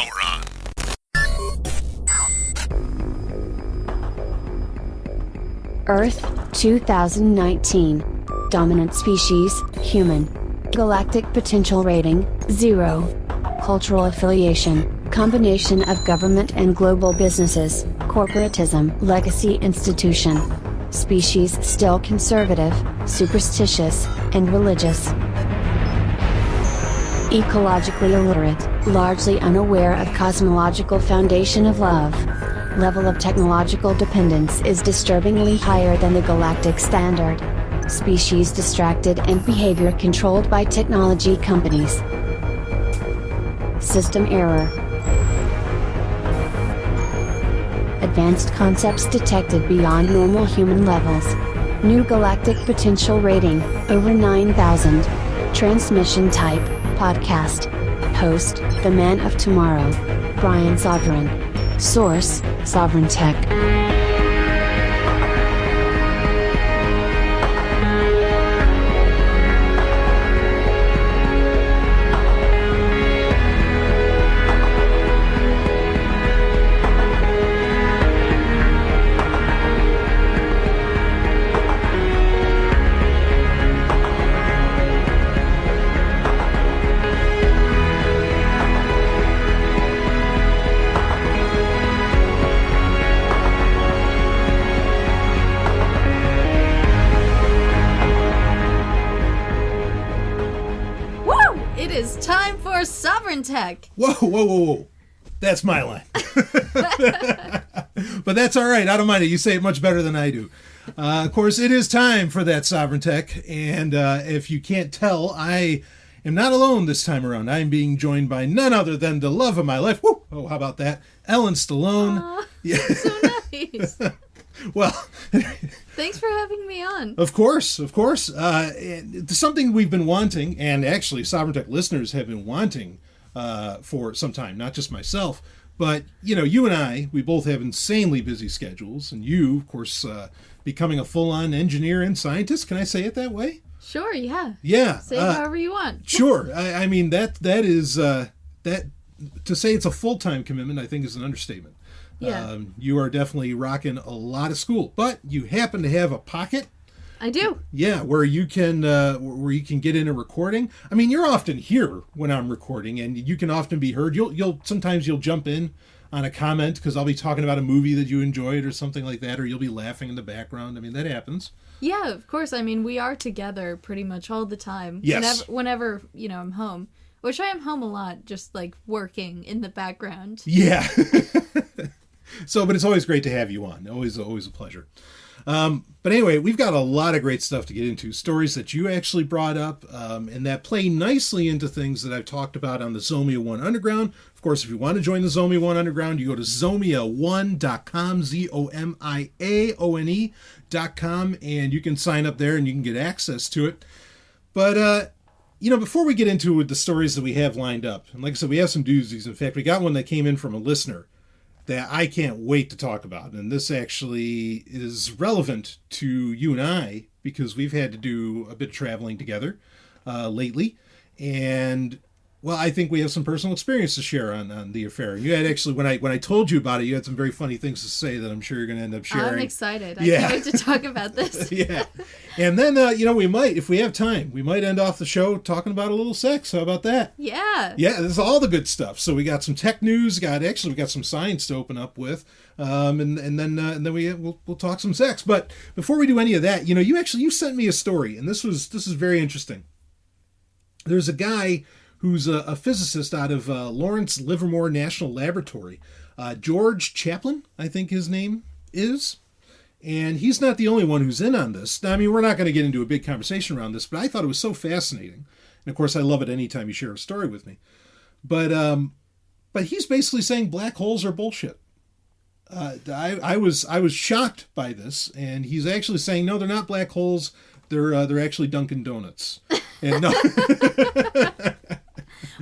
Power on. Earth, 2019. Dominant species, human. Galactic potential rating, 0. Cultural affiliation, combination of government and global businesses, corporatism, legacy institution. Species still conservative, superstitious, and religious. Ecologically illiterate, largely unaware of cosmological foundation of love. Level of technological dependence is disturbingly higher than the galactic standard. Species distracted and behavior controlled by technology companies. System error. Advanced concepts detected beyond normal human levels. New galactic potential rating, over 9,000. Transmission type, podcast. Host, the man of tomorrow. Brian Sovryn. Source, Sovryn Tech. Sovryn Tech. Whoa. That's my line. But that's all right. I don't mind it. You say it much better than I do. Of course, it is time for that Sovryn Tech. And if you can't tell, I am not alone this time around. I am being joined by none other than the love of my life. Woo! Oh, how about that? Ellen Stallone. Aww, yeah. So nice. Well, thanks for having me on. Of course. It's something we've been wanting, and actually Sovryn Tech listeners have been wanting for some time, not just myself. But, you and I, we both have insanely busy schedules, and you, of course, becoming a full-on engineer and scientist. Can I say it that way? Sure, yeah. Yeah. Say it however you want. Sure. I mean, that is, to say it's a full-time commitment, I think is an understatement. Yeah. You are definitely rocking a lot of school, but you happen to have a pocket. I do. Yeah, where you can get in a recording. I mean, you're often here when I'm recording, and you can often be heard. Sometimes you'll jump in on a comment because I'll be talking about a movie that you enjoyed or something like that, or you'll be laughing in the background. I mean, that happens. Yeah, of course. I mean, we are together pretty much all the time. Yes. Whenever I'm home, which I am home a lot, just like working in the background. Yeah. But it's always great to have you on. Always a pleasure. But anyway, we've got a lot of great stuff to get into. Stories that you actually brought up, and that play nicely into things that I've talked about on the Zomia 1 Underground. Of course, if you want to join the Zomia 1 Underground, you go to zomia1.com, ZOMIAONE.com, and you can sign up there and you can get access to it. But, before we get into the stories that we have lined up, and like I said, we have some doozies. In fact, we got one that came in from a listener that I can't wait to talk about. And this actually is relevant to you and I because we've had to do a bit of traveling together lately. And, well, I think we have some personal experience to share on the affair. You had actually, when I told you about it, you had some very funny things to say that I'm sure you're going to end up sharing. I'm excited. I can't wait to talk about this. Yeah. And then, we might, if we have time, we might end off the show talking about a little sex. How about that? Yeah. Yeah, this is all the good stuff. So we got some tech news. We got some science to open up with, and then we'll talk some sex. But before we do any of that, you sent me a story, and this is very interesting. There's a guy who's a physicist out of Lawrence Livermore National Laboratory, George Chaplin, I think his name is. And he's not the only one who's in on this. Now, I mean, we're not going to get into a big conversation around this, but I thought it was so fascinating. And of course, I love it anytime you share a story with me. But he's basically saying black holes are bullshit. I was shocked by this, and he's actually saying no, they're not black holes. They're actually Dunkin' Donuts. And no.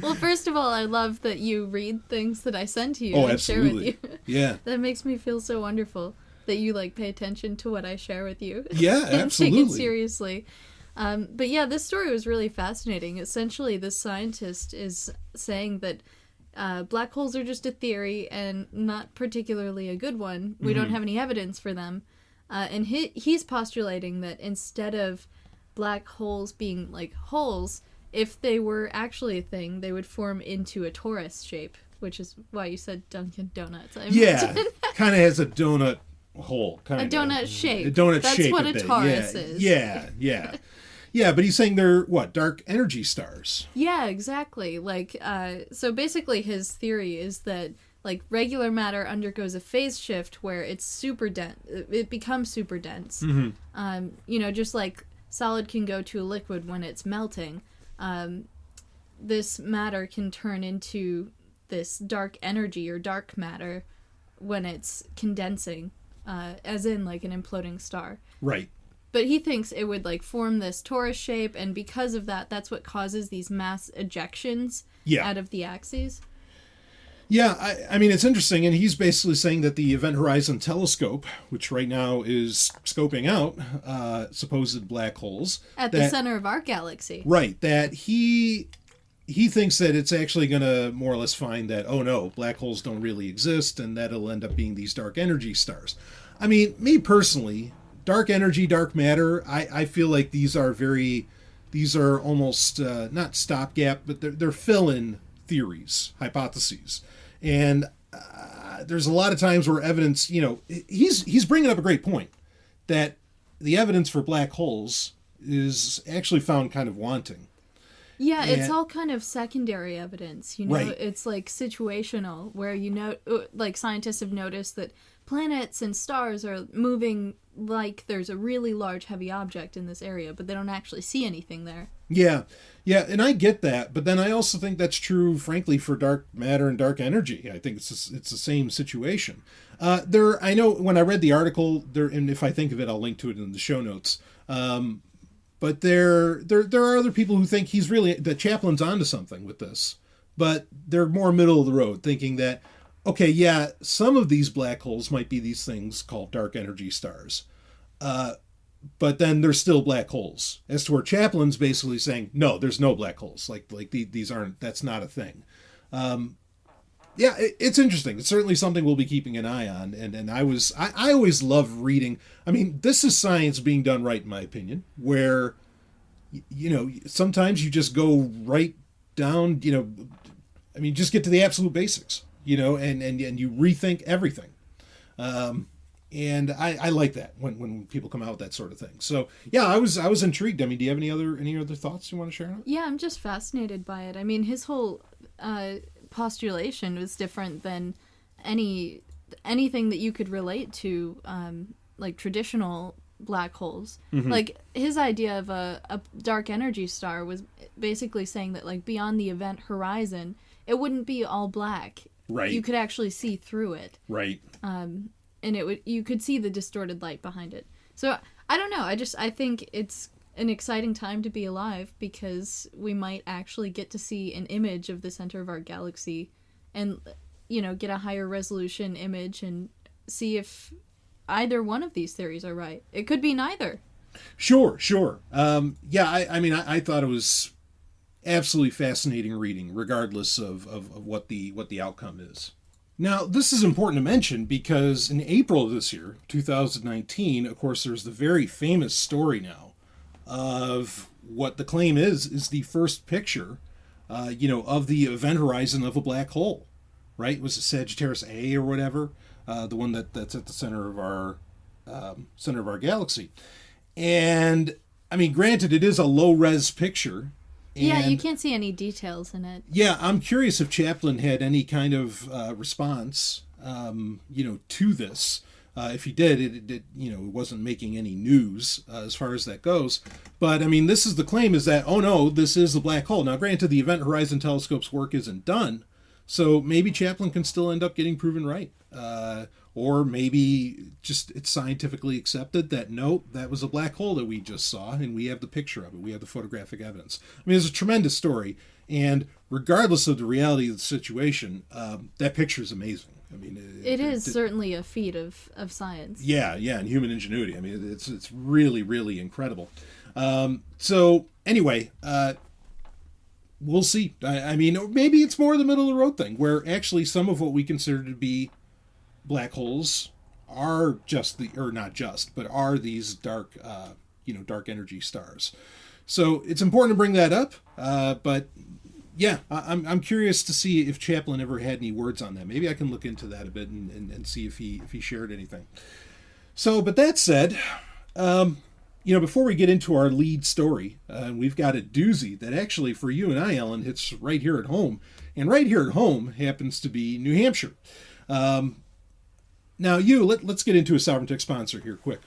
Well, first of all, I love that you read things that I send to you and share with you. Yeah. That makes me feel so wonderful that you pay attention to what I share with you. Yeah, and absolutely. take it seriously. But yeah, this story was really fascinating. Essentially, this scientist is saying that black holes are just a theory and not particularly a good one. We don't have any evidence for them. And he's postulating that instead of black holes being like holes, if they were actually a thing, they would form into a torus shape, which is why you said Dunkin' Donuts. Yeah, kind of has a donut hole. A donut shape. A donut That's shape. That's what a torus yeah, is. Yeah. Yeah, but he's saying they're, what, dark energy stars? Yeah, exactly. Like, so basically his theory is that, like, regular matter undergoes a phase shift where it's super dense. It becomes super dense. Just like solid can go to a liquid when it's melting. This matter can turn into this dark energy or dark matter when it's condensing, as in, like, an imploding star. Right. But he thinks it would, like, form this torus shape, and because of that, that's what causes these mass ejections out of the axes. Yeah, I mean, it's interesting, and he's basically saying that the Event Horizon Telescope, which right now is scoping out supposed black holes... At the center of our galaxy. Right, that he thinks that it's actually going to more or less find that, oh no, black holes don't really exist, and that it'll end up being these dark energy stars. I mean, me personally... Dark energy, dark matter, I feel like these are almost, not stopgap, but they're fill-in theories, hypotheses. And there's a lot of times where evidence, he's bringing up a great point, that the evidence for black holes is actually found kind of wanting. Yeah, it's all kind of secondary evidence, Right. It's like situational, where like scientists have noticed that planets and stars are moving like there's a really large heavy object in this area, but they don't actually see anything there. Yeah, and I get that, but then I also think that's true, frankly, for dark matter and dark energy. I think it's the same situation. I know when I read the article, and if I think of it, I'll link to it in the show notes. But there are other people who think that Chaplin's onto something with this, but they're more middle of the road, thinking that, okay, yeah, some of these black holes might be these things called dark energy stars, but then there's still black holes. As to where Chaplin's basically saying, no, there's no black holes. Like these aren't. That's not a thing. It's interesting. It's certainly something we'll be keeping an eye on. And I always love reading. I mean, this is science being done right, in my opinion, where, sometimes you just go right down, just get to the absolute basics, and you rethink everything. And I like that when people come out with that sort of thing. So yeah, I was intrigued. I mean, do you have any other thoughts you want to share on it? Yeah, I'm just fascinated by it. I mean, his whole postulation was different than anything that you could relate to, like traditional black holes. Like his idea of a dark energy star was basically saying that, like, beyond the event horizon, it wouldn't be all black. Right. You could actually see through it. Right. And you could see the distorted light behind it. So I don't know. I think it's an exciting time to be alive, because we might actually get to see an image of the center of our galaxy, and get a higher resolution image and see if either one of these theories are right. It could be neither. Sure. I thought it was absolutely fascinating reading, regardless of what the outcome is. Now, this is important to mention because in April of this year, 2019, of course, there's the very famous story now of what the claim is the first picture, of the event horizon of a black hole, right? It was a Sagittarius A or whatever, the one that's at the center of our galaxy. And I mean, granted, it is a low-res picture. Yeah, you can't see any details in it. Yeah, I'm curious if Chaplin had any kind of response, to this. If he did, it wasn't making any news as far as that goes. But I mean, this is the claim: is that, oh no, this is a black hole. Now, granted, the Event Horizon Telescope's work isn't done, so maybe Chaplin can still end up getting proven right. Or maybe just it's scientifically accepted that, no, that was a black hole that we just saw, and we have the picture of it. We have the photographic evidence. I mean, it's a tremendous story, and regardless of the reality of the situation, that picture is amazing. I mean, it is certainly a feat of science. Yeah, and human ingenuity. I mean, it's really, really incredible. So anyway, we'll see. I mean, maybe it's more the middle of the road thing, where actually some of what we consider to be black holes are are these dark, dark energy stars. So it's important to bring that up. But yeah, I'm curious to see if Chaplin ever had any words on that. Maybe I can look into that a bit and see if he shared anything. So, but that said, before we get into our lead story, we've got a doozy that actually for you and I, Ellen, hits right here at home. And right here at home happens to be New Hampshire. Now, let's get into a Sovryn Tech sponsor here quick.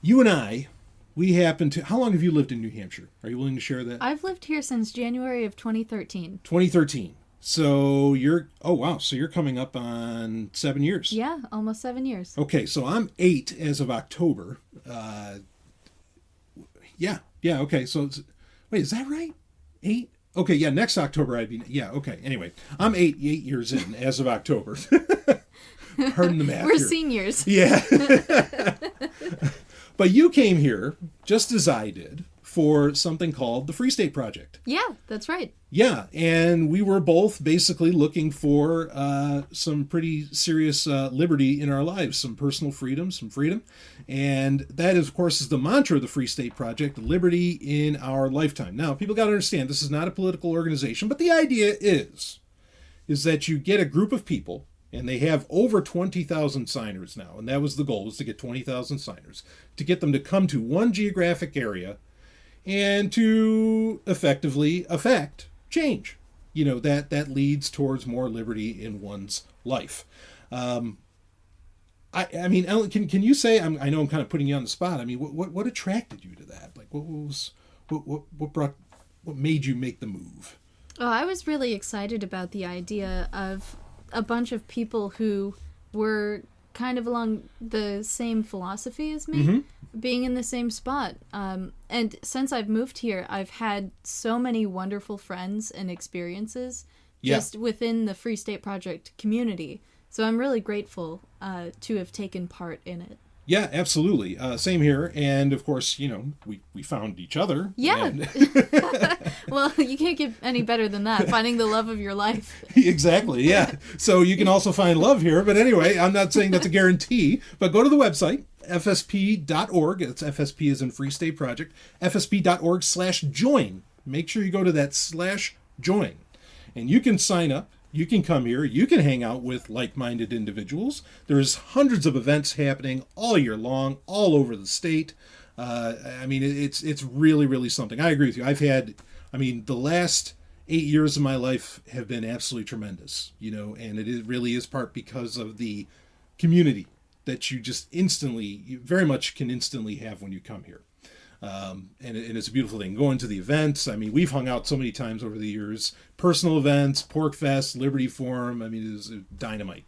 You and I, we happen to... How long have you lived in New Hampshire? Are you willing to share that? I've lived here since January of 2013. 2013. So you're... Oh, wow. So you're coming up on 7 years. Yeah, almost 7 years. Okay, so I'm 8 as of October. Yeah, okay. So, wait, is that right? 8? Okay, yeah, next October I'd be... Yeah, okay. Anyway, I'm 8 years in as of October. Pardon the math. We're here. Seniors. Yeah. But you came here, just as I did, for something called the Free State Project. Yeah, that's right. Yeah, and we were both basically looking for some pretty serious liberty in our lives, some personal freedom, some freedom. And that, of course, is the mantra of the Free State Project, liberty in our lifetime. Now, people got to understand, this is not a political organization, but the idea is that you get a group of people, and they have over 20,000 signers now, and that was the goal, was to get 20,000 signers, to get them to come to one geographic area and to effectively affect change, that leads towards more liberty in one's life. I mean, Ellen, can you say, I know I'm kind of putting you on the spot. I mean, what attracted you to that? Like, what made you make the move? Oh, I was really excited about the idea of a bunch of people who were kind of along the same philosophy as me, being in the same spot. And since I've moved here, I've had so many wonderful friends and experiences just within the Free State Project community. So I'm really grateful to have taken part in it. Yeah, absolutely. Same here. And of course, we found each other. Yeah. And... Well, you can't get any better than that. Finding the love of your life. Exactly. Yeah. So you can also find love here. But anyway, I'm not saying that's a guarantee, but go to the website, fsp.org. It's FSP as in Free State Project, fsp.org/join. Make sure you go to that /join and you can sign up. You can come here. You can hang out with like-minded individuals. There's hundreds of events happening all year long, all over the state. I mean, it's really, really something. I agree with you. The last 8 years of my life have been absolutely tremendous, and it really is part because of the community that you very much can instantly have when you come here. And it's a beautiful thing. Going to the events. I mean, we've hung out so many times over the years. Personal events, Pork Fest, Liberty Forum. I mean, it is dynamite.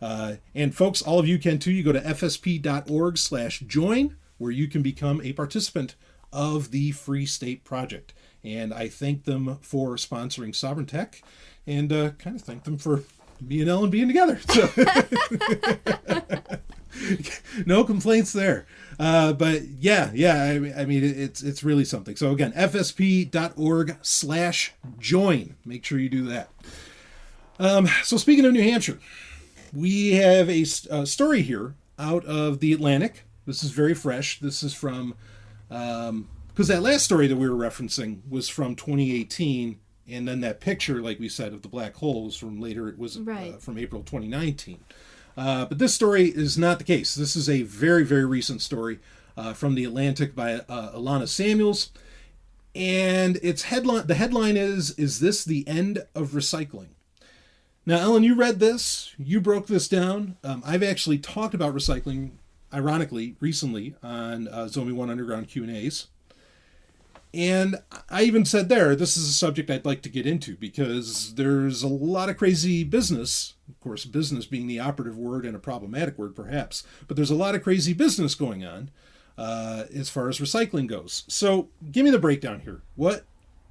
And folks, all of you can too. You go to fsp.org/join, where you can become a participant of the Free State Project. And I thank them for sponsoring Sovryn Tech, and kind of thank them for me and Ellen being together. So no complaints there. But yeah, I mean, it's really something. So again, fsp.org/join. Make sure you do that. So speaking of New Hampshire, we have a story here out of the Atlantic. This is very fresh. This is from, because that last story that we were referencing was from 2018. And then that picture, like we said, of the black holes from later, it was from April 2019. But this story is not the case. This is a very, very recent story from The Atlantic by Alana Samuels. And the headline is this the end of recycling? Now, Ellen, you read this. You broke this down. I've actually talked about recycling, ironically, recently on Zombie 1 Underground Q&As. And I even said this is a subject I'd like to get into because there's a lot of crazy business, of course, business being the operative word and a problematic word perhaps, but there's a lot of crazy business going on as far as recycling goes. So give me the breakdown here.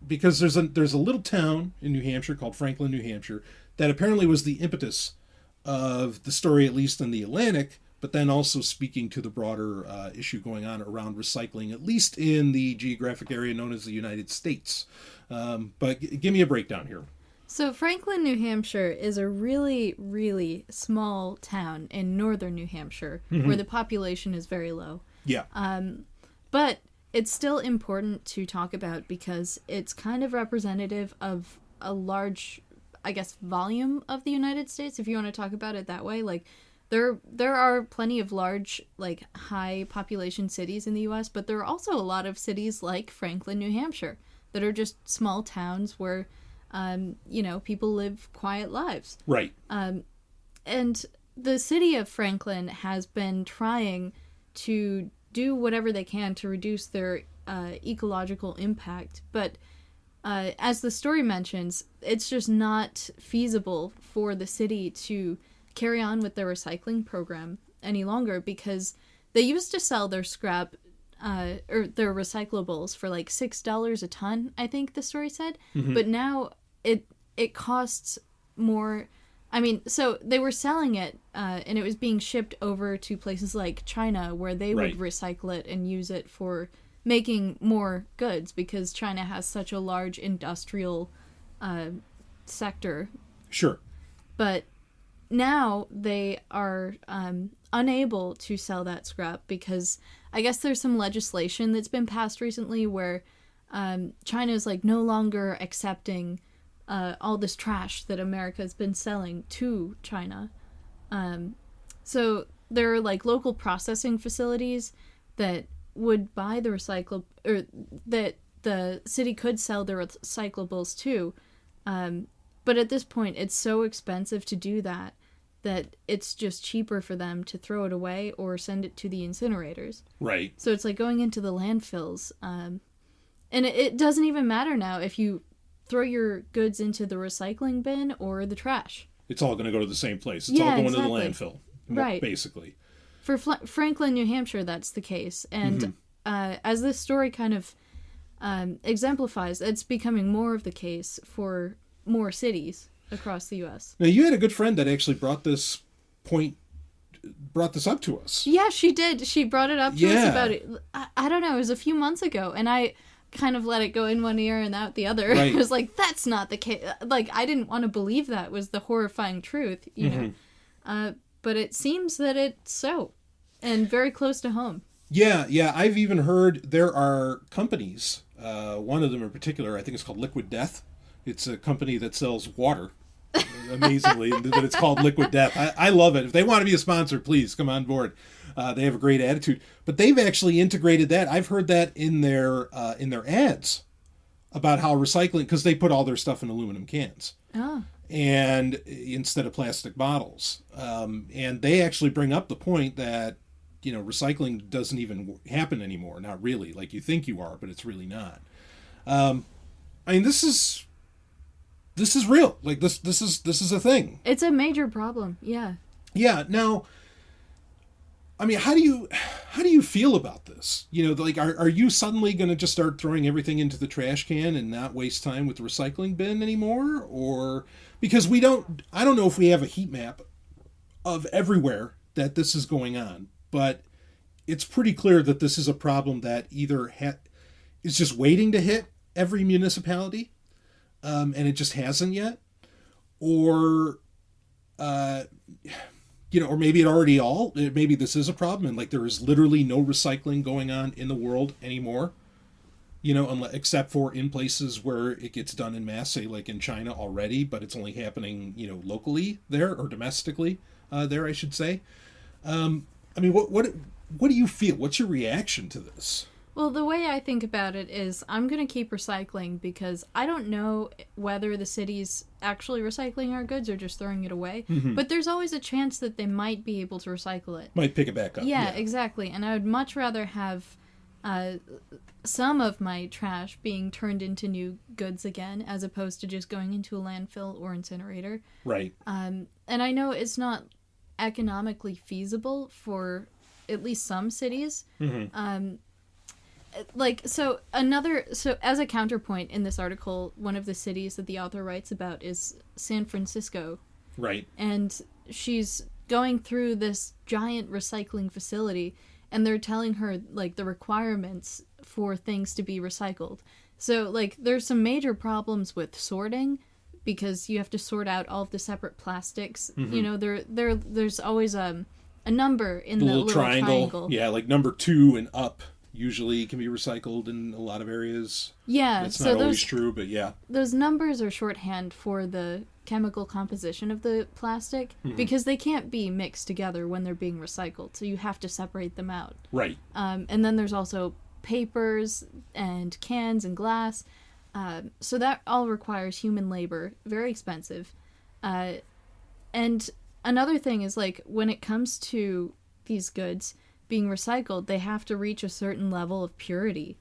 Because there's a little town in New Hampshire called Franklin, New Hampshire, that apparently was the impetus of the story, at least in the Atlantic, but then also speaking to the broader issue going on around recycling, at least in the geographic area known as the United States. But give me a breakdown here. So Franklin, New Hampshire is a really, really small town in northern New Hampshire where the population is very low. Yeah. But it's still important to talk about because it's kind of representative of a large, I guess, volume of the United States, if you want to talk about it that way. Like, there are plenty of large, like, high population cities in the U.S., but there are also a lot of cities like Franklin, New Hampshire, that are just small towns where, people live quiet lives. Right. And the city of Franklin has been trying to do whatever they can to reduce their ecological impact. But as the story mentions, it's just not feasible for the city to carry on with their recycling program any longer because they used to sell their scrap or their recyclables for like $6 a ton, I think the story said. But now it costs more. I mean, so they were selling it, and it was being shipped over to places like China, where they would recycle it and use it for making more goods, because China has such a large industrial sector. Sure. But now they are unable to sell that scrap because I guess there's some legislation that's been passed recently where China is like no longer accepting all this trash that America's been selling to China. So there are like local processing facilities that would buy the recyclable, or that the city could sell the recyclables to. But at this point, it's so expensive to do that it's just cheaper for them to throw it away or send it to the incinerators. Right. So it's like going into the landfills. And it doesn't even matter now if you throw your goods into the recycling bin or the trash. It's all going to go to the same place. It's all going to the landfill. Right. Basically. For Franklin, New Hampshire, that's the case. And as this story kind of exemplifies, it's becoming more of the case for more cities across the U.S. Now, you had a good friend that actually brought this up to us. Yeah, she did. She brought it up to us about it. I don't know. It was a few months ago, and I kind of let it go in one ear and out the other. Right. I was like, that's not the case. Like, I didn't want to believe that was the horrifying truth, you know. But it seems that it's so, and very close to home. Yeah. I've even heard there are companies, one of them in particular, I think it's called Liquid Death. It's a company that sells water, amazingly, but it's called Liquid Death. I love it. If they want to be a sponsor, please come on board. They have a great attitude. But they've actually integrated that. I've heard that in their ads about how recycling, because they put all their stuff in aluminum cans. Oh. And instead of plastic bottles. And they actually bring up the point that, recycling doesn't even happen anymore. Not really. Like you think you are, but it's really not. I mean, this is real. Like this is a thing. It's a major problem. Yeah. Yeah. Now, I mean, how do you feel about this? Like, are you suddenly going to just start throwing everything into the trash can and not waste time with the recycling bin anymore? Or because I don't know if we have a heat map of everywhere that this is going on, but it's pretty clear that this is a problem that either is just waiting to hit every municipality, and it just hasn't yet, or or maybe maybe this is a problem, and like there is literally no recycling going on in the world anymore, except for in places where it gets done in mass, say like in China already, but it's only happening, locally there, or domestically there, I should say. I mean, what do you feel? What's your reaction to this? Well, the way I think about it is I'm going to keep recycling because I don't know whether the city's actually recycling our goods or just throwing it away. But there's always a chance that they might be able to recycle it. Might pick it back up. Yeah, exactly. And I would much rather have some of my trash being turned into new goods again as opposed to just going into a landfill or incinerator. Right. And I know it's not economically feasible for at least some cities. So as a counterpoint in this article, one of the cities that the author writes about is San Francisco. Right. And she's going through this giant recycling facility, and they're telling her, like, the requirements for things to be recycled. So, like, there's some major problems with sorting, because you have to sort out all of the separate plastics. Mm-hmm. You know, there's always a number in the little little triangle. Yeah, like number 2 and up usually can be recycled in a lot of areas. Yeah. That's not always true, but yeah. Those numbers are shorthand for the chemical composition of the plastic, because they can't be mixed together when they're being recycled, so you have to separate them out. Right. And then there's also papers and cans and glass. So that all requires human labor, very expensive. And another thing is, like, when it comes to these goods being recycled, they have to reach a certain level of purity.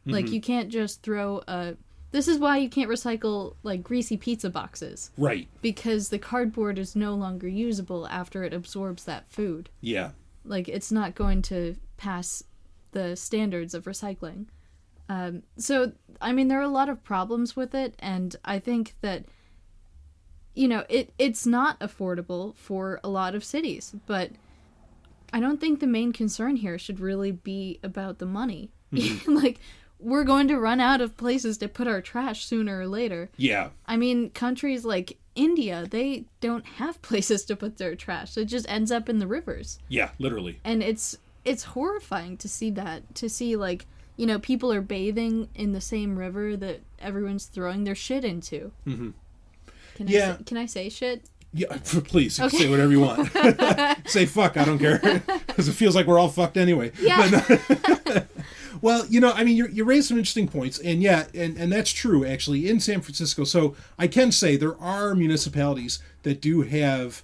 Like, you can't just throw a... This is why you can't recycle, like, greasy pizza boxes. Right. Because the cardboard is no longer usable after it absorbs that food. Yeah. Like, it's not going to pass the standards of recycling. So, I mean, there are a lot of problems with it, and I think that, you know, it's not affordable for a lot of cities, but I don't think the main concern here should really be about the money. Like, we're going to run out of places to put our trash sooner or later. Yeah. I mean, countries like India, they don't have places to put their trash. It just ends up in the rivers. Yeah, literally. And it's horrifying to see that. To see, like, you know, people are bathing in the same river that everyone's throwing their shit into. Mm-hmm. Can I say shit? Yeah, please, you Okay. can say whatever you want. Say fuck, I don't care. Because it feels like we're all fucked anyway. Yeah. But, well, you know, I mean, you raised some interesting points, and yeah, and that's true, actually, in San Francisco. So I can say there are municipalities that do have,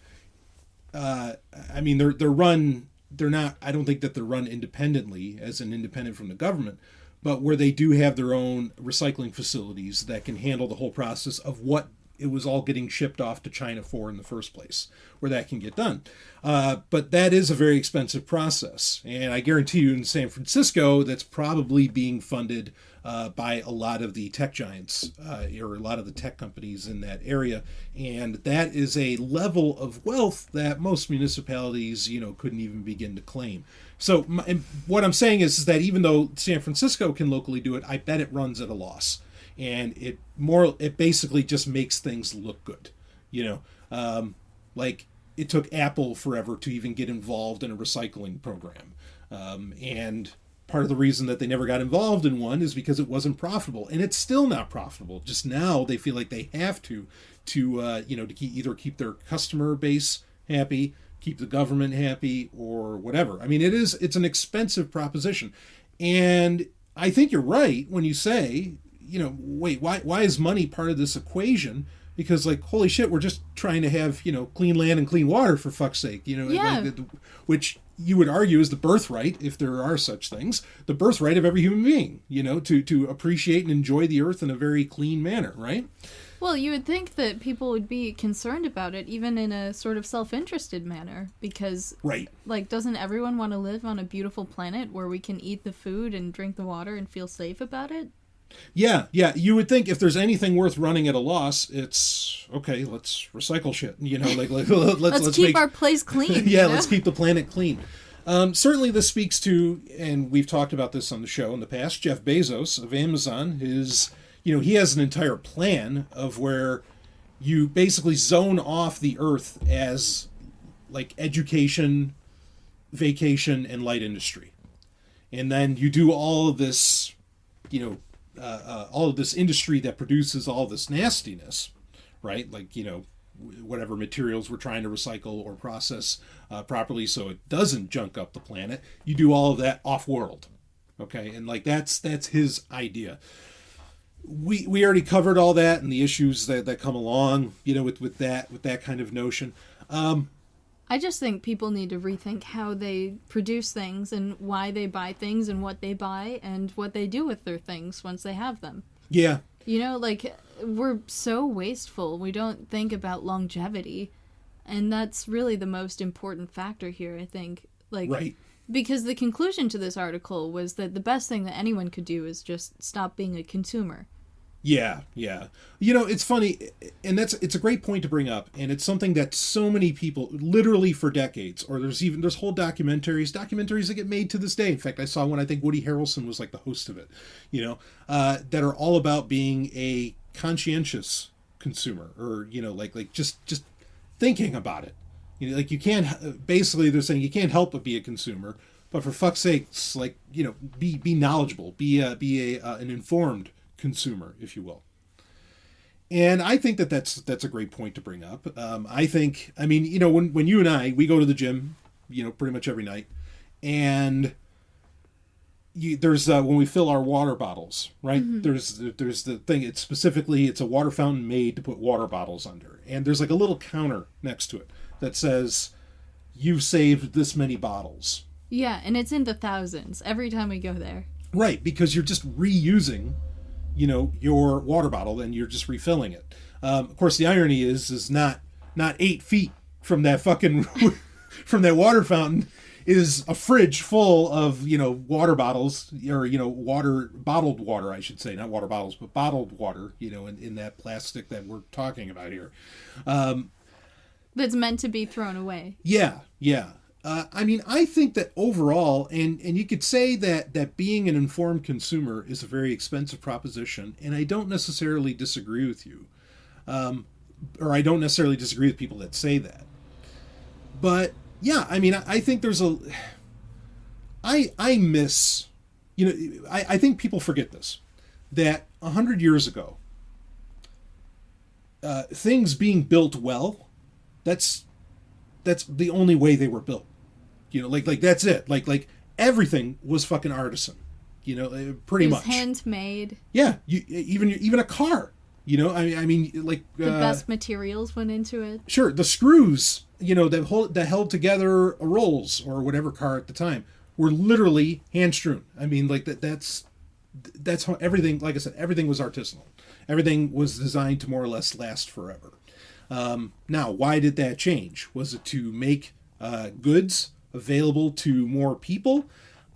I mean, they're run, they're not, I don't think that they're run independently, as an independent from the government, but where they do have their own recycling facilities that can handle the whole process of what it was all getting shipped off to China for in the first place, where that can get done. But that is a very expensive process. And I guarantee you in San Francisco, that's probably being funded by a lot of the tech giants or a lot of the tech companies in that area. And that is a level of wealth that most municipalities, you know, couldn't even begin to claim. So what I'm saying is that even though San Francisco can locally do it, I bet it runs at a loss. And it basically just makes things look good, you know. Like, it took Apple forever to even get involved in a recycling program, and part of the reason that they never got involved in one is because it wasn't profitable, and it's still not profitable. Just now they feel like they have to you know, to either keep their customer base happy, keep the government happy, or whatever. I mean, it's an expensive proposition, and I think you're right when you say, you know, wait, why is money part of this equation? Because, like, holy shit, we're just trying to have, you know, clean land and clean water, for fuck's sake, you know, yeah. like, which you would argue is the birthright, if there are such things, the birthright of every human being, you know, to appreciate and enjoy the earth in a very clean manner, right? Well, you would think that people would be concerned about it, even in a sort of self-interested manner, because, right, like, doesn't everyone want to live on a beautiful planet where we can eat the food and drink the water and feel safe about it? Yeah. You would think if there's anything worth running at a loss, it's okay. Let's recycle shit. You know, like let's keep our place clean. Yeah, you know? Let's keep the planet clean. Certainly, this speaks to, and we've talked about this on the show in the past. Jeff Bezos of Amazon he has an entire plan of where you basically zone off the Earth as like education, vacation, and light industry, and then you do all of this, you know. All of this industry that produces all this nastiness, right? Like, you know, whatever materials we're trying to recycle or process properly so it doesn't junk up the planet. You do all of that off-world, okay? And like that's his idea. We already covered all that and the issues that come along, you know, with that kind of notion. I just think people need to rethink how they produce things and why they buy things and what they buy and what they do with their things once they have them. Yeah. You know, like, we're so wasteful. We don't think about longevity. And that's really the most important factor here, I think. Like, right. Because the conclusion to this article was that the best thing that anyone could do is just stop being a consumer. Yeah, yeah. It's funny, and it's a great point to bring up, and it's something that so many people, literally for decades, or there's whole documentaries that get made to this day. In fact, I saw one. I think Woody Harrelson was like the host of it. That are all about being a conscientious consumer, or like just thinking about it. Like you can't. Basically, they're saying you can't help but be a consumer, but for fuck's sakes, like be knowledgeable, be an informed consumer, if you will. And I think that's a great point to bring up. When you and I, we go to the gym, pretty much every night, and there's when we fill our water bottles, right? Mm-hmm. There's the thing. It's a water fountain made to put water bottles under, and there's like a little counter next to it that says, "You've saved this many bottles." Yeah, and it's in the thousands every time we go there. Right, because you're just reusing your water bottle, and you're just refilling it. Of course, the irony is not 8 feet from that fucking from that water fountain is a fridge full of water bottles, or bottled water, I should say, not water bottles, but bottled water, in that plastic that we're talking about here. That's meant to be thrown away. Yeah. I think that overall, and you could say that being an informed consumer is a very expensive proposition, and I don't necessarily disagree with you. Or I don't necessarily disagree with people that say that. But, yeah, I think there's I miss, I think people forget this, that 100 years ago, things being built well, that's the only way they were built. Like that's it. Like everything was fucking artisan. Pretty much handmade. Yeah, even a car. The best materials went into it. Sure, the screws, that held together rolls or whatever car at the time were literally hand strewn. That's how everything. Like I said, everything was artisanal. Everything was designed to more or less last forever. Now, why did that change? Was it to make goods available to more people?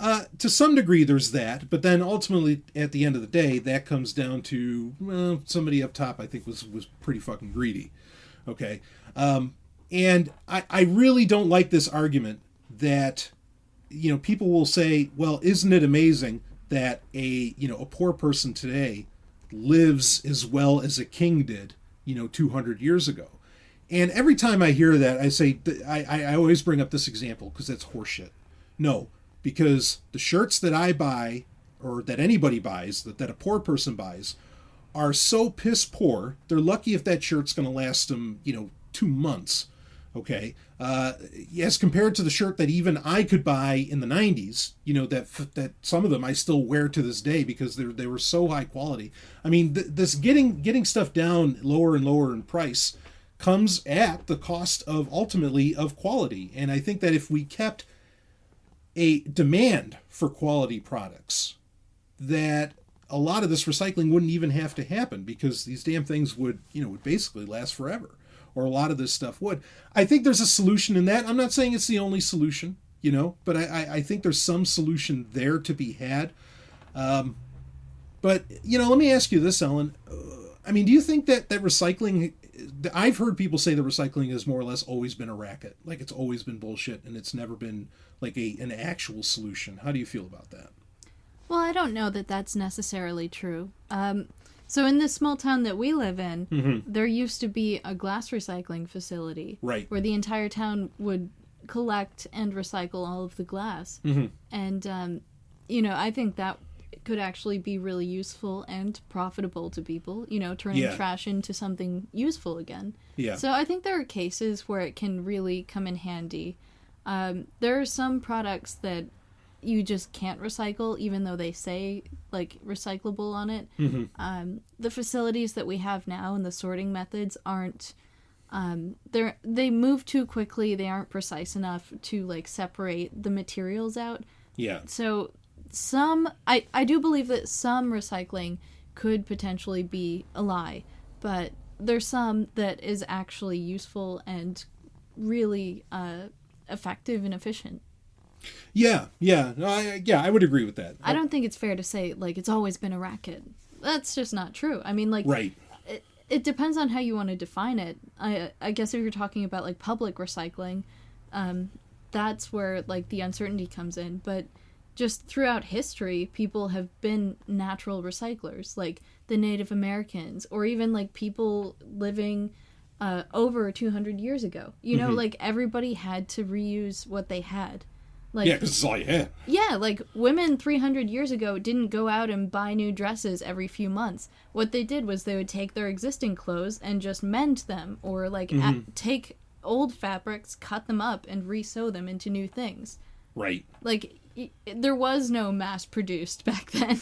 To some degree, there's that. But then ultimately, at the end of the day, that comes down to somebody up top, I think, was pretty fucking greedy. Okay? And I really don't like this argument that, people will say, well, isn't it amazing that a poor person today lives as well as a king did 200 years ago. And every time I hear that, I say, I always bring up this example because that's horseshit. No, because the shirts that I buy, or that anybody buys, that a poor person buys, are so piss poor, they're lucky if that shirt's going to last them, 2 months. Okay? As compared to the shirt that even I could buy in the 90s, that some of them I still wear to this day because they were so high quality. This getting stuff down lower and lower in price comes at the cost of ultimately of quality. And I think that if we kept a demand for quality products, that a lot of this recycling wouldn't even have to happen because these damn things would basically last forever. Or a lot of this stuff would. I think there's a solution in that. I'm not saying it's the only solution, but I think there's some solution there to be had. But, let me ask you this, Ellen. Do you think that recycling, I've heard people say that recycling has more or less always been a racket. Like it's always been bullshit and it's never been like an actual solution. How do you feel about that? Well, I don't know that that's necessarily true. So in this small town that we live in, mm-hmm. there used to be a glass recycling facility. Right. Where the entire town would collect and recycle all of the glass. Mm-hmm. And, I think that could actually be really useful and profitable to people, turning trash into something useful again. Yeah. So I think there are cases where it can really come in handy. There are some products that you just can't recycle, even though they say, like, recyclable on it. Mm-hmm. The facilities that we have now and the sorting methods aren't, they move too quickly. They aren't precise enough to, like, separate the materials out. Yeah. So I do believe that some recycling could potentially be a lie, but there's some that is actually useful and really effective and efficient. Yeah, I would agree with that. I don't think it's fair to say, like, it's always been a racket. that's just not true. I mean, like, Right. It depends on how you want to define it. I guess if you're talking about, like, public recycling, that's where, like, the uncertainty comes in. But just throughout history, people have been natural recyclers, like the Native Americans, or even, like, people living over 200 years ago. You know, like, everybody had to reuse what they had. Like, Yeah, because it's all you had. yeah, like, women 300 years ago didn't go out and buy new dresses every few months. What they did was they would take their existing clothes and just mend them, or, like, take old fabrics, cut them up, and re-sew them into new things. Right. Like, there was no mass-produced back then.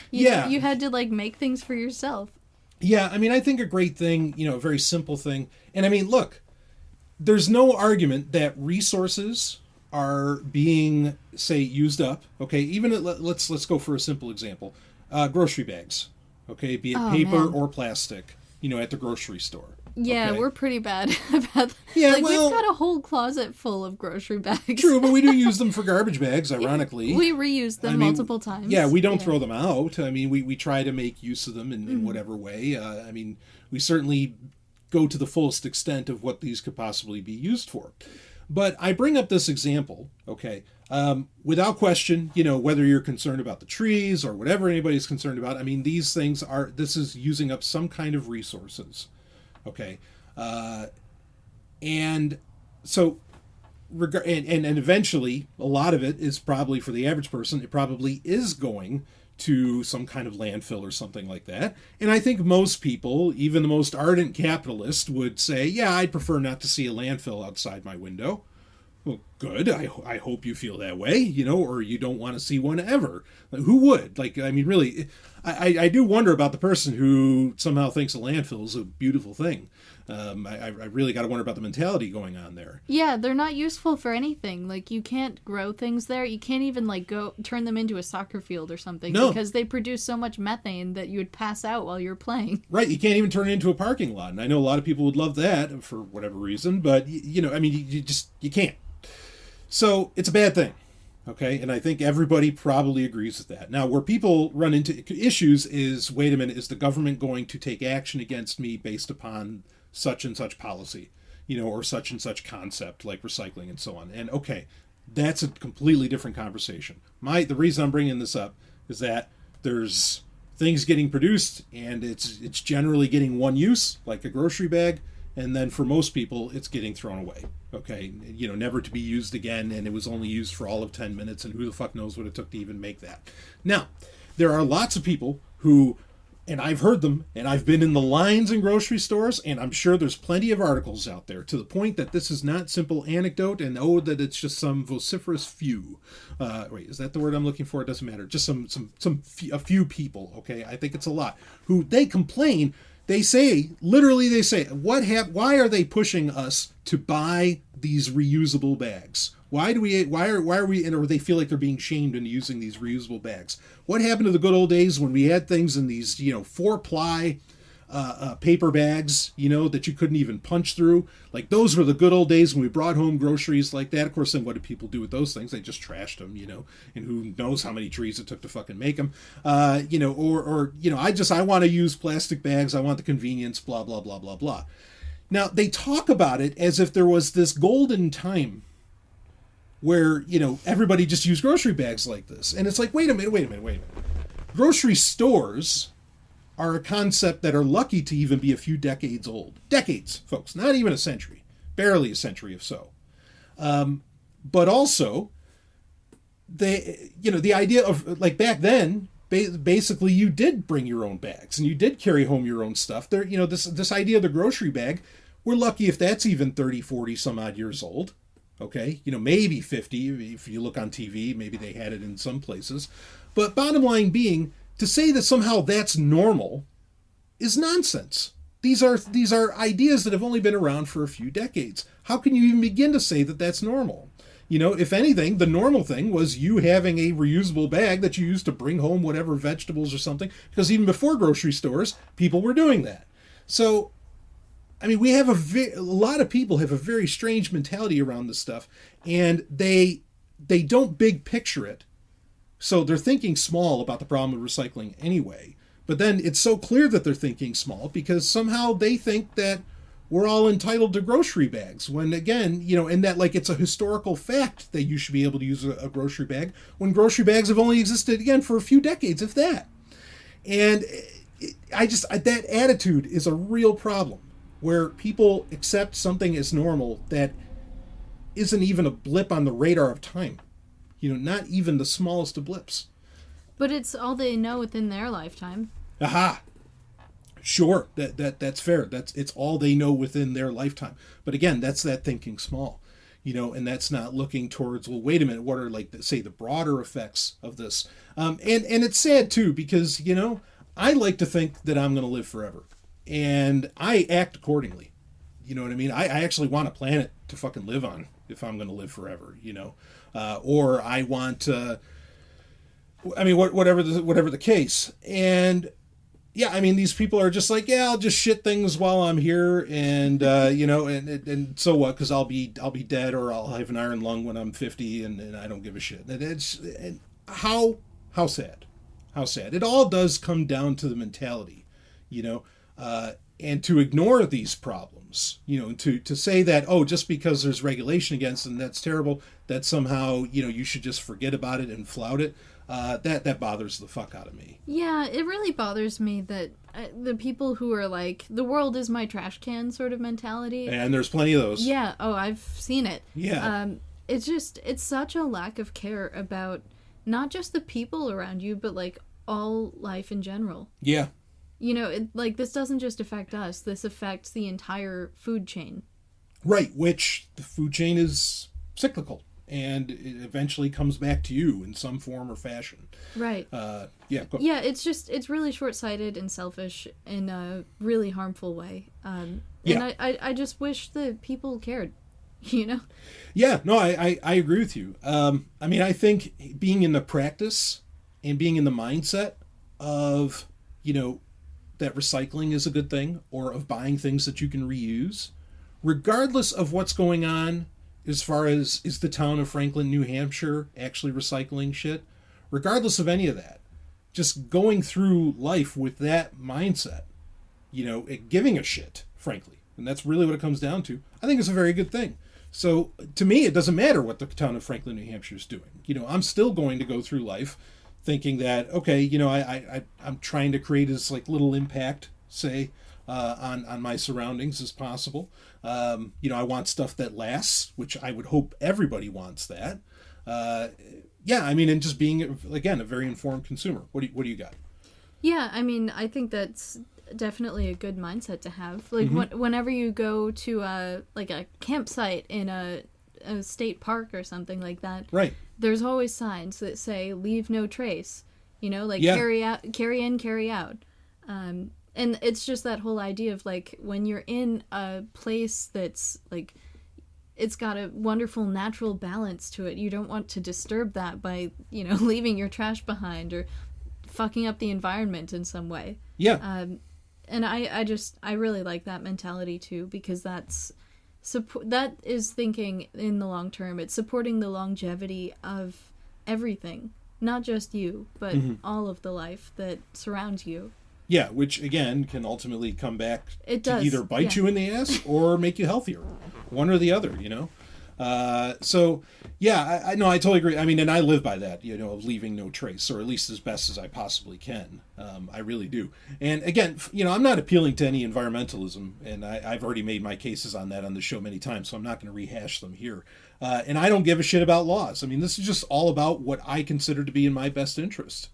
You had to, like, make things for yourself. Yeah, I mean, I think a great thing, you know, a very simple thing. And I mean, look, there's no argument that resources are being, say, used up. Okay, even let's go for a simple example. Grocery bags. Okay, be it paper or plastic, you know, at the grocery store. Yeah, okay? We're pretty bad about that. Yeah, like, well, we've got a whole closet full of grocery bags. True, but we do use them for garbage bags, ironically. We reuse them multiple times. Yeah, we don't throw them out. I mean, we try to make use of them in whatever way. I mean, we certainly go to the fullest extent of what these could possibly be used for. But I bring up this example, okay, without question, you know, whether you're concerned about the trees or whatever anybody's concerned about, I mean, these things this is using up some kind of resources, okay? And so, and eventually, a lot of it is probably, for the average person, it probably is going to some kind of landfill or something like that. And I think most people, even the most ardent capitalist, would say, yeah, I'd prefer not to see a landfill outside my window. Well, good. I hope you feel that way, you know, or you don't want to see one ever. Like, who would? Like, I mean, really, I do wonder about the person who somehow thinks a landfill is a beautiful thing. I really got to wonder about the mentality going on there. Yeah, they're not useful for anything. Like, you can't grow things there. You can't even, like, go turn them into a soccer field or something. No. Because they produce so much methane that you would pass out while you're playing. Right, you can't even turn it into a parking lot. And I know a lot of people would love that for whatever reason, but, you know, I mean, you can't. So, it's a bad thing. Okay, and I think everybody probably agrees with that. Now, where people run into issues is, wait a minute, is the government going to take action against me based upon such and such policy, you know, or such and such concept like recycling and so on? And okay, that's a completely different conversation. The reason I'm bringing this up is that there's things getting produced and it's generally getting one use, like a grocery bag, and then for most people it's getting thrown away. Okay, you know, never to be used again, and it was only used for all of 10 minutes, and who the fuck knows what it took to even make that. Now, there are lots of people who, and I've heard them, and I've been in the lines in grocery stores, and I'm sure there's plenty of articles out there to the point that this is not simple anecdote, and that it's just some vociferous few. Wait, is that the word I'm looking for? It doesn't matter. Just a few people, okay? I think it's a lot, who they complain. They say, why are they pushing us to buy these reusable bags? Why are we, or they feel like they're being shamed into using these reusable bags? What happened to the good old days when we had things in these, you know, 4-ply paper bags, you know, that you couldn't even punch through? Like, those were the good old days when we brought home groceries like that. Of course, then what did people do with those things? They just trashed them, you know, and who knows how many trees it took to fucking make them, you know, or you know, I want to use plastic bags. I want the convenience, blah, blah, blah, blah, blah. Now, they talk about it as if there was this golden time where, you know, everybody just used grocery bags like this. And it's like, wait a minute. Grocery stores are a concept that are lucky to even be a few decades old. Decades, folks, not even a century. Barely a century if so. But also, the idea of, like, back then, basically you did bring your own bags and you did carry home your own stuff. There, you know, this idea of the grocery bag, we're lucky if that's even 30, 40 some odd years old. Okay, you know, maybe 50 if you look on TV, maybe they had it in some places. But bottom line being, to say that somehow that's normal is nonsense. These are ideas that have only been around for a few decades. How can you even begin to say that that's normal? You know, if anything, the normal thing was you having a reusable bag that you used to bring home whatever vegetables or something, because even before grocery stores, people were doing that. So, I mean, we have a lot of people have a very strange mentality around this stuff, and they don't big picture it. So they're thinking small about the problem of recycling anyway. But then it's so clear that they're thinking small because somehow they think that we're all entitled to grocery bags. When again, and that like it's a historical fact that you should be able to use a grocery bag when grocery bags have only existed again for a few decades, if that. And that attitude is a real problem where people accept something as normal that isn't even a blip on the radar of time. Not even the smallest of blips. But it's all they know within their lifetime. Aha. Sure, that's fair. It's all they know within their lifetime. But again, that's that thinking small, and that's not looking towards, well, wait a minute, what are the broader effects of this? And it's sad too, because, I like to think that I'm going to live forever, and I act accordingly. You know what I mean? I actually want a planet to fucking live on if I'm going to live forever, or I want, whatever the case. And yeah, these people are just like, yeah, I'll just shit things while I'm here, and and so what? Because I'll be dead, or I'll have an iron lung when I'm 50, and I don't give a shit. And how sad, how sad. It all does come down to the mentality, and to ignore these problems, to say that, oh, just because there's regulation against them, that's terrible, that somehow you should just forget about it and flout it. That bothers the fuck out of me. Yeah, it really bothers me that the people who are like, the world is my trash can sort of mentality. And there's plenty of those. Yeah, I've seen it. Yeah. It's such a lack of care about not just the people around you, but like all life in general. Yeah. This doesn't just affect us, this affects the entire food chain. Right, which the food chain is cyclical. And it eventually comes back to you in some form or fashion. Right. Yeah. Yeah, it's really short-sighted and selfish in a really harmful way. And I just wish that people cared, Yeah, no, I agree with you. I think being in the practice and being in the mindset of, that recycling is a good thing, or of buying things that you can reuse, regardless of what's going on. As far as, is the town of Franklin, New Hampshire actually recycling shit? Regardless of any of that, just going through life with that mindset, giving a shit, frankly. And that's really what it comes down to. I think it's a very good thing. So to me, it doesn't matter what the town of Franklin, New Hampshire is doing. I'm still going to go through life thinking that, okay, I'm trying to create as little impact, say, on my surroundings as possible. I want stuff that lasts, which I would hope everybody wants that. And just being, again, a very informed consumer. What do you got? Yeah, I think that's definitely a good mindset to have. Whenever you go to a campsite in a state park or something like that, right? There's always signs that say "Leave no trace." Carry in, carry out. And it's just that whole idea of when you're in a place that's it's got a wonderful natural balance to it, you don't want to disturb that by leaving your trash behind or fucking up the environment in some way. Yeah. And I really like that mentality too, because that is thinking in the long term. It's supporting the longevity of everything, not just you, but all of the life that surrounds you. Yeah, which again can ultimately come back to either bite you in the ass or make you healthier, one or the other. So yeah, I know, I totally agree. And I live by that, of leaving no trace, or at least as best as I possibly can. I really do. And again, I'm not appealing to any environmentalism, and I've already made my cases on that on the show many times, so I'm not going to rehash them here. And I don't give a shit about laws. This is just all about what I consider to be in my best interest.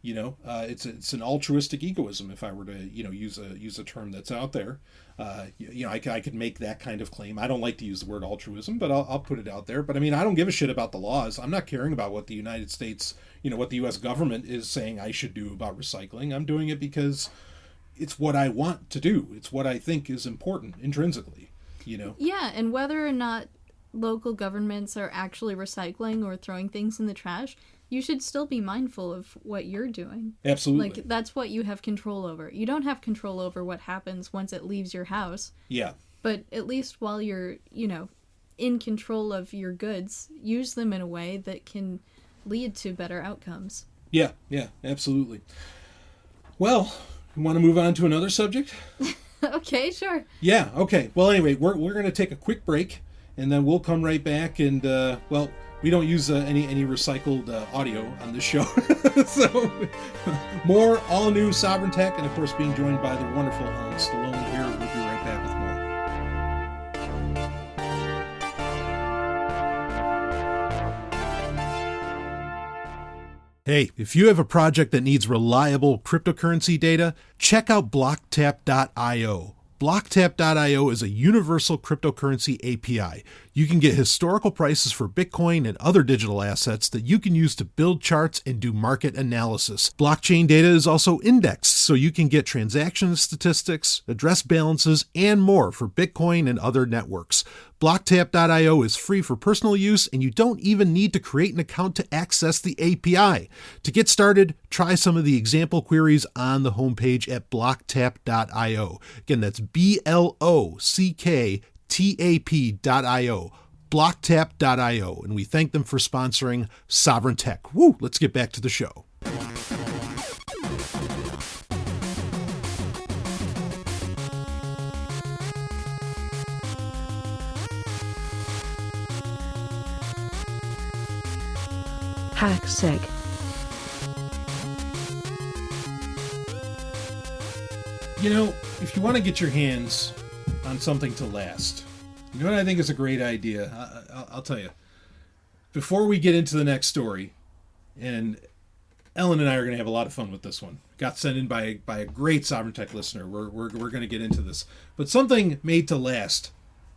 It's an altruistic egoism, if I were to use a term that's out there. I could make that kind of claim. I don't like to use the word altruism, but I'll put it out there. But I don't give a shit about the laws. I'm not caring about what the United States, what the U.S. government is saying I should do about recycling. I'm doing it because it's what I want to do. It's what I think is important intrinsically. Yeah, and whether or not local governments are actually recycling or throwing things in the trash, you should still be mindful of what you're doing. Absolutely. That's what you have control over. You don't have control over what happens once it leaves your house. Yeah. But at least while you're, in control of your goods, use them in a way that can lead to better outcomes. Yeah, absolutely. Well, you want to move on to another subject? Okay, sure. Yeah, okay. Well, anyway, we're going to take a quick break, and then we'll come right back. And, well, we don't use any recycled audio on this show. So, more all-new Sovryn Tech, and, of course, being joined by the wonderful Stallone here. We'll be right back with more. Hey, if you have a project that needs reliable cryptocurrency data, check out blocktap.io. Blocktap.io is a universal cryptocurrency API. You can get historical prices for Bitcoin and other digital assets that you can use to build charts and do market analysis. Blockchain data is also indexed, so you can get transaction statistics, address balances, and more for Bitcoin and other networks. Blocktap.io is free for personal use, and you don't even need to create an account to access the API. To get started, try some of the example queries on the homepage at blocktap.io. Again, that's blocktap.io, blocktap.io, and we thank them for sponsoring Sovryn Tech. Woo! Let's get back to the show. HackSec. You know, if you want to get your hands on something to last, you know what I think is a great idea? I'll tell you. Before we get into the next story, and Ellen and I are going to have a lot of fun with this one. Got sent in by a great Sovryn Tech listener. We're going to get into this. But something made to last,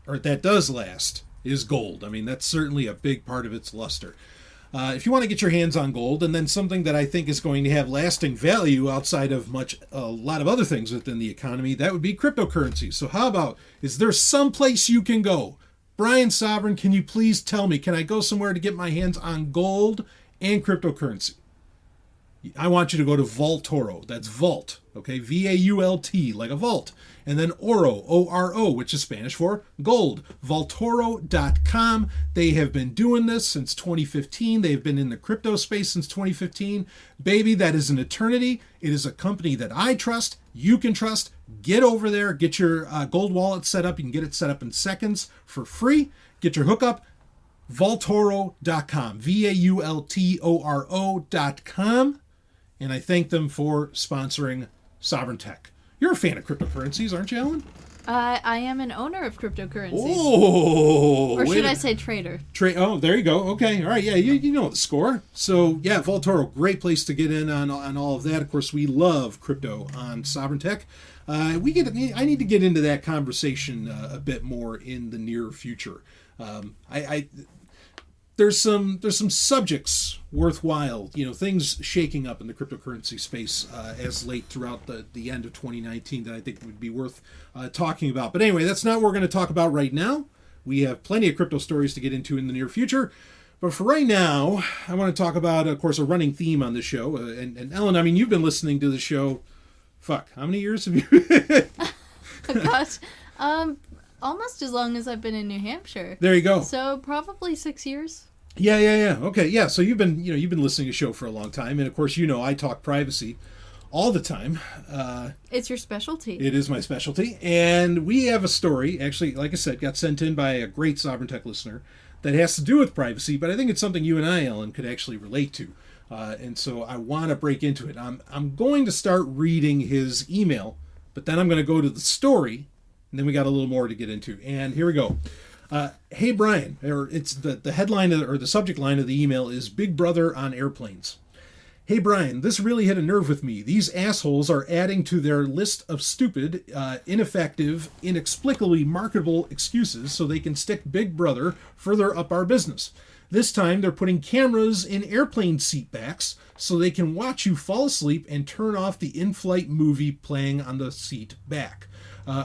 or that does last, is gold. I mean, that's certainly a big part of its luster. If you want to get your hands on gold, and then something that I think is going to have lasting value outside of a lot of other things within the economy, that would be cryptocurrency. So how about, is there some place you can go? Brian Sovryn, can you please tell me, can I go somewhere to get my hands on gold and cryptocurrency? I want you to go to Vaultoro. That's Vault, okay? V-A-U-L-T, like a vault. And then Oro, O-R-O, which is Spanish for gold. Vaultoro.com. They have been doing this since 2015. They've been in the crypto space since 2015. Baby, that is an eternity. It is a company that I trust. You can trust. Get over there. Get your gold wallet set up. You can get it set up in seconds for free. Get your hookup. Vaultoro.com. V-A-U-L-T-O-R-O.com. And I thank them for sponsoring Sovryn Tech. You're a fan of cryptocurrencies, aren't you, Ellen? I am an owner of cryptocurrencies. Oh! Or should I say trader? Oh, there you go. Okay, all right. Yeah, you know the score. So, yeah, Vaultoro, great place to get in on all of that. Of course, we love crypto on Sovryn Tech. I need to get into that conversation a bit more in the near future. There's some subjects worthwhile, things shaking up in the cryptocurrency space as late throughout the end of 2019 that I think would be worth talking about. But anyway, that's not what we're going to talk about right now. We have plenty of crypto stories to get into in the near future. But for right now, I want to talk about, of course, a running theme on this show. And Ellen, I mean, you've been listening to the show, how many years have you? Gosh, almost as long as I've been in New Hampshire. There you go. So probably 6 years. Yeah. Okay, yeah. So you've been listening to the show for a long time, and of course, I talk privacy all the time. It's your specialty. It is my specialty, and we have a story. Actually, like I said, got sent in by a great Sovryn Tech listener that has to do with privacy, but I think it's something you and I, Ellen, could actually relate to, and so I want to break into it. I'm going to start reading his email, but then I'm going to go to the story. And then we got a little more to get into. And here we go. Hey, Brian, or it's the headline or the subject line of the email is Big Brother on Airplanes. Hey, Brian, this really hit a nerve with me. These assholes are adding to their list of stupid, ineffective, inexplicably marketable excuses so they can stick Big Brother further up our business. This time they're putting cameras in airplane seat backs so they can watch you fall asleep and turn off the in-flight movie playing on the seat back.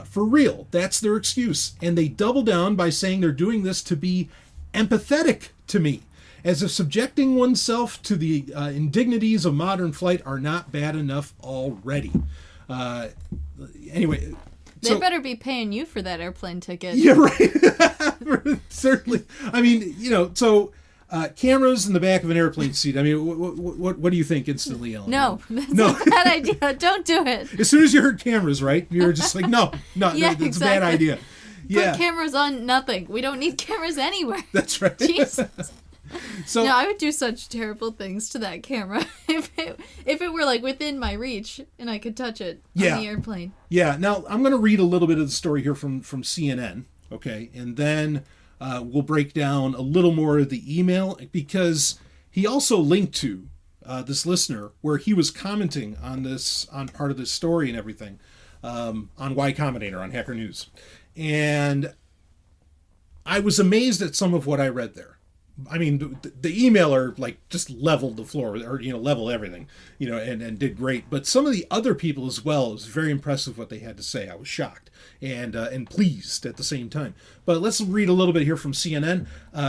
For real, that's their excuse. And they double down by saying they're doing this to be empathetic to me. As if subjecting oneself to the indignities of modern flight are not bad enough already. Anyway. They better be paying you for that airplane ticket. Yeah, right. Certainly. I mean, Cameras in the back of an airplane seat. I mean, what do you think instantly, Ellen? No, that's a bad idea. Don't do it. As soon as you heard cameras, right? You were just like, no, Yeah, that's a bad exactly. idea. Yeah, Put cameras on nothing. We don't need cameras anywhere. that's right. Jesus. So No, I would do such terrible things to that camera if it were like within my reach and I could touch it Yeah. on the airplane. yeah, now I'm going to read a little bit of the story here from CNN, okay, and then we'll break down a little more of the email because he also linked to this listener where he was commenting on part of this story and everything on Y Combinator on Hacker News, and I was amazed at some of what I read there. I mean, the emailer like just leveled the floor, or level everything, and did great. But some of the other people as well, it was very impressive what they had to say. I was shocked and pleased at the same time. But let's read a little bit here from CNN.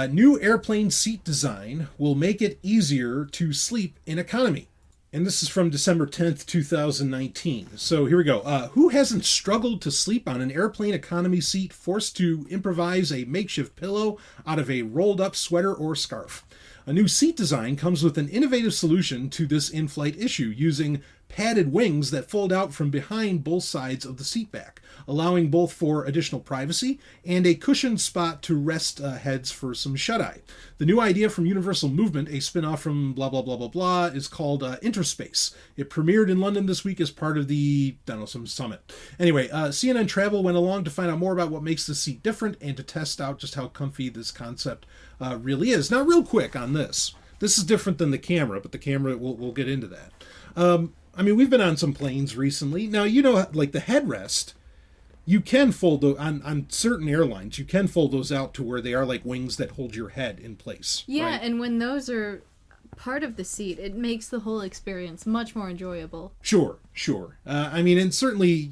New airplane seat design will make it easier to sleep in economy. And this is from December 10th, 2019. So here we go. Who hasn't struggled to sleep on an airplane economy seat, forced to improvise a makeshift pillow out of a rolled up sweater or scarf? A new seat design comes with an innovative solution to this in-flight issue, using padded wings that fold out from behind both sides of the seat back, allowing both for additional privacy and a cushioned spot to rest heads for some shut-eye. The new idea from Universal Movement, a spin-off from blah, blah, blah, blah, blah, is called Interspace. It premiered in London this week as part of the, some summit. Anyway, CNN Travel went along to find out more about what makes the seat different and to test out just how comfy this concept really is. Now, real quick on this. This is different than the camera, but the camera, we'll get into that. I mean, we've been on some planes recently. Now, like the headrest, you can fold on certain airlines. You can fold those out to where they are like wings that hold your head in place. Yeah, right? and when those are part of the seat, it makes the whole experience much more enjoyable. Sure. I mean, and certainly,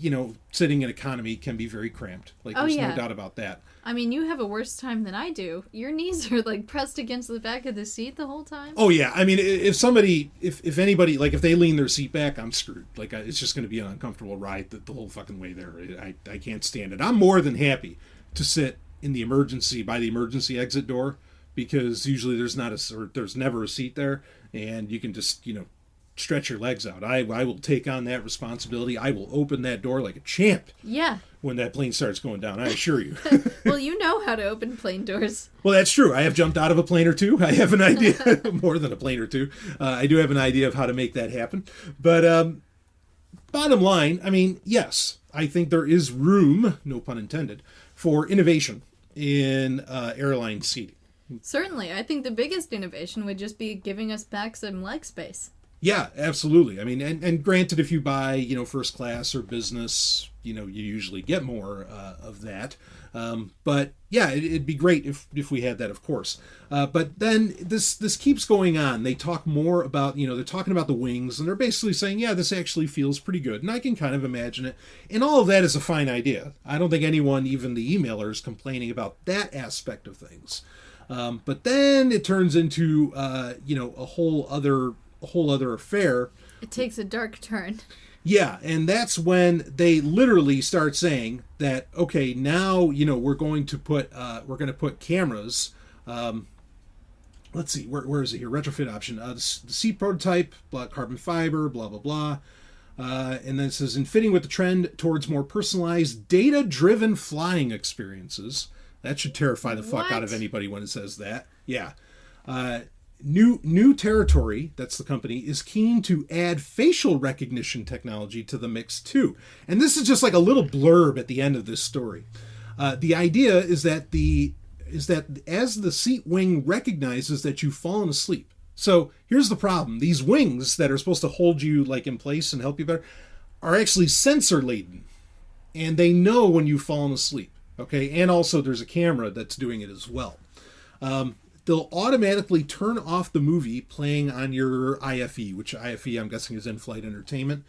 sitting in economy can be very cramped. Like, there's no doubt about that. I mean, you have a worse time than I do. Your knees are like pressed against the back of the seat the whole time. Oh yeah, I mean, if anybody, like if they lean their seat back, I'm screwed. Like it's just going to be an uncomfortable ride the whole fucking way there. I can't stand it. I'm more than happy to sit in by the emergency exit door, because usually there's never a seat there, and you can just stretch your legs out. I will take on that responsibility. I will open that door like a champ. Yeah. When that plane starts going down, I assure you. Well, you know how to open plane doors. Well, that's true. I have jumped out of a plane or two. I have an idea, more than a plane or two. I do have an idea of how to make that happen. But bottom line, I mean, yes, I think there is room, no pun intended, for innovation in airline seating. Certainly. I think the biggest innovation would just be giving us back some leg space. Yeah, absolutely. I mean, and granted, if you buy, first class or business, you usually get more of that. But yeah, it'd be great if we had that, of course. But then this keeps going on. They talk more about, they're talking about the wings, and they're basically saying, yeah, this actually feels pretty good. And I can kind of imagine it. And all of that is a fine idea. I don't think anyone, even the emailer, is complaining about that aspect of things. But then it turns into, a whole other affair. It takes a dark turn. Yeah, and that's when they literally start saying that, okay, now we're going to put cameras. Let's see, where is it here? Retrofit option. The seat prototype, carbon fiber, blah blah blah, and then it says, in fitting with the trend towards more personalized, data-driven flying experiences. That should terrify the fuck out of anybody when it says that. Yeah. New Territory, that's the company, is keen to add facial recognition technology to the mix too. And this is just like a little blurb at the end of this story. The idea is that as the seat wing recognizes that you've fallen asleep. So here's the problem. These wings that are supposed to hold you like in place and help you better are actually sensor laden. And they know when you've fallen asleep. Okay, and also there's a camera that's doing it as well. They'll automatically turn off the movie playing on your IFE, which IFE I'm guessing is in-flight entertainment.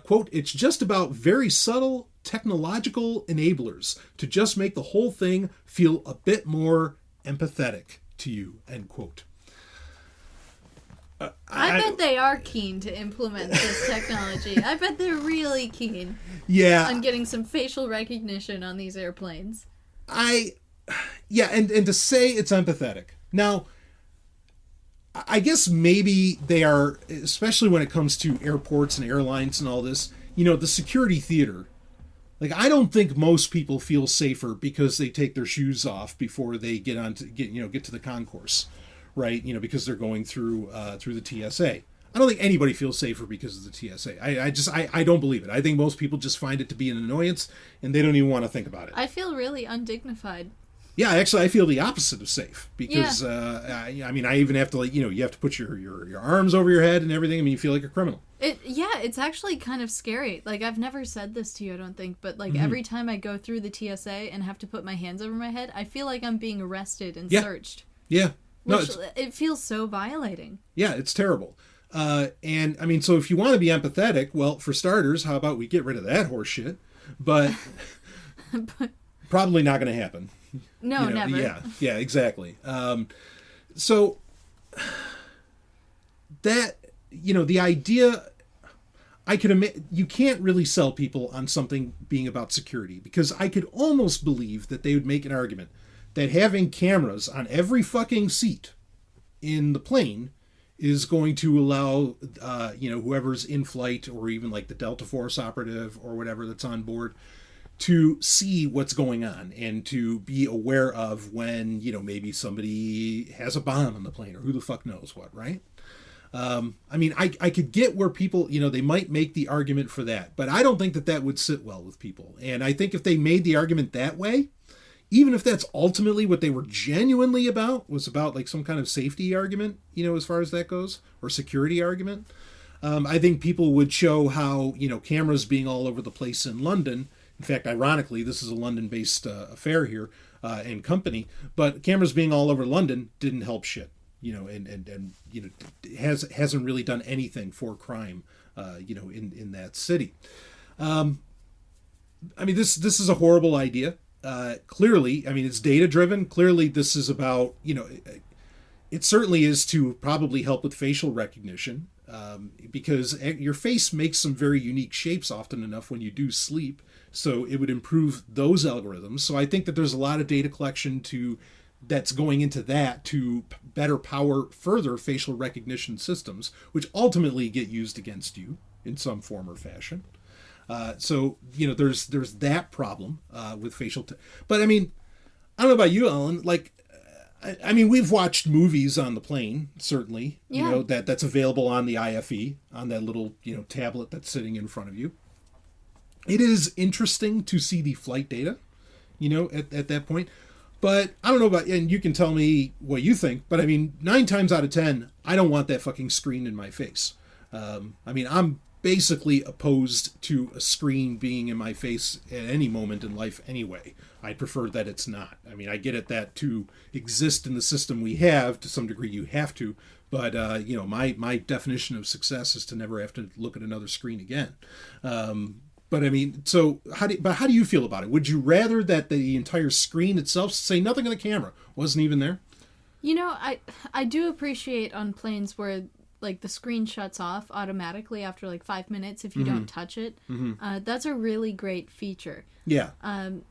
Quote, it's just about very subtle technological enablers to just make the whole thing feel a bit more empathetic to you, end quote. I bet they are keen to implement this technology. I bet they're really keen on getting some facial recognition on these airplanes. And to say it's empathetic. Now, I guess maybe they are, especially when it comes to airports and airlines and all this, the security theater. Like, I don't think most people feel safer because they take their shoes off before they get to the concourse, right? Because they're going through the TSA. I don't think anybody feels safer because of the TSA. I don't believe it. I think most people just find it to be an annoyance and they don't even want to think about it. I feel really undignified. Yeah, actually, I feel the opposite of safe because I even have to you have to put your arms over your head and everything. I mean, you feel like a criminal. It's actually kind of scary. Like, I've never said this to you, I don't think, but like every time I go through the TSA and have to put my hands over my head, I feel like I'm being arrested and searched. Yeah, it feels so violating. Yeah, it's terrible. And I mean, so if you want to be empathetic, well, for starters, how about we get rid of that horse shit? But probably not going to happen. No, never. Yeah, exactly. So that, the idea, I could admit, you can't really sell people on something being about security, because I could almost believe that they would make an argument that having cameras on every fucking seat in the plane is going to allow, whoever's in flight, or even like the Delta Force operative or whatever that's on board, to see what's going on and to be aware of when, maybe somebody has a bomb on the plane or who the fuck knows what, right? I could get where people, they might make the argument for that, but I don't think that would sit well with people. And I think if they made the argument that way, even if that's ultimately what they were genuinely about, was about like some kind of safety argument, as far as that goes, or security argument, I think people would show how, cameras being all over the place in London. In fact, ironically, this is a London-based affair here and company, but cameras being all over London didn't help shit, and hasn't really done anything for crime, in that city. This is a horrible idea. Clearly, it's data-driven. Clearly, this is about, it certainly is to probably help with facial recognition, because your face makes some very unique shapes often enough when you do sleep. So it would improve those algorithms. So I think that there's a lot of data collection that's going into that to better power further facial recognition systems, which ultimately get used against you in some form or fashion. So there's that problem with facial. But I don't know about you, Ellen. Like, we've watched movies on the plane, certainly. Yeah. That's available on the IFE, on that little tablet that's sitting in front of you. It is interesting to see the flight data, at that point. But I don't know about, and you can tell me what you think, but 9 times out of 10, I don't want that fucking screen in my face. I'm basically opposed to a screen being in my face at any moment in life anyway. I prefer that it's not. I get it that to exist in the system we have, to some degree you have to, but my definition of success is to never have to look at another screen again. But so how do you feel about it? Would you rather that the entire screen itself, say nothing on the camera, wasn't even there? I do appreciate on planes where like the screen shuts off automatically after like 5 minutes if you don't touch it. That's a really great feature. Yeah.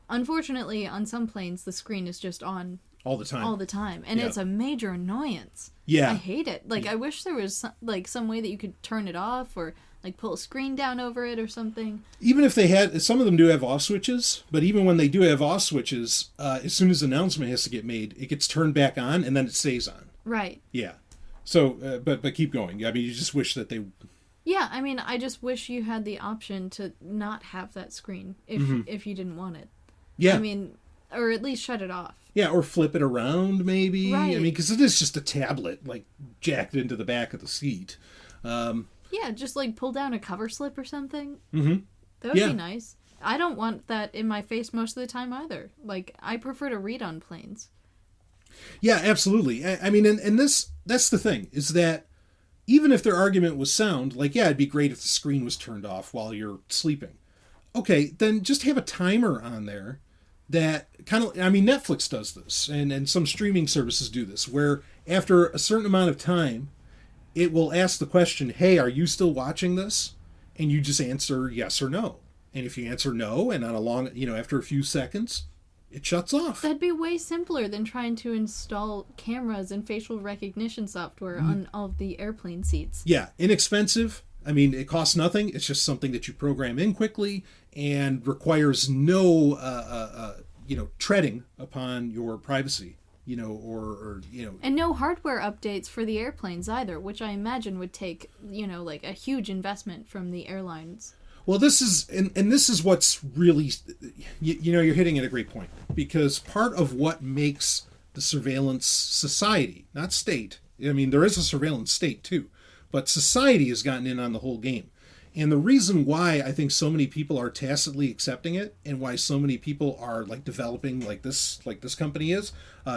Unfortunately, on some planes the screen is just on all the time, and it's a major annoyance. Yeah. I hate it. Like, I wish there was some way that you could turn it off, or like pull a screen down over it or something. Even if they had, some of them do have off switches, but even when they do have off switches, as soon as an announcement has to get made, it gets turned back on and then it stays on. Right. Yeah. So, but keep going. You just wish that they... Yeah, I just wish you had the option to not have that screen if you didn't want it. Yeah. Or at least shut it off. Yeah, or flip it around, maybe. Right. Because it is just a tablet, like, jacked into the back of the seat. Yeah, just like pull down a cover slip or something. Mm-hmm. That would be nice. I don't want that in my face most of the time either. Like, I prefer to read on planes. Yeah, absolutely. And that's the thing, is that even if their argument was sound, like, yeah, it'd be great if the screen was turned off while you're sleeping. Okay, then just have a timer on there that kind of, Netflix does this, and some streaming services do this, where after a certain amount of time, it will ask the question, hey, are you still watching this? And you just answer yes or no. And if you answer no, and on a long, after a few seconds, it shuts off. That'd be way simpler than trying to install cameras and facial recognition software on all of the airplane seats. Yeah, inexpensive. I mean, it costs nothing. It's just something that you program in quickly and requires no, treading upon your privacy, or. And no hardware updates for the airplanes either, which I imagine would take, like a huge investment from the airlines. Well, this is, and this is what's really, you're hitting at a great point, because part of what makes the surveillance society, not state, I mean, there is a surveillance state too, but society has gotten in on the whole game. And the reason why I think so many people are tacitly accepting it, and why so many people are like developing like this company is,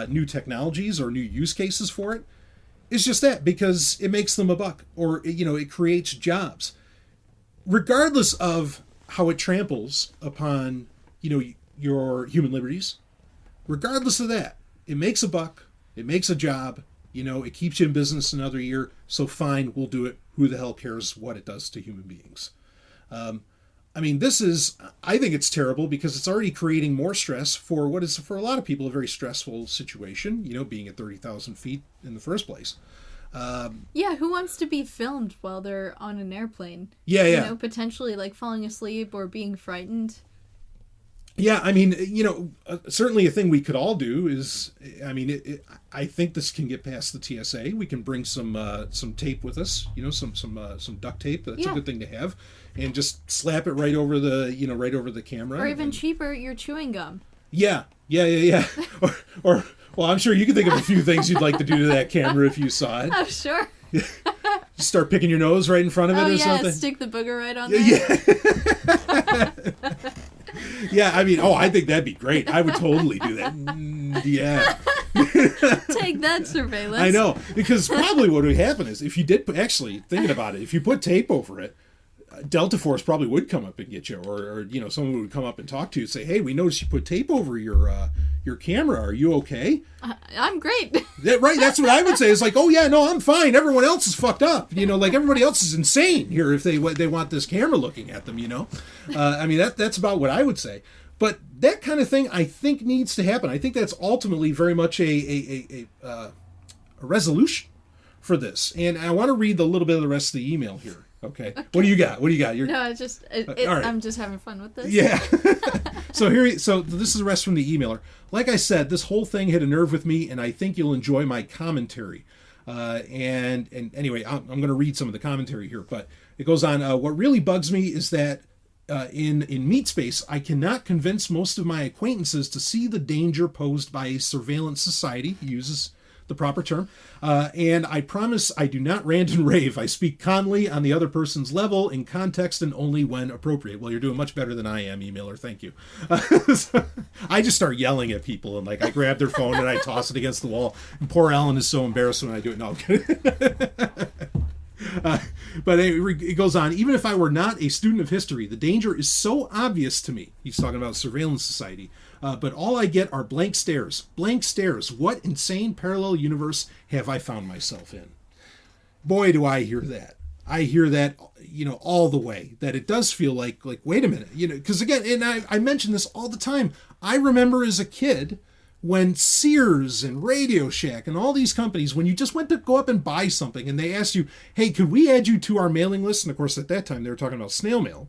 new technologies or new use cases for it, is just that, because it makes them a buck, or, it creates jobs. Regardless of how it tramples upon, your human liberties, regardless of that, it makes a buck, it makes a job, it keeps you in business another year, so fine, we'll do it. Who the hell cares what it does to human beings? I think it's terrible, because it's already creating more stress for what is, for a lot of people, a very stressful situation, being at 30,000 feet in the first place. Who wants to be filmed while they're on an airplane? Yeah. Potentially like falling asleep or being frightened. Yeah, I mean, certainly a thing we could all do is, I think this can get past the TSA. We can bring some tape with us, some duct tape. That's a good thing to have, and just slap it right over the camera. Or even cheaper, your chewing gum. Yeah. or well, I'm sure you can think of a few things you'd like to do to that camera if you saw it. Oh, sure. Just start picking your nose right in front of it or something. Stick the booger right on there. Yeah. Yeah, I think that'd be great. I would totally do that. Yeah. Take that, surveillance. I know, because probably what would happen is, if you did, actually, thinking about it, if you put tape over it, Delta Force probably would come up and get you, or someone would come up and talk to you and say, hey, we noticed you put tape over your camera. Are you okay? I'm great. Right, that's what I would say. It's like, oh yeah, no, I'm fine. Everyone else is fucked up. Like everybody else is insane here if they want this camera looking at them, that's about what I would say. But that kind of thing, I think, needs to happen. I think that's ultimately very much a resolution for this. And I want to read a little bit of the rest of the email here. Okay. What do you got? No, it's just all right. I'm just having fun with this. Yeah. So this is the rest from the emailer. Like I said, this whole thing hit a nerve with me, and I think you'll enjoy my commentary. And anyway, I'm going to read some of the commentary here, but it goes on. What really bugs me is that in meat space, I cannot convince most of my acquaintances to see the danger posed by a surveillance society. He uses the proper term. And I promise I do not rant and rave. I speak calmly on the other person's level, in context, and only when appropriate. Well, you're doing much better than I am, emailer. Thank you. So I just start yelling at people, and I grab their phone and I toss it against the wall. And poor Alan is so embarrassed when I do it. No, I'm kidding. But it goes on. Even if I were not a student of history, the danger is so obvious to me. He's talking about surveillance society. But all I get are blank stares. Blank stares. What insane parallel universe have I found myself in? Boy, do I hear that. I hear that, all the way. That it does feel like wait a minute. Because again, and I mention this all the time. I remember as a kid when Sears and Radio Shack and all these companies, when you just went to go up and buy something and they asked you, hey, could we add you to our mailing list? And of course, at that time, they were talking about snail mail.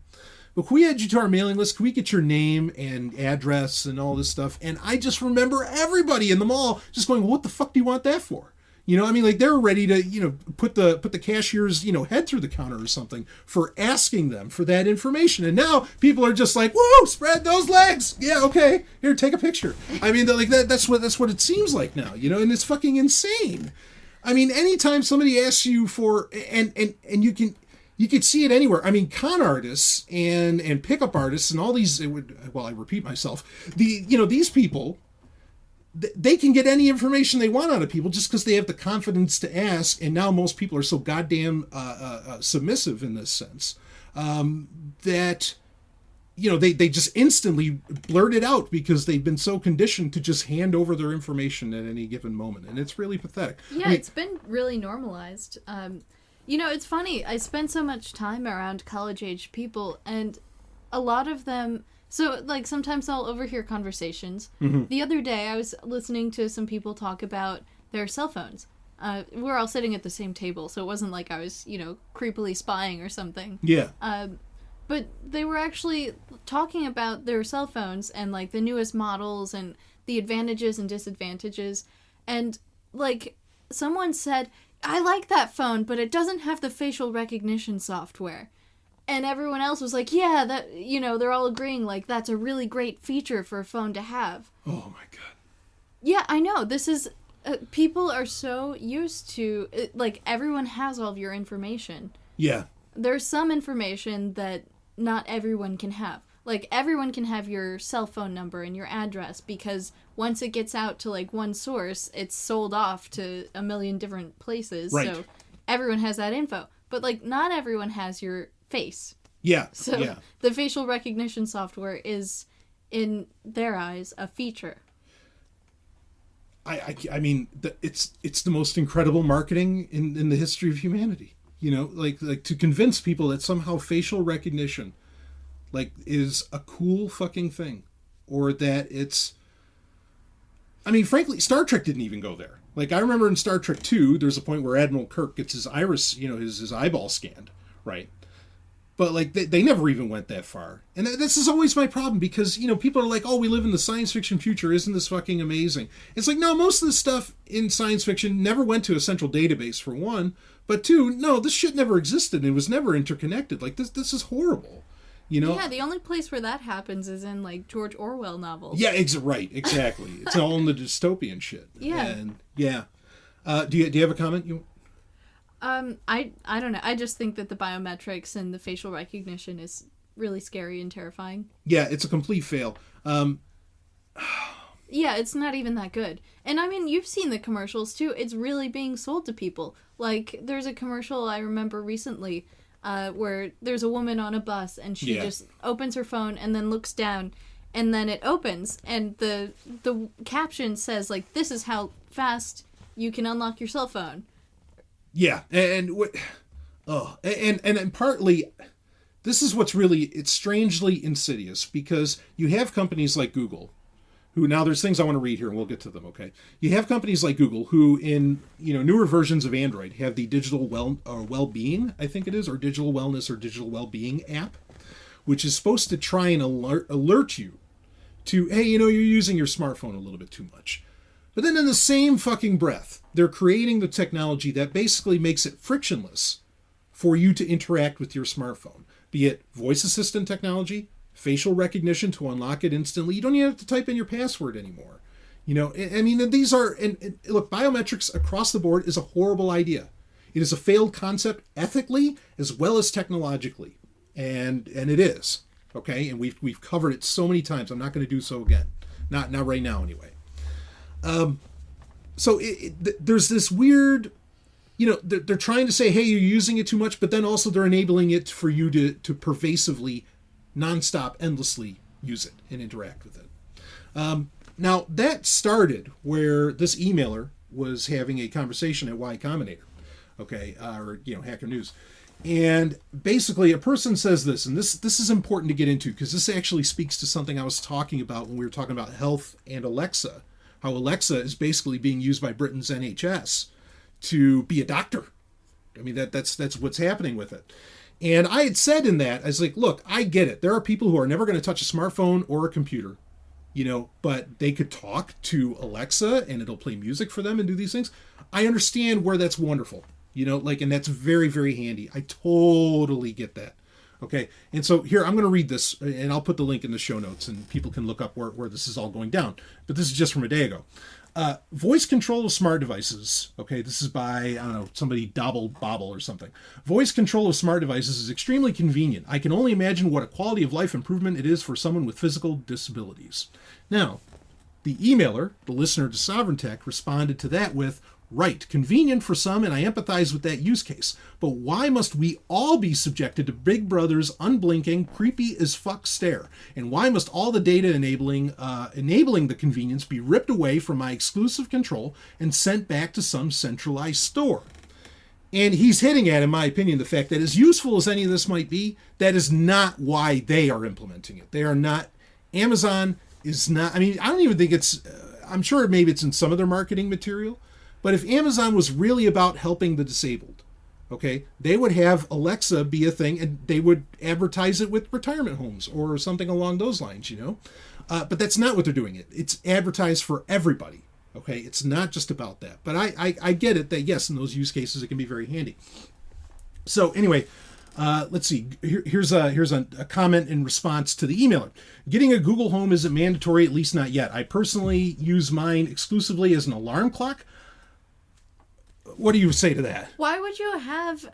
But can we add you to our mailing list? Can we get your name and address and all this stuff? And I just remember everybody in the mall just going, well, what the fuck do you want that for? They're ready to, put the cashier's, head through the counter or something for asking them for that information. And now people are just like, whoa, spread those legs. Yeah, okay. Here, take a picture. That's what it seems like now, and it's fucking insane. Anytime somebody asks you for, and you could see it anywhere. Con artists and pickup artists and all these, I repeat myself, these people, they can get any information they want out of people just because they have the confidence to ask. And now most people are so goddamn submissive in this sense that, they just instantly blurt it out because they've been so conditioned to just hand over their information at any given moment. And it's really pathetic. Yeah, it's been really normalized. It's funny. I spend so much time around college-age people, and a lot of them So, like, sometimes I'll overhear conversations. The other day, I was listening to some people talk about their cell phones. We're all sitting at the same table, so it wasn't like I was, creepily spying or something. Yeah. But they were actually talking about their cell phones and, like, the newest models and the advantages and disadvantages. And, like, someone said, I like that phone, but it doesn't have the facial recognition software. And everyone else was like, yeah, that, they're all agreeing, like, that's a really great feature for a phone to have. Oh, my God. Yeah, I know. This is... people are so used to... like, everyone has all of your information. Yeah. There's some information that not everyone can have. Like, everyone can have your cell phone number and your address, because once it gets out to, like, one source, it's sold off to a million different places. Right. So everyone has that info. But, like, not everyone has your face. Yeah. So yeah. the facial recognition software is, in their eyes, a feature. I mean, it's the most incredible marketing in the history of humanity. Like to convince people that somehow facial recognition, like, is a cool fucking thing, or that it's. I mean, frankly, Star Trek didn't even go there. Like, I remember in Star Trek 2, there's a point where Admiral Kirk gets his iris, his eyeball scanned, right? But, like, they never even went that far. And this is always my problem, because, people are like, oh, we live in the science fiction future. Isn't this fucking amazing? It's like, no, most of the stuff in science fiction never went to a central database, for one. But two, no, this shit never existed. It was never interconnected. Like, this is horrible. Yeah, the only place where that happens is in, like, George Orwell novels. Yeah, right, exactly. It's all in the dystopian shit. Yeah. And, yeah. Do you have a comment? I don't know. I just think that the biometrics and the facial recognition is really scary and terrifying. Yeah, it's a complete fail. Yeah, it's not even that good. And I mean, you've seen the commercials too. It's really being sold to people. Like, there's a commercial I remember recently where there's a woman on a bus and she just opens her phone and then looks down and then it opens and the caption says, like, this is how fast you can unlock your cell phone. Yeah, and partly, this is what's really, it's strangely insidious, because you have companies like Google, who, now there's things I want to read here and we'll get to them, okay? You have companies like Google who, in newer versions of Android, have the digital well-being, I think it is, or digital wellness or digital well-being app, which is supposed to try and alert you to, hey, you're using your smartphone a little bit too much. But then in the same fucking breath, they're creating the technology that basically makes it frictionless for you to interact with your smartphone. Be it voice assistant technology, facial recognition to unlock it instantly. You don't even have to type in your password anymore. I mean, these are... And look, biometrics across the board is a horrible idea. It is a failed concept ethically as well as technologically. And it is. Okay? And we've covered it so many times. I'm not going to do so again. Not right now, anyway. So there's this weird, they're trying to say, hey, you're using it too much, but then also they're enabling it for you to pervasively, nonstop, endlessly use it and interact with it. Now, that started where this emailer was having a conversation at Y Combinator, okay, or, Hacker News. And basically a person says this, and this is important to get into, because this actually speaks to something I was talking about when we were talking about health and Alexa. How Alexa is basically being used by Britain's NHS to be a doctor. I mean, that's what's happening with it. And I had said in that, I was like, look, I get it. There are people who are never going to touch a smartphone or a computer, but they could talk to Alexa and it'll play music for them and do these things. I understand where that's wonderful, and that's very, very handy. I totally get that. Okay, and so here, I'm going to read this, and I'll put the link in the show notes, and people can look up where this is all going down. But this is just from a day ago. Voice control of smart devices. Okay, this is by, I don't know, somebody Bobble or something. Voice control of smart devices is extremely convenient. I can only imagine what a quality of life improvement it is for someone with physical disabilities. Now, the emailer, the listener to Sovryn Tech, responded to that with, right, convenient for some, and I empathize with that use case. But why must we all be subjected to Big Brother's unblinking, creepy as fuck stare? And why must all the data enabling the convenience be ripped away from my exclusive control and sent back to some centralized store? And he's hitting at, in my opinion, the fact that as useful as any of this might be, that is not why they are implementing it. They are not Amazon is not, I mean, I don't even think it's, I'm sure maybe it's in some of their marketing material, but if Amazon was really about helping the disabled, okay, they would have Alexa be a thing and they would advertise it with retirement homes or something along those lines, you know? But that's not what they're doing. It's advertised for everybody, okay? It's not just about that. But I get it that, yes, in those use cases, it can be very handy. So anyway, let's see. Here's a comment in response to the emailer. Getting a Google Home isn't mandatory, at least not yet. I personally use mine exclusively as an alarm clock. What do you say to that? Why would you have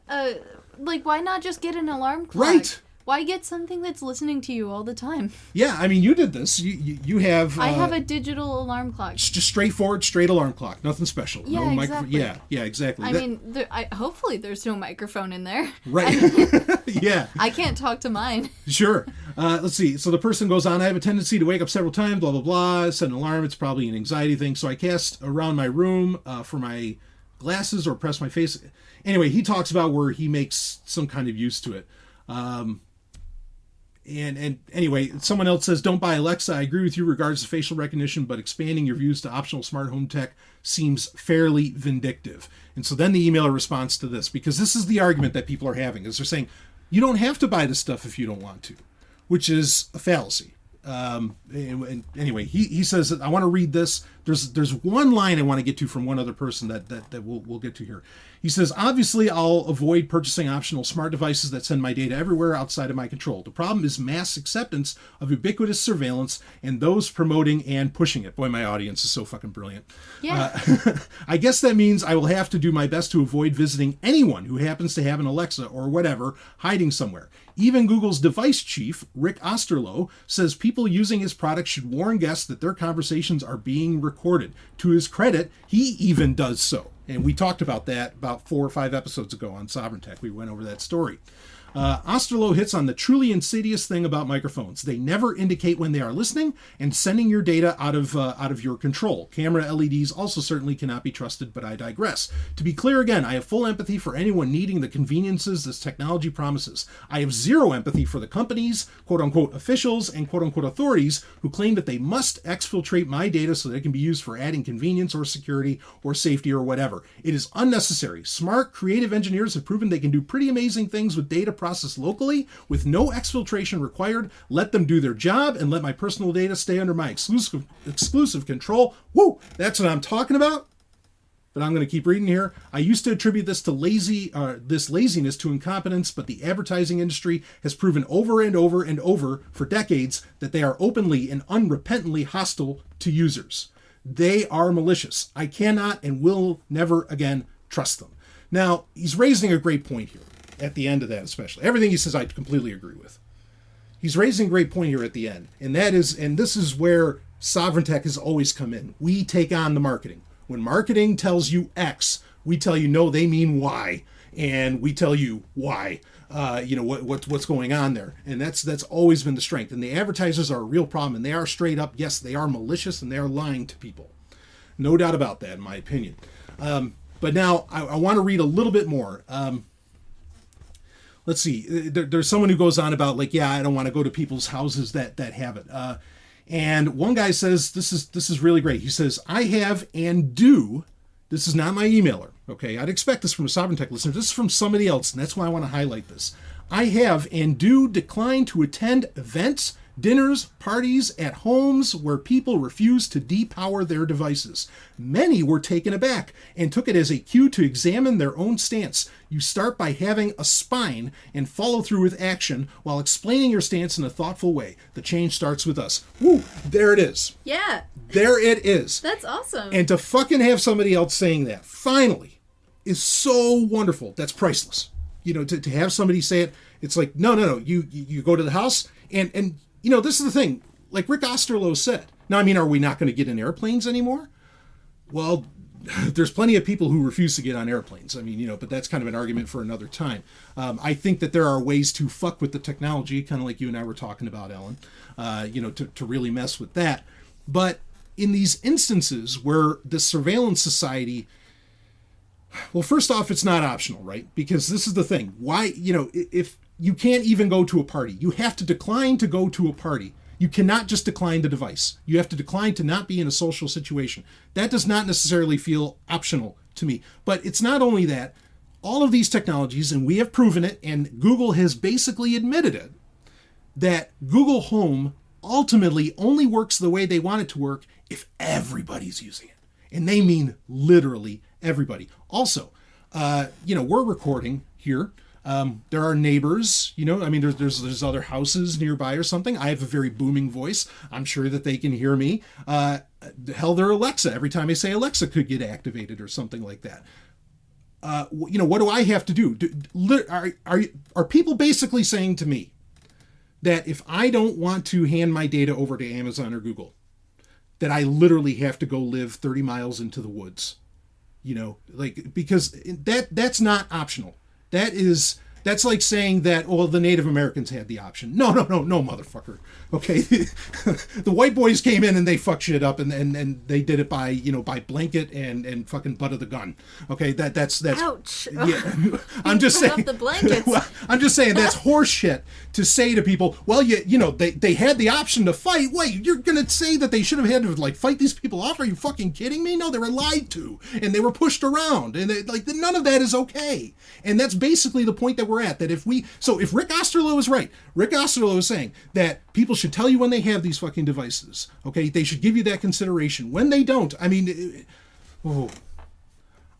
why not just get an alarm clock? Right. Why get something that's listening to you all the time? Yeah, I mean, you did this. You have... I have a digital alarm clock. Just straightforward, straight alarm clock. Nothing special. Yeah, no exactly. Yeah, exactly. I mean, hopefully there's no microphone in there. Right. Yeah. I can't talk to mine. Sure. Let's see. So the person goes on, I have a tendency to wake up several times, blah, blah, blah. Set an alarm. It's probably an anxiety thing. So I cast around my room for my glasses or press my face. Anyway, he talks about where he makes some kind of use to it. And anyway, someone else says, don't buy Alexa. I agree with you regards to facial recognition, but expanding your views to optional smart home tech seems fairly vindictive. And so then the emailer responds to this, because this is the argument that people are having, is they're saying, you don't have to buy this stuff if you don't want to, which is a fallacy. And anyway, he says that I want to read this. There's one line I want to get to from one other person that we'll get to here. He says, obviously, I'll avoid purchasing optional smart devices that send my data everywhere outside of my control. The problem is mass acceptance of ubiquitous surveillance and those promoting and pushing it. Boy, my audience is so fucking brilliant. Yeah. I guess that means I will have to do my best to avoid visiting anyone who happens to have an Alexa or whatever hiding somewhere. Even Google's device chief, Rick Osterloh, says people using his product should warn guests that their conversations are being recorded. To his credit, he even does so. And we talked about that about 4 or 5 episodes ago on Sovryn Tech. We went over that story. Osterloh hits on the truly insidious thing about microphones. They never indicate when they are listening and sending your data out of your control. Camera LEDs also certainly cannot be trusted, but I digress. To be clear again, I have full empathy for anyone needing the conveniences this technology promises. I have zero empathy for the companies, quote-unquote officials, and quote-unquote authorities who claim that they must exfiltrate my data so that it can be used for adding convenience or security or safety or whatever. It is unnecessary. Smart, creative engineers have proven they can do pretty amazing things with data processed locally with no exfiltration required. Let them do their job and let my personal data stay under my exclusive control. Woo! That's what I'm talking about. But I'm going to keep reading here. I used to attribute this to laziness to incompetence, but the advertising industry has proven over and over and over for decades that they are openly and unrepentantly hostile to users. They are malicious. I cannot and will never again trust them. Now, he's raising a great point here. At the end of that, especially. Everything he says, I completely agree with. He's raising a great point here at the end. And this is where Sovryn Tech has always come in. We take on the marketing. When marketing tells you X, we tell you, no, they mean Y. And we tell you Y. What's going on there. And that's always been the strength. And the advertisers are a real problem. And they are straight up, yes, they are malicious and they are lying to people. No doubt about that, in my opinion. But now, I want to read a little bit more. Let's see. There's someone who goes on about I don't want to go to people's houses that have it. And one guy says this is really great. He says, I have and do. This is not my emailer. Okay, I'd expect this from a Sovryn Tech listener. This is from somebody else, and that's why I want to highlight this. I have and do decline to attend events, dinners, parties at homes where people refuse to depower their devices. Many were taken aback and took it as a cue to examine their own stance. You start by having a spine and follow through with action while explaining your stance in a thoughtful way. The change starts with us. Woo, there it is. Yeah. There it is. That's awesome. And to fucking have somebody else saying that, finally, is so wonderful. That's priceless. To have somebody say it, it's like, no. You go to the house and this is the thing, like Rick Osterloh said. Now, I mean, are we not going to get in airplanes anymore? Well, there's plenty of people who refuse to get on airplanes. I mean, but that's kind of an argument for another time. I think that there are ways to fuck with the technology, kind of like you and I were talking about, Ellen, to really mess with that. But in these instances where the surveillance society, well, first off, it's not optional, right? Because this is the thing. Why, if you can't even go to a party, you have to decline to go to a party. You cannot just decline the device. You have to decline to not be in a social situation. That does not necessarily feel optional to me. But it's not only that. All of these technologies, and we have proven it, and Google has basically admitted it, that Google Home ultimately only works the way they want it to work if everybody's using it. And they mean literally everybody. Also, we're recording here. There are neighbors, there's other houses nearby or something. I have a very booming voice. I'm sure that they can hear me. Hell, their Alexa. Every time I say Alexa could get activated or something like that. What do I have to do? Are people basically saying to me that if I don't want to hand my data over to Amazon or Google, that I literally have to go live 30 miles into the woods? Because that's not optional. That's like saying that, the Native Americans had the option. No, motherfucker. Okay. The white boys came in and they fucked shit up and they did it by blanket and fucking butt of the gun. Okay. That's ouch. Yeah. I'm just saying the blankets. Well, I'm just saying that's horse shit to say to people, well, they had the option to fight. Wait, you're going to say that they should have had to fight these people off? Are you fucking kidding me? No, they were lied to and they were pushed around and none of that is okay. And that's basically the point that we're at, that if Rick Osterloh is right, Rick Osterloh is saying that people should tell you when they have these fucking devices. Okay, they should give you that consideration. When they don't, I'm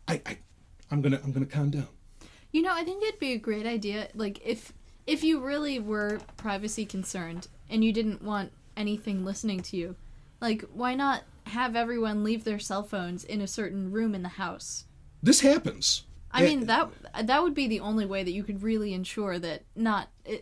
gonna calm down. I think it'd be a great idea, if you really were privacy concerned and you didn't want anything listening to you, why not have everyone leave their cell phones in a certain room in the house? This happens. I mean, that would be the only way that you could really ensure that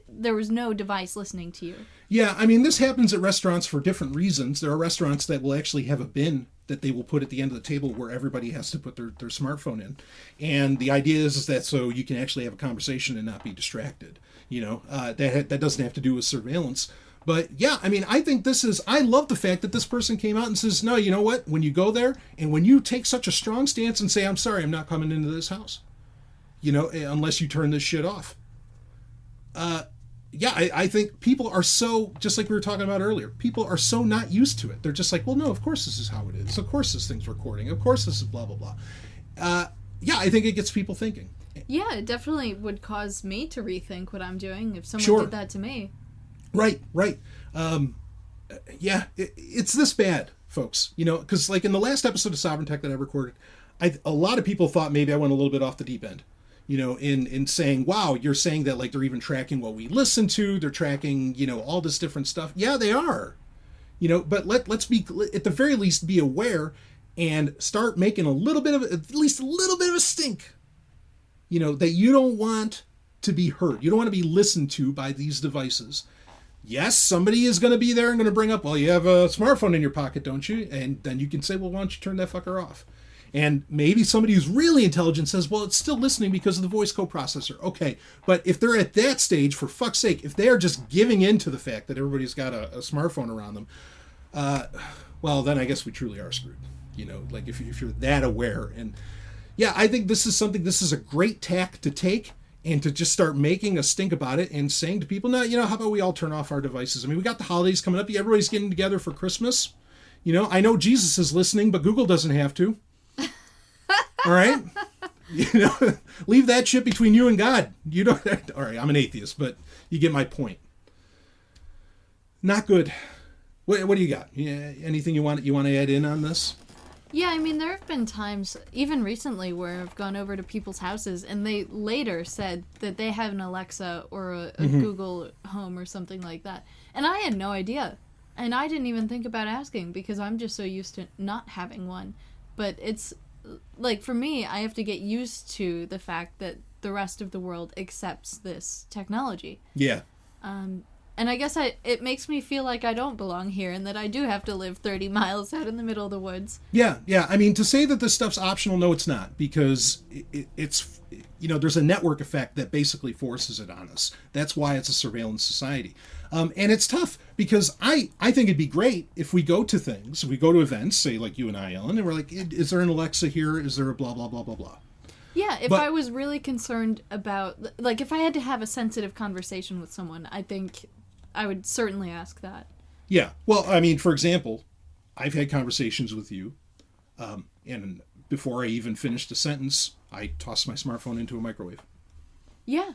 there was no device listening to you. Yeah, I mean, this happens at restaurants for different reasons. There are restaurants that will actually have a bin that they will put at the end of the table where everybody has to put their smartphone in. And the idea is that so you can actually have a conversation and not be distracted. That doesn't have to do with surveillance. But yeah, I mean, I think I love the fact that this person came out and says, no, you know what? When you go there and when you take such a strong stance and say, I'm sorry, I'm not coming into this house, unless you turn this shit off. I think people are so, just like we were talking about earlier, people are so not used to it. They're just like, well, no, of course this is how it is. Of course this thing's recording. Of course this is blah, blah, blah. I think it gets people thinking. Yeah, it definitely would cause me to rethink what I'm doing if someone did that to me. Right. It's this bad, folks. Because in the last episode of Sovereign Tech that I recorded, a lot of people thought maybe I went a little bit off the deep end. In saying, wow, you're saying that they're even tracking what we listen to, they're tracking, all this different stuff. Yeah, they are. But let's be, at the very least, be aware and start making at least a little bit of a stink. That you don't want to be heard. You don't want to be listened to by these devices. Yes, somebody is going to be there and going to bring up, well, you have a smartphone in your pocket, don't you? And then you can say, well, why don't you turn that fucker off? And maybe somebody who's really intelligent says, well, it's still listening because of the voice coprocessor. Okay, but if they're at that stage, for fuck's sake, if they are just giving in to the fact that everybody's got a smartphone around them, well, then I guess we truly are screwed. If you're that aware. And yeah, I think this is a great tack to take. And to just start making a stink about it and saying to people, no, how about we all turn off our devices? I mean, we got the holidays coming up. Everybody's getting together for Christmas. I know Jesus is listening, but Google doesn't have to. All right? Leave that shit between you and God. You don't. All right, I'm an atheist, but you get my point. Not good. What do you got? Yeah, anything you want to add in on this? Yeah, I mean, there have been times, even recently, where I've gone over to people's houses and they later said that they have an Alexa or a Google Home or something like that. And I had no idea. And I didn't even think about asking because I'm just so used to not having one. But it's, for me, I have to get used to the fact that the rest of the world accepts this technology. Yeah. And I guess it makes me feel like I don't belong here and that I do have to live 30 miles out in the middle of the woods. Yeah. I mean, to say that this stuff's optional, no, it's not. Because it's, there's a network effect that basically forces it on us. That's why it's a surveillance society. And it's tough because I think it'd be great if we go to things, we go to events, say like you and I, Ellen, and we're like, is there an Alexa here? Is there a blah, blah, blah, blah, blah? Yeah, if I was really concerned about, if I had to have a sensitive conversation with someone, I think I would certainly ask that. Yeah. Well, I mean, for example, I've had conversations with you, and before I even finished a sentence, I tossed my smartphone into a microwave. Yeah.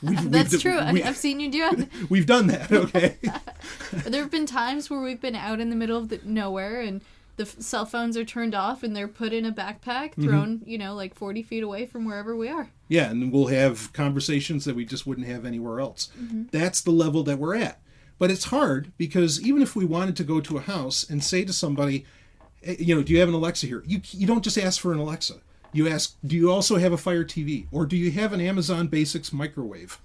That's true. I've seen you do it. We've done that, okay? There have been times where we've been out in the middle of nowhere and the cell phones are turned off and they're put in a backpack, thrown, 40 feet away from wherever we are. Yeah, and we'll have conversations that we just wouldn't have anywhere else. That's the level that we're at. But it's hard because even if we wanted to go to a house and say to somebody, do you have an Alexa here? You don't just ask for an Alexa. You ask, do you also have a Fire TV? Or do you have an Amazon Basics microwave?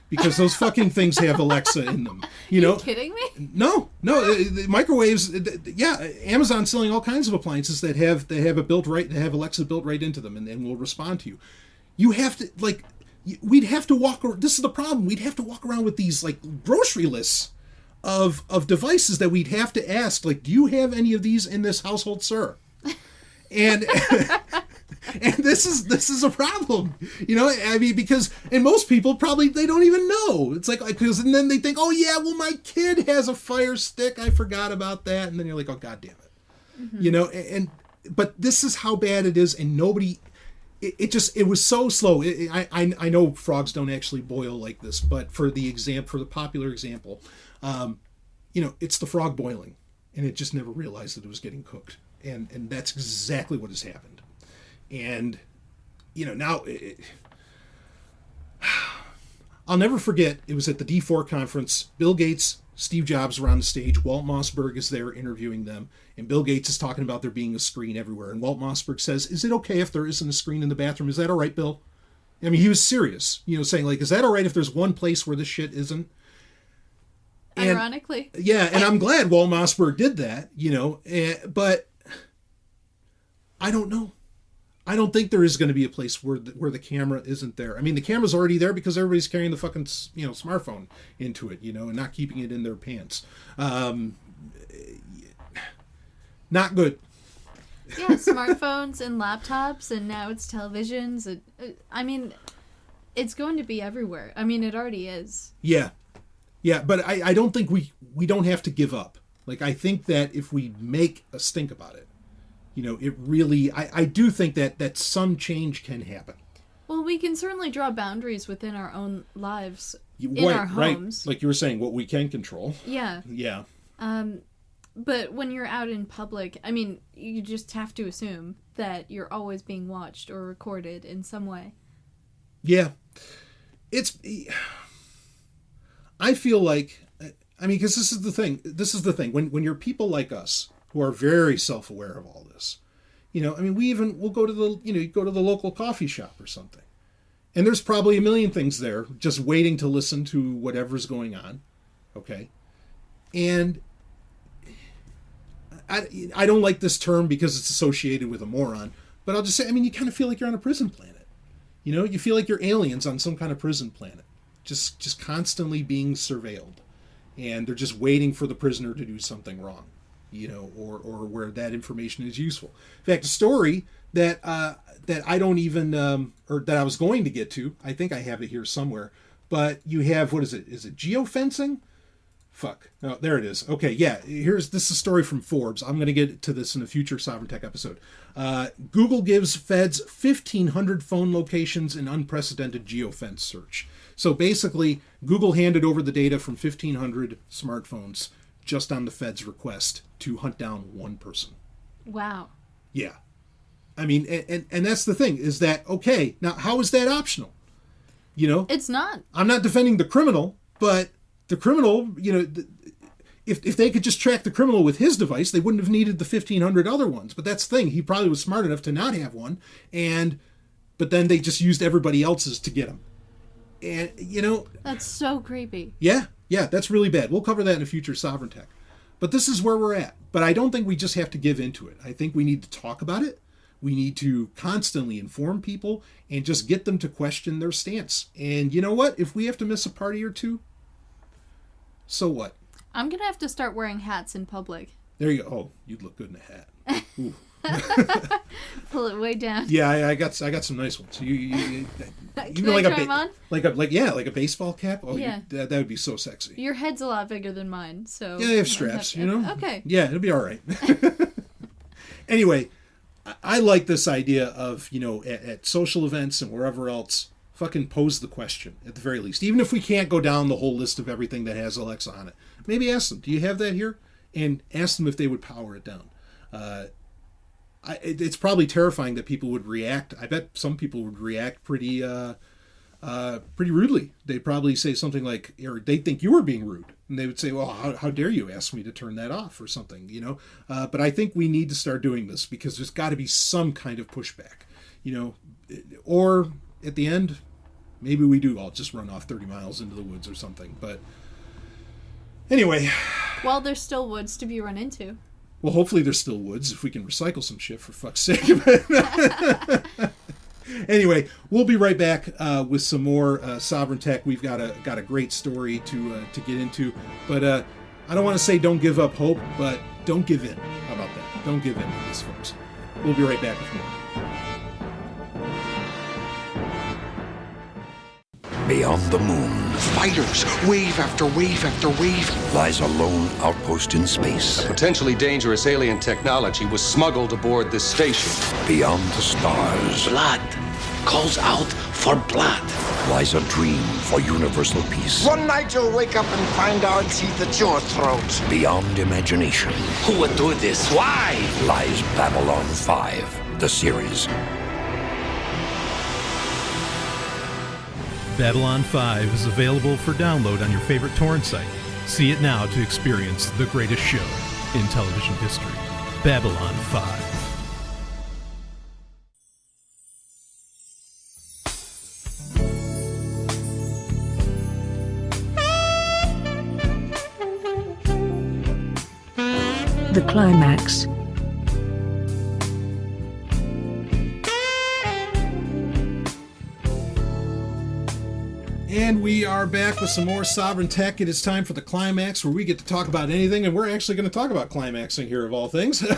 Because those fucking things have Alexa in them. You know? Are you kidding me? No. The microwaves. Yeah, Amazon's selling all kinds of appliances that have Alexa built right into them, and will respond to you. You have to we'd have to walk. This is the problem. We'd have to walk around with these grocery lists of devices that we'd have to ask. Do you have any of these in this household, sir? And. And this is a problem, I mean, because, and most people probably, they don't even know. It's because, and then they think, oh yeah, well, my kid has a Fire Stick. I forgot about that. And then you're like, oh, God damn it. But this is how bad it is. And nobody, it was so slow. I know frogs don't actually boil like this, but for the popular example, it's the frog boiling, and it just never realized that it was getting cooked. And that's exactly what has happened. And, now I'll never forget, it was at the D4 conference. Bill Gates, Steve Jobs are on the stage. Walt Mossberg is there interviewing them. And Bill Gates is talking about there being a screen everywhere. And Walt Mossberg says, is it okay if there isn't a screen in the bathroom? Is that all right, Bill? I mean, he was serious, saying, is that all right if there's one place where this shit isn't? And, ironically. Yeah, and I'm glad Walt Mossberg did that, but I don't know. I don't think there is going to be a place where the camera isn't there. I mean, the camera's already there because everybody's carrying the fucking smartphone into it, and not keeping it in their pants. Not good. Yeah, smartphones and laptops, and now it's televisions. I mean, it's going to be everywhere. I mean, it already is. Yeah, but I don't think we don't have to give up. I think that if we make a stink about it, it really, I do think that some change can happen. Well, we can certainly draw boundaries within our own lives, in our homes. Right. Like you were saying, what we can control. Yeah. Yeah. But when you're out in public, I mean, you just have to assume that you're always being watched or recorded in some way. Yeah. I feel like, because this is the thing. When you're people like us, who are very self-aware of all this. We'll go to the local coffee shop or something. And there's probably a million things there just waiting to listen to whatever's going on. Okay? And I don't like this term because it's associated with a moron, but I'll just say, you kind of feel like you're on a prison planet. You feel like you're aliens on some kind of prison planet. Just constantly being surveilled. And they're just waiting for the prisoner to do something wrong. Or where that information is useful. In fact, a story that I don't even, or that I was going to get to, I think I have it here somewhere, but you have, what is it? Is it geofencing? Fuck. No, there it is. Okay, yeah, this is a story from Forbes. I'm going to get to this in a future Sovereign Tech episode. Google gives feds 1,500 phone locations in unprecedented geofence search. So basically, Google handed over the data from 1,500 smartphones just on the Fed's request to hunt down one person. Wow. Yeah. And that's the thing, is that, okay, now how is that optional? It's not. I'm not defending the criminal, but the criminal, if they could just track the criminal with his device, they wouldn't have needed the 1,500 other ones. But that's the thing, he probably was smart enough to not have one, but then they just used everybody else's to get him. And, That's so creepy. Yeah, that's really bad. We'll cover that in a future Sovereign Tech. But this is where we're at. But I don't think we just have to give into it. I think we need to talk about it. We need to constantly inform people and just get them to question their stance. And you know what? If we have to miss a party or two, so what? I'm going to have to start wearing hats in public. There you go. Oh, you'd look good in a hat. Ooh. Pull it way down. Yeah, I got some nice ones. You Can I try 'em on? like a baseball cap. Oh, Yeah. That would be so sexy. Your head's a lot bigger than mine, so... Yeah, they have straps, you know? Okay. Yeah, it'll be all right. Anyway, I like this idea of, at social events and wherever else, fucking pose the question, at the very least. Even if we can't go down the whole list of everything that has Alexa on it. Maybe ask them, do you have that here? And ask them if they would power it down. It's probably terrifying that people would react. I bet some people would react pretty rudely. They'd probably say something like, or they'd think you were being rude. And they would say, well, how dare you ask me to turn that off or something, But I think we need to start doing this because there's got to be some kind of pushback, Or at the end, maybe we do all just run off 30 miles into the woods or something. But anyway. Well, there's still woods to be run into. Well, hopefully there's still woods if we can recycle some shit, for fuck's sake. Anyway, we'll be right back with some more Sovryn Tech. We've got a great story to get into, but I don't want to say don't give up hope, but don't give in. How about that? Don't give in to this, folks. We'll be right back with more. Beyond the moon Fighters, wave after wave after wave. lies a lone outpost in space. Potentially dangerous alien technology was smuggled aboard this station. Beyond the stars Blood calls out for blood. lies a dream for universal peace. One night you'll wake up and find our teeth at your throat. Beyond imagination Who would do this? Why? lies Babylon 5, the series. Babylon 5 is available for download on your favorite torrent site. See it now to experience the greatest show in television history. Babylon 5. The Climax. And we are back with some more Sovryn Tech. It is time for the Climax, where we get to talk about anything, and we're actually going to talk about climaxing here, of all things. We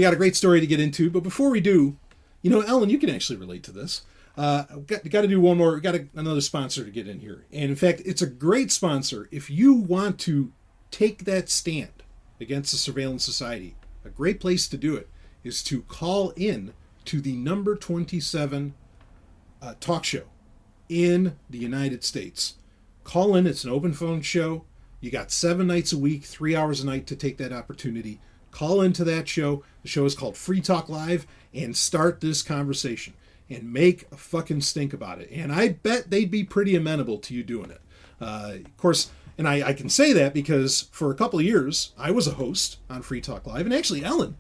got a great story to get into, but before we do, Ellen, you can actually relate to this. Got to do one more. Got another sponsor to get in here, and in fact, it's a great sponsor if you want to take that stand against the surveillance society. A great place to do it is to call in to the number 27 talk show in the United States. Call in. It's an open phone show. You got 7 nights a week, 3 hours a night to take that opportunity. Call into that show. The show is called Free Talk Live, and start this conversation and make a fucking stink about it. And I bet they'd be pretty amenable to you doing it. Of course, and I can say that because for a couple of years, I was a host on Free Talk Live. And actually, Ellen,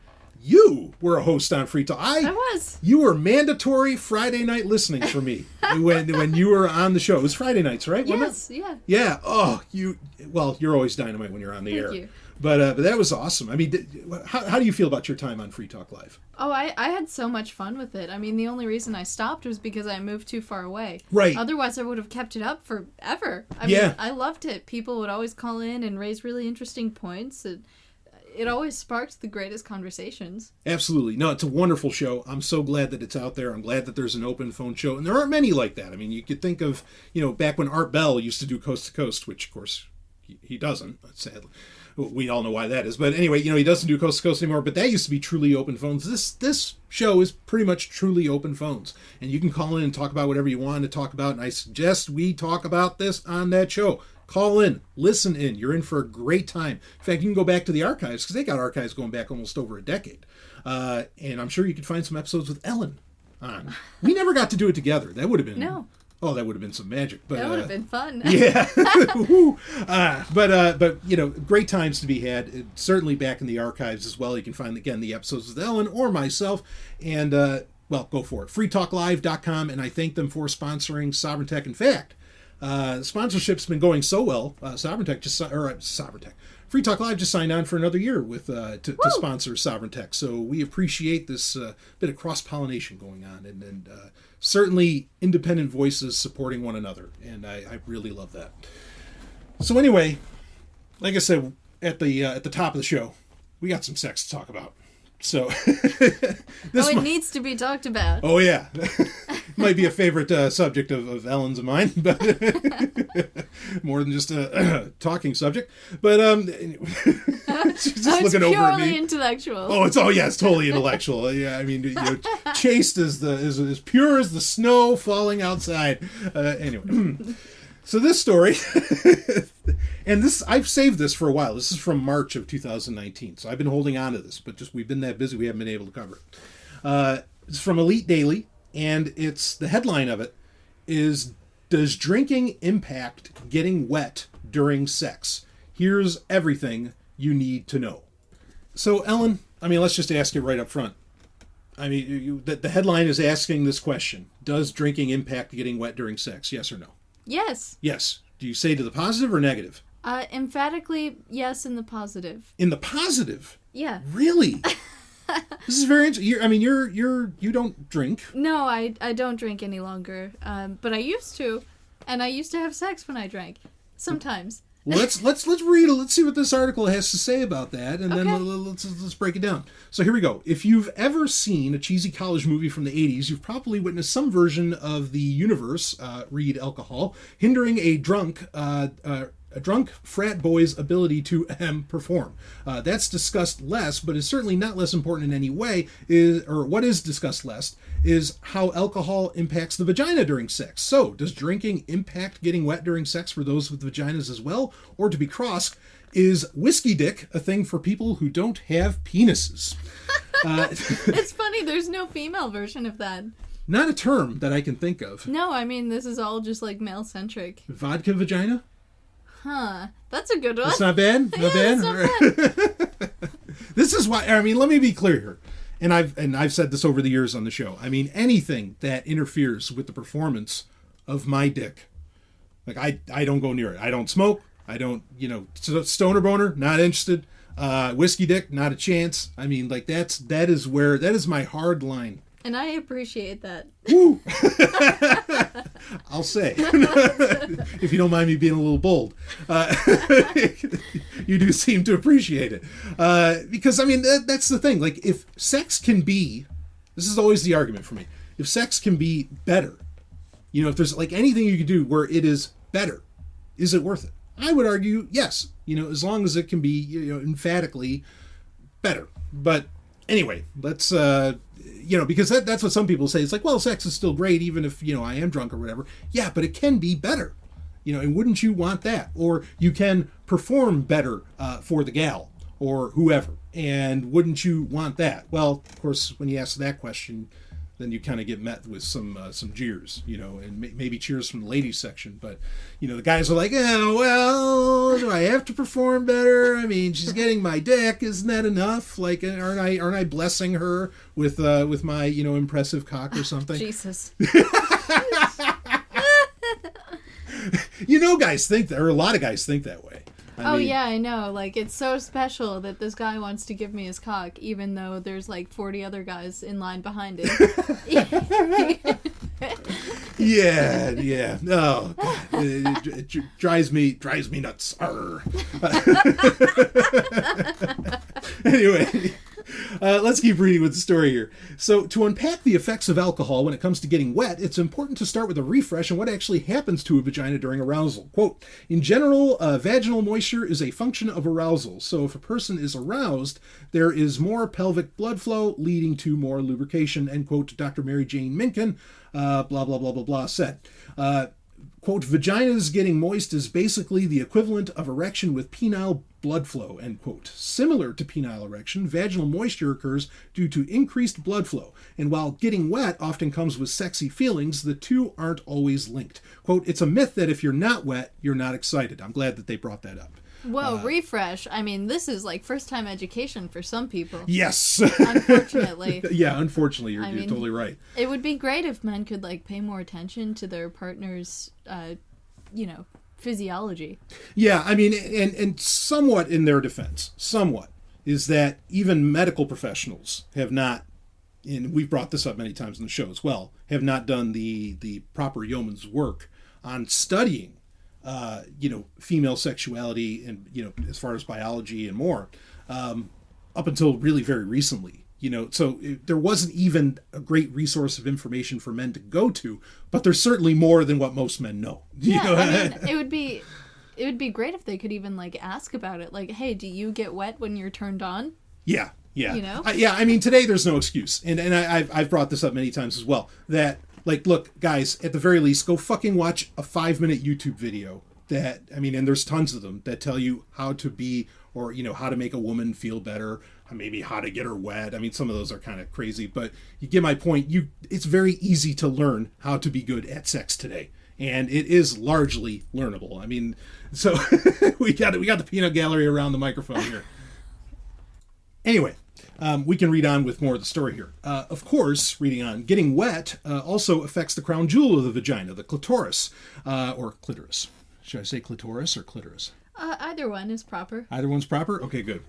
you were a host on Free Talk. I was. You were mandatory Friday night listening for me when you were on the show. It was Friday nights, right? Yes, yeah. Yeah. Oh, you're always dynamite when you're on the air. Thank you. But that was awesome. I mean, how do you feel about your time on Free Talk Live? Oh, I had so much fun with it. I mean, the only reason I stopped was because I moved too far away. Right. Otherwise, I would have kept it up forever. I Yeah. mean, I loved it. People would always call in and raise really interesting points. It always sparked the greatest conversations. Absolutely. No, it's a wonderful show. I'm so glad that it's out there. I'm glad that there's an open phone show. And there aren't many like that. I mean, you could think of, back when Art Bell used to do Coast to Coast, which, of course, he doesn't, sadly. We all know why that is. But anyway, he doesn't do Coast to Coast anymore. But that used to be truly open phones. This show is pretty much truly open phones. And you can call in and talk about whatever you want to talk about. And I suggest we talk about this on that show. Call in, listen in. You're in for a great time. In fact, you can go back to the archives because they got archives going back almost over a decade. And I'm sure you could find some episodes with Ellen on. We never got to do it together. That would have been... No. Oh, that would have been some magic. But, That would have been fun. Yeah. But great times to be had. Certainly back in the archives as well. You can find, again, the episodes with Ellen or myself. And, go for it. freetalklive.com. And I thank them for sponsoring Sovryn Tech. In fact, sponsorship's been going so well. Sovryn Tech, Free Talk Live just signed on for another year with to sponsor Sovryn Tech. So we appreciate this bit of cross-pollination going on, and certainly independent voices supporting one another, and I really love that. So anyway, like I said at the top of the show, we got some sex to talk about. So it needs to be talked about. Oh yeah, might be a favorite subject of Ellen's and mine, but more than just a talking subject. But she's just looking over at me. Purely intellectual. It's totally intellectual. Yeah, I mean, chaste as pure as the snow falling outside. Anyway. So this story, and I've saved this for a while. This is from March of 2019, so I've been holding on to this, but we've been that busy we haven't been able to cover it. It's from Elite Daily, and the headline of it is, "Does drinking impact getting wet during sex? Here's everything you need to know." So Ellen, I mean, let's just ask it right up front. I mean, the headline is asking this question: does drinking impact getting wet during sex? Yes or no? Yes. Yes. Do you say to the positive or negative? Emphatically, yes, in the positive. In the positive? Yeah. Really? This is very interesting. You don't drink. No, I don't drink any longer. But I used to, and I used to have sex when I drank. Sometimes. Well, let's read. Let's see what this article has to say about that, and then Okay. let's break it down. So here we go. If you've ever seen a cheesy college movie from the 80s, you've probably witnessed some version of the universe, read alcohol, hindering a drunk frat boy's ability to perform. That's discussed less, but is certainly not less important in any way. What is discussed less is how alcohol impacts the vagina during sex. So, does drinking impact getting wet during sex for those with vaginas as well? Or to be cross, is whiskey dick a thing for people who don't have penises? It's funny, there's no female version of that. Not a term that I can think of. No, I mean, this is all just like male-centric. Vodka vagina? Huh. That's a good one. That's not bad? Not bad? That's not bad. This is why, I mean, let me be clear here. And I've said this over the years on the show. I mean, anything that interferes with the performance of my dick, like I don't go near it. I don't smoke. I don't, stoner boner, not interested. Whiskey dick, not a chance. I mean, like that is my hard line. And I appreciate that. Woo! I'll say, if you don't mind me being a little bold, you do seem to appreciate it. Because, I mean, that's the thing. Like, if sex can be, this is always the argument for me, if sex can be better, if there's like anything you can do where it is better, is it worth it? I would argue, yes, as long as it can be, emphatically better. But anyway, let's, because that's what some people say. It's like, well, sex is still great, even if, I am drunk or whatever. Yeah, but it can be better, and wouldn't you want that? Or you can perform better for the gal or whoever, and wouldn't you want that? Well, of course, when you ask that question, then you kind of get met with some jeers, and maybe cheers from the ladies section. But, the guys are like, oh, well, do I have to perform better? I mean, she's getting my dick. Isn't that enough? Like, aren't I blessing her with my, impressive cock or something? Jesus. Guys think that, or a lot of guys think that way. I mean, yeah, I know. Like, it's so special that this guy wants to give me his cock, even though there's like 40 other guys in line behind it. Yeah. Oh, God. It drives me nuts. Anyway. Let's keep reading with the story here. So, to unpack the effects of alcohol when it comes to getting wet, it's important to start with a refresh on what actually happens to a vagina during arousal. Quote, in general, vaginal moisture is a function of arousal. So, if a person is aroused, there is more pelvic blood flow, leading to more lubrication, end quote, Dr. Mary Jane Minkin, blah, blah, blah, blah, blah, said. Quote, vaginas getting moist is basically the equivalent of erection with penile blood flow, end quote. Similar to penile erection, vaginal moisture occurs due to increased blood flow, and while getting wet often comes with sexy feelings, the two aren't always linked. Quote, it's a myth that if you're not wet, you're not excited. I'm glad that they brought that up. Whoa, refresh. I mean, this is like first-time education for some people. Yes. Unfortunately. Yeah, unfortunately, you're totally right. It would be great if men could like pay more attention to their partner's, physiology. Yeah, I mean, and somewhat in their defense, is that even medical professionals have not, and we've brought this up many times in the show as well, have not done the proper yeoman's work on studying female sexuality and, as far as biology and more, up until really very recently. So there wasn't even a great resource of information for men to go to, but there's certainly more than what most men know. I mean, it would be great if they could even like ask about it. Like, hey, do you get wet when you're turned on? Yeah. I mean, today there's no excuse, and I've brought this up many times as well. That like, look, guys, at the very least, go fucking watch a 5-minute YouTube video. And there's tons of them that tell you how to be, or how to make a woman feel better. Maybe how to get her wet. I mean, some of those are kind of crazy, but you get my point. It's very easy to learn how to be good at sex today, and it is largely learnable. I mean, so we got the peanut gallery around the microphone here. Anyway, we can read on with more of the story here. Of course, reading on, getting wet also affects the crown jewel of the vagina, the clitoris, or clitoris. Should I say clitoris or clitoris? Either one is proper. Either one's proper? Okay, good.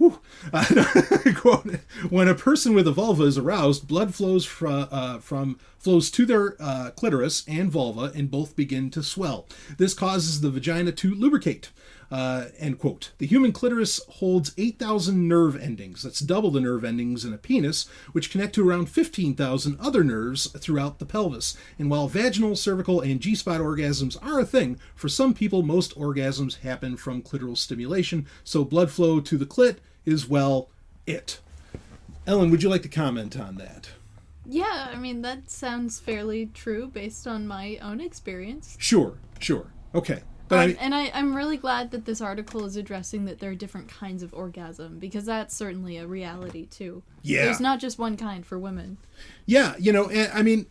Quote, when a person with a vulva is aroused, blood flows flows to their clitoris and vulva, and both begin to swell. This causes the vagina to lubricate. End quote. The human clitoris holds 8,000 nerve endings. That's double the nerve endings in a penis, which connect to around 15,000 other nerves throughout the pelvis. And while vaginal, cervical, and G-spot orgasms are a thing, for some people, most orgasms happen from clitoral stimulation, so blood flow to the clit is, well, it. Ellen, would you like to comment on that? Yeah, I mean, that sounds fairly true based on my own experience. Sure. Okay. But I'm really glad that this article is addressing that there are different kinds of orgasm, because that's certainly a reality too. Yeah. There's not just one kind for women. Yeah, and I mean,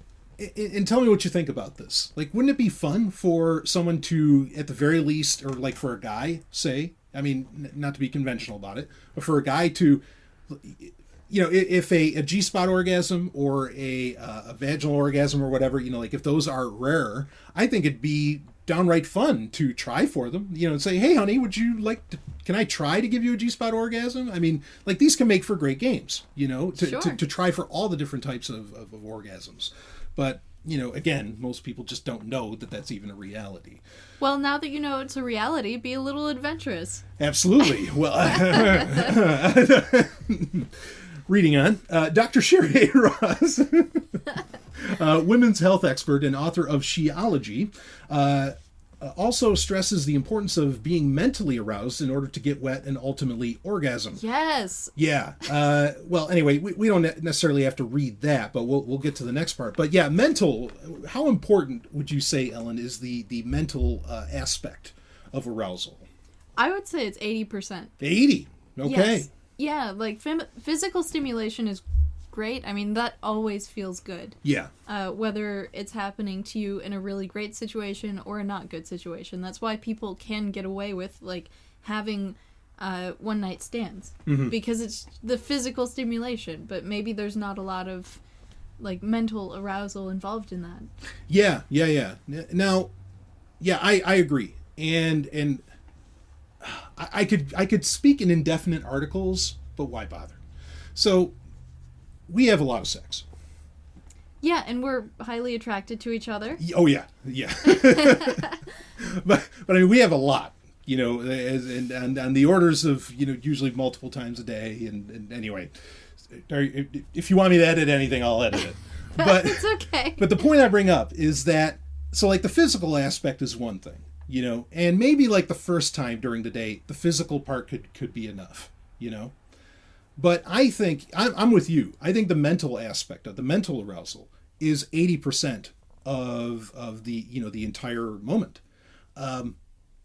and tell me what you think about this. Like, wouldn't it be fun for someone to, at the very least, or like for a guy, say, I mean, not to be conventional about it, but for a guy to, if a G-spot orgasm or a vaginal orgasm or whatever, like if those are rare, I think it'd be downright fun to try for them, and say, hey honey, can I try to give you a G-spot orgasm? I mean, like, these can make for great games, to try for all the different types of orgasms. But, again, most people just don't know that that's even a reality. Well, now that you know it's a reality, be a little adventurous. Absolutely. Well, reading on, Dr. Sherry Ross, women's health expert and author of Sheology, also stresses the importance of being mentally aroused in order to get wet and ultimately orgasm. Yes. Yeah. Well, anyway, we don't necessarily have to read that, but we'll get to the next part. But yeah, mental. How important would you say, Ellen, is the mental aspect of arousal? I would say it's 80%. 80. Okay. Yes. Yeah, like physical stimulation is great. I mean, that always feels good. Yeah. Whether it's happening to you in a really great situation or a not good situation. That's why people can get away with, like, having one-night stands. Mm-hmm. Because it's the physical stimulation, but maybe there's not a lot of, like, mental arousal involved in that. Yeah. Now, yeah, I agree. And I could speak in indefinite articles, but why bother? So, we have a lot of sex. Yeah, and we're highly attracted to each other. Oh, yeah. but I mean, we have a lot, and on the orders of, usually multiple times a day. And anyway, if you want me to edit anything, I'll edit it. But it's okay. But the point I bring up is that, so like the physical aspect is one thing, and maybe like the first time during the day, the physical part could be enough, But I think, I'm with you. I think the mental aspect of the mental arousal is 80% of the, the entire moment.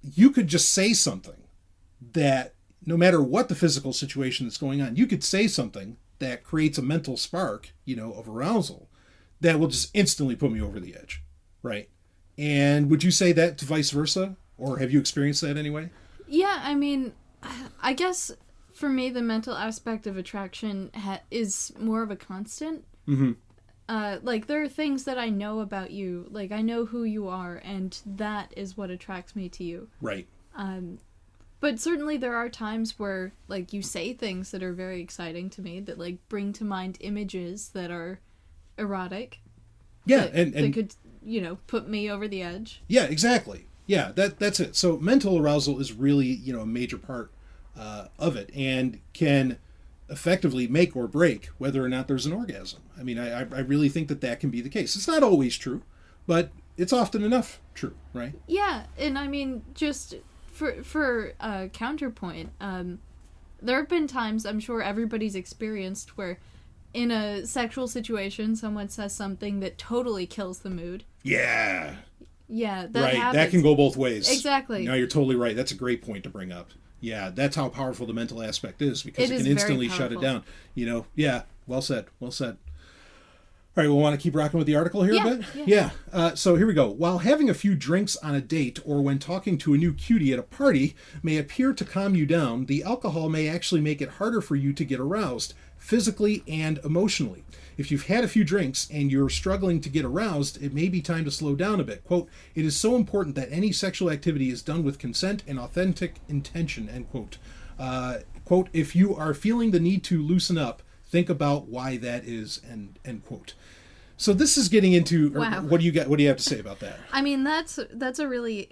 You could just say something that, no matter what the physical situation that's going on, you could say something that creates a mental spark, of arousal that will just instantly put me over the edge, right? And would you say that to vice versa? Or have you experienced that anyway? Yeah, I mean, I guess for me, the mental aspect of attraction is more of a constant. Mm-hmm. Like, there are things that I know about you. Like, I know who you are, and that is what attracts me to you. Right. But certainly there are times where, like, you say things that are very exciting to me, that, like, bring to mind images that are erotic. Yeah, that could, put me over the edge. Yeah, exactly. Yeah, that's it. So mental arousal is really, a major part of it, and can effectively make or break whether or not there's an orgasm. I mean, I really think that can be the case. It's not always true, but it's often enough true, right? Yeah, and I mean, just for counterpoint, there have been times, I'm sure everybody's experienced, where in a sexual situation, someone says something that totally kills the mood. Yeah. Yeah, that right. happens. That can go both ways. Exactly. No, you're totally right. That's a great point to bring up. Yeah, that's how powerful the mental aspect is, because it can instantly shut it down. You know, yeah, well said, well said. All right, we'll want to keep rocking with the article here a bit? Yeah. So here we go. While having a few drinks on a date or when talking to a new cutie at a party may appear to calm you down, the alcohol may actually make it harder for you to get aroused, physically and emotionally. If you've had a few drinks and you're struggling to get aroused, it may be time to slow down a bit. Quote, "It is so important that any sexual activity is done with consent and authentic intention," end quote. Quote, "If you are feeling the need to loosen up, think about why that is," end quote. So this is getting into, wow. What do you have to say about that? I mean, that's a really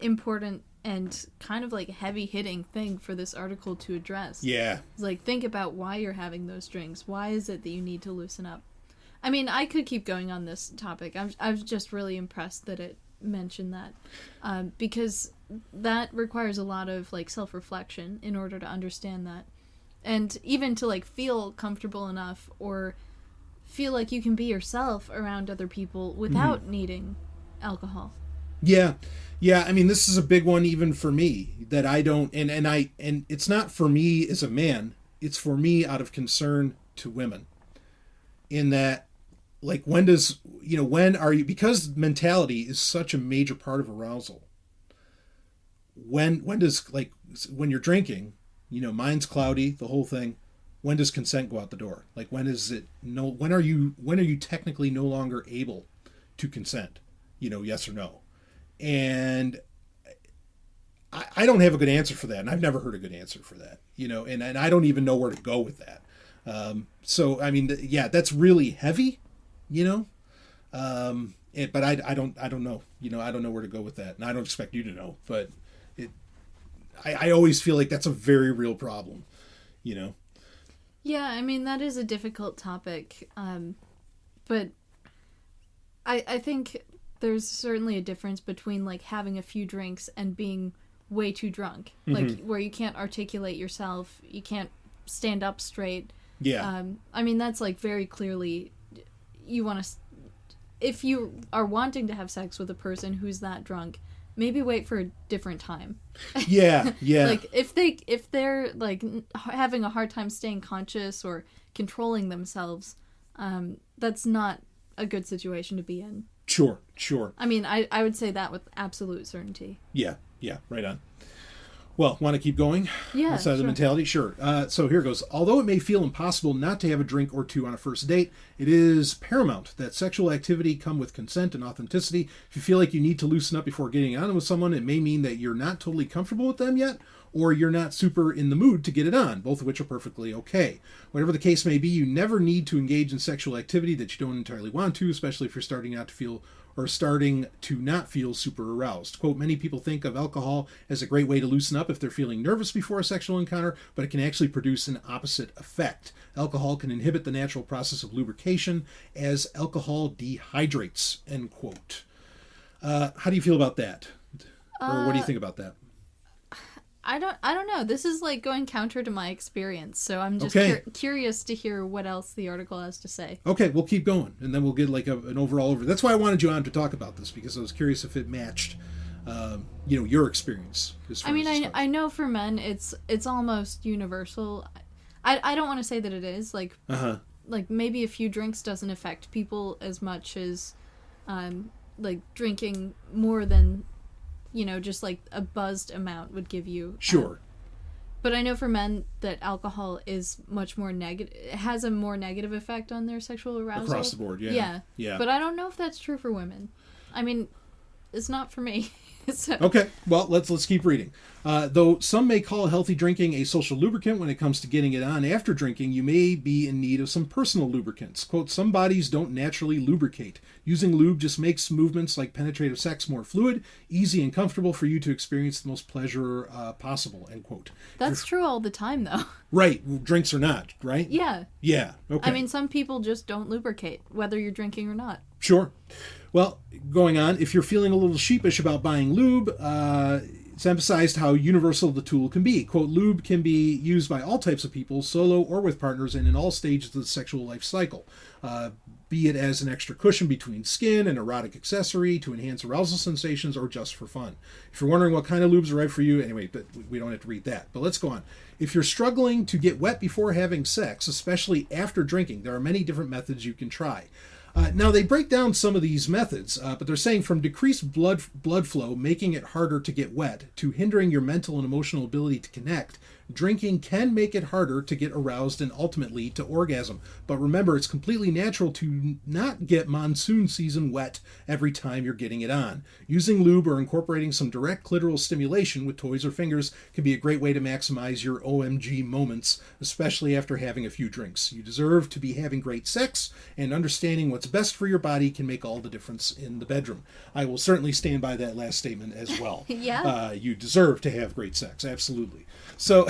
important and kind of like heavy-hitting thing for this article to address. Yeah. It's like, think about why you're having those drinks. Why is it that you need to loosen up? I mean, I could keep going on this topic. I was just really impressed that it mentioned that, because that requires a lot of like self-reflection in order to understand that, and even to like feel comfortable enough or feel like you can be yourself around other people without needing alcohol. Yeah. I mean, this is a big one even for me, that I don't, and it's not for me as a man, it's for me out of concern to women. In that, like, when are you, because mentality is such a major part of arousal. When does, like, when you're drinking, mind's cloudy, the whole thing. When does consent go out the door? Like, when are you technically no longer able to consent? Yes or no? And I don't have a good answer for that, and I've never heard a good answer for that, and I don't even know where to go with that. So I mean, that's really heavy, but I don't know, I don't know where to go with that, and I don't expect you to know, but I always feel like that's a very real problem, Yeah, I mean, that is a difficult topic, but I think there's certainly a difference between like having a few drinks and being way too drunk, like where you can't articulate yourself, you can't stand up straight. Yeah. I mean, that's like very clearly you want to, if you are wanting to have sex with a person who's that drunk, maybe wait for a different time. Yeah. Like if they're like having a hard time staying conscious or controlling themselves, that's not a good situation to be in. Sure. I mean, I would say that with absolute certainty. Yeah, right on. Well, want to keep going? Yeah, outside of the mentality? Sure. So here goes. Although it may feel impossible not to have a drink or two on a first date, it is paramount that sexual activity come with consent and authenticity. If you feel like you need to loosen up before getting on with someone, it may mean that you're not totally comfortable with them yet, or you're not super in the mood to get it on, both of which are perfectly okay. Whatever the case may be, you never need to engage in sexual activity that you don't entirely want to, especially if you're starting to not feel super aroused. Quote, "Many people think of alcohol as a great way to loosen up if they're feeling nervous before a sexual encounter, but it can actually produce an opposite effect. Alcohol can inhibit the natural process of lubrication as alcohol dehydrates," end quote. How do you feel about that? Or what do you think about that? I don't know. This is like going counter to my experience, so I'm just curious to hear what else the article has to say. Okay, we'll keep going, and then we'll get like an overall over. That's why I wanted you on to talk about this, because I was curious if it matched, your experience. I mean, I know for men, it's almost universal. I don't want to say that it is like maybe a few drinks doesn't affect people as much as like drinking more than, just like a buzzed amount would give you. Sure. But I know for men that alcohol is much more negative. It has a more negative effect on their sexual arousal. Across the board, yeah. Yeah. But I don't know if that's true for women. I mean, is not for me. So. Okay, well, let's keep reading. Though some may call healthy drinking a social lubricant when it comes to getting it on after drinking, you may be in need of some personal lubricants. Quote, some bodies don't naturally lubricate. Using lube just makes movements like penetrative sex more fluid, easy, and comfortable for you to experience the most pleasure possible, end quote. That's true all the time, though. Right, drinks or not, right? Yeah. Yeah, okay. I mean, some people just don't lubricate, whether you're drinking or not. Sure. Well, going on, if you're feeling a little sheepish about buying lube, it's emphasized how universal the tool can be. Quote, lube can be used by all types of people, solo or with partners, and in all stages of the sexual life cycle. Be it as an extra cushion between skin, an erotic accessory to enhance arousal sensations, or just for fun. If you're wondering what kind of lubes are right for you, anyway, but we don't have to read that. But let's go on. If you're struggling to get wet before having sex, especially after drinking, there are many different methods you can try. Now, they break down some of these methods, but they're saying from decreased blood flow, making it harder to get wet, to hindering your mental and emotional ability to connect, drinking can make it harder to get aroused and ultimately to orgasm. But remember, it's completely natural to not get monsoon season wet every time you're getting it on. Using lube or incorporating some direct clitoral stimulation with toys or fingers can be a great way to maximize your OMG moments, especially after having a few drinks. You deserve to be having great sex, and understanding what's best for your body can make all the difference in the bedroom. I will certainly stand by that last statement as well. Yeah. You deserve to have great sex, absolutely. So,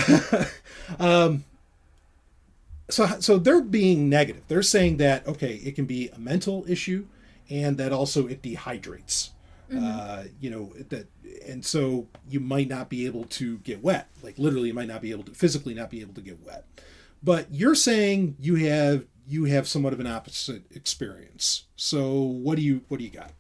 so they're being negative. They're saying that, okay, it can be a mental issue, and that also it dehydrates. And so you might not be able to get wet. Like literally, you might not be able to physically not be able to get wet. But you're saying you have somewhat of an opposite experience. So what do you got?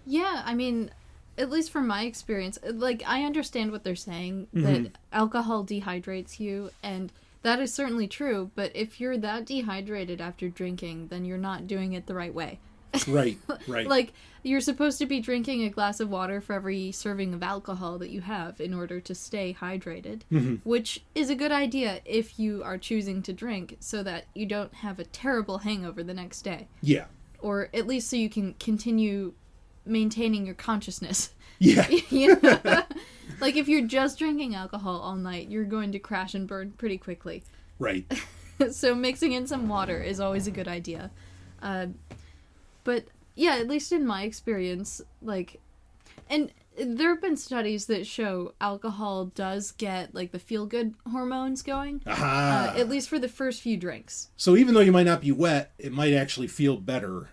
Yeah, I mean, at least from my experience, like, I understand what they're saying, that alcohol dehydrates you, and that is certainly true, but if you're that dehydrated after drinking, then you're not doing it the right way. Right. Like, you're supposed to be drinking a glass of water for every serving of alcohol that you have in order to stay hydrated, which is a good idea if you are choosing to drink so that you don't have a terrible hangover the next day. Yeah. Or at least so you can continue maintaining your consciousness. Yeah. You know? Like, if you're just drinking alcohol all night, you're going to crash and burn pretty quickly. Right. So mixing in some water is always a good idea. But yeah, at least in my experience, like, and there have been studies that show alcohol does get, like, the feel-good hormones going. Aha. At least for the first few drinks. So even though you might not be wet, it might actually feel better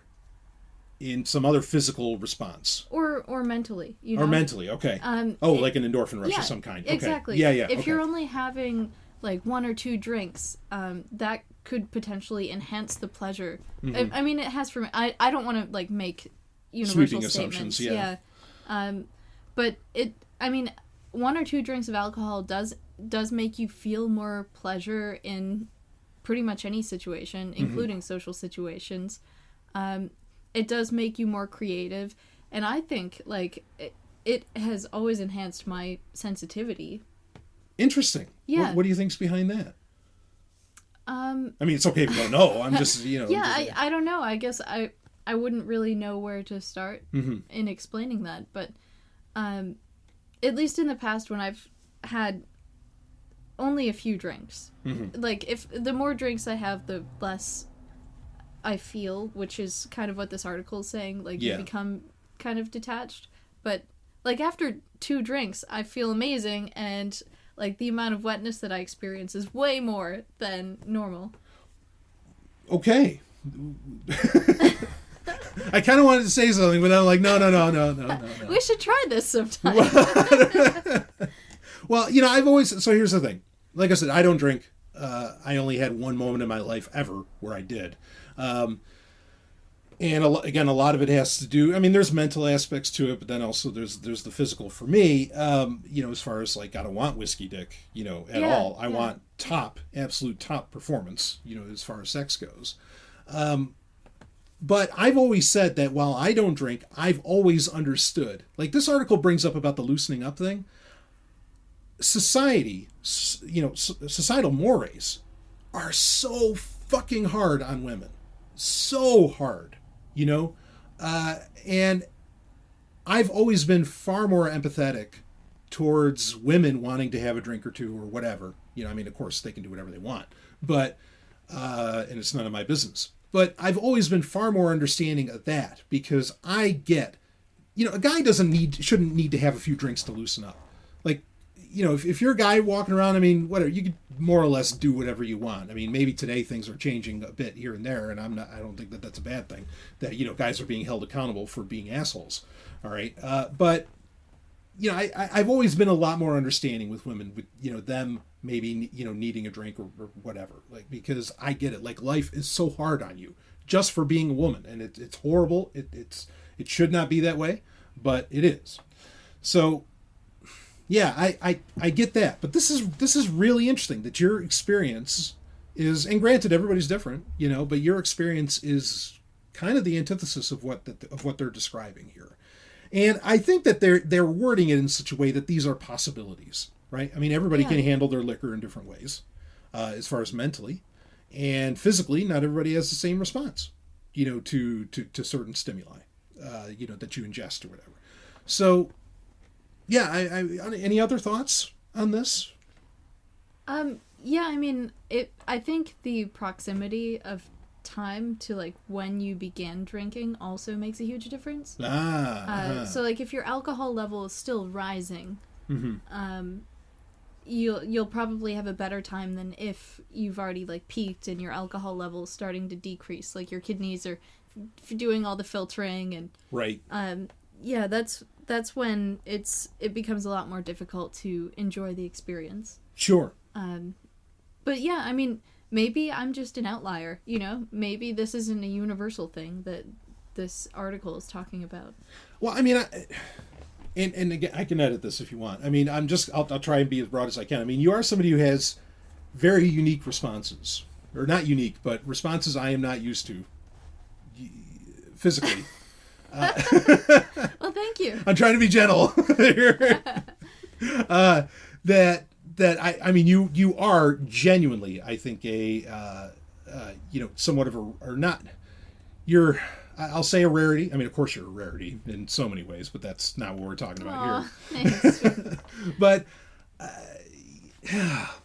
in some other physical response. Or mentally, you know? Or mentally, okay. Like an endorphin rush of some kind. Okay. Exactly. Yeah, If you're only having, like, 1 or 2 drinks, that could potentially enhance the pleasure. I mean, it has for me. I don't want to, like, make universal sweeping statements. assumptions, yeah. But I mean, 1 or 2 drinks of alcohol does make you feel more pleasure in pretty much any situation, including social situations. It does make you more creative, and I think, like, it has always enhanced my sensitivity. Interesting. Yeah. What do you think's behind that? I mean, it's okay if you don't know. I'm just, Yeah, I don't know. I guess I wouldn't really know where to start in explaining that, but at least in the past when I've had only a few drinks, like, if the more drinks I have, the less I feel, which is kind of what this article is saying. Like, you become kind of detached, but, like, after 2 drinks, I feel amazing, and, like, the amount of wetness that I experience is way more than normal. Okay. I kind of wanted to say something, but I'm like, no. We should try this sometime. Well, so here's the thing. Like I said, I don't drink. I only had one moment in my life ever where I did. And again, a lot of it has to do, I mean, there's mental aspects to it, but then also there's the physical for me, as far as, like, I don't want whiskey dick, at all. I want absolute top performance, as far as sex goes. But I've always said that while I don't drink, I've always understood, like, this article brings up about the loosening up thing. Society, societal mores are so fucking hard on women. So hard, and I've always been far more empathetic towards women wanting to have a drink or two or whatever. You know, I mean, of course they can do whatever they want, but, and it's none of my business. But I've always been far more understanding of that, because I get, you know, a guy shouldn't need to have a few drinks to loosen up. Like, you know, if you're a guy walking around, I mean, whatever, you could more or less do whatever you want. I mean, maybe today things are changing a bit here and there, and I don't think that that's a bad thing, that, you know, guys are being held accountable for being assholes. All right. But, you know, I've always been a lot more understanding with women, with, you know, them maybe, you know, needing a drink or whatever, like, because I get it. Like, life is so hard on you just for being a woman, and it's horrible. It should not be that way, but it is. So, yeah, I get that. But this is really interesting that your experience is, and granted, everybody's different, you know, but your experience is kind of the antithesis of what they're describing here. And I think that they're wording it in such a way that these are possibilities, right? I mean, everybody can handle their liquor in different ways, as far as mentally and physically. Not everybody has the same response, you know, to certain stimuli, you know, that you ingest or whatever. So, yeah, I any other thoughts on this? Yeah, I mean, I think the proximity of time to, like, when you began drinking also makes a huge difference. So, like, if your alcohol level is still rising, you'll probably have a better time than if you've already, like, peaked and your alcohol level is starting to decrease. Like, your kidneys are doing all the filtering, and right. Yeah, that's when it becomes a lot more difficult to enjoy the experience. Sure. But yeah, I mean, maybe I'm just an outlier, you know? Maybe this isn't a universal thing that this article is talking about. Well, I mean, and again, I can edit this if you want. I mean, I'll try and be as broad as I can. I mean, you are somebody who has very unique responses. Or not unique, but responses I am not used to physically. Well, thank you. I'm trying to be gentle here. I mean, you are genuinely, I think, you know, somewhat of a, or not, I'll say a rarity. I mean, of course you're a rarity in so many ways, but that's not what we're talking about here. Thanks. But,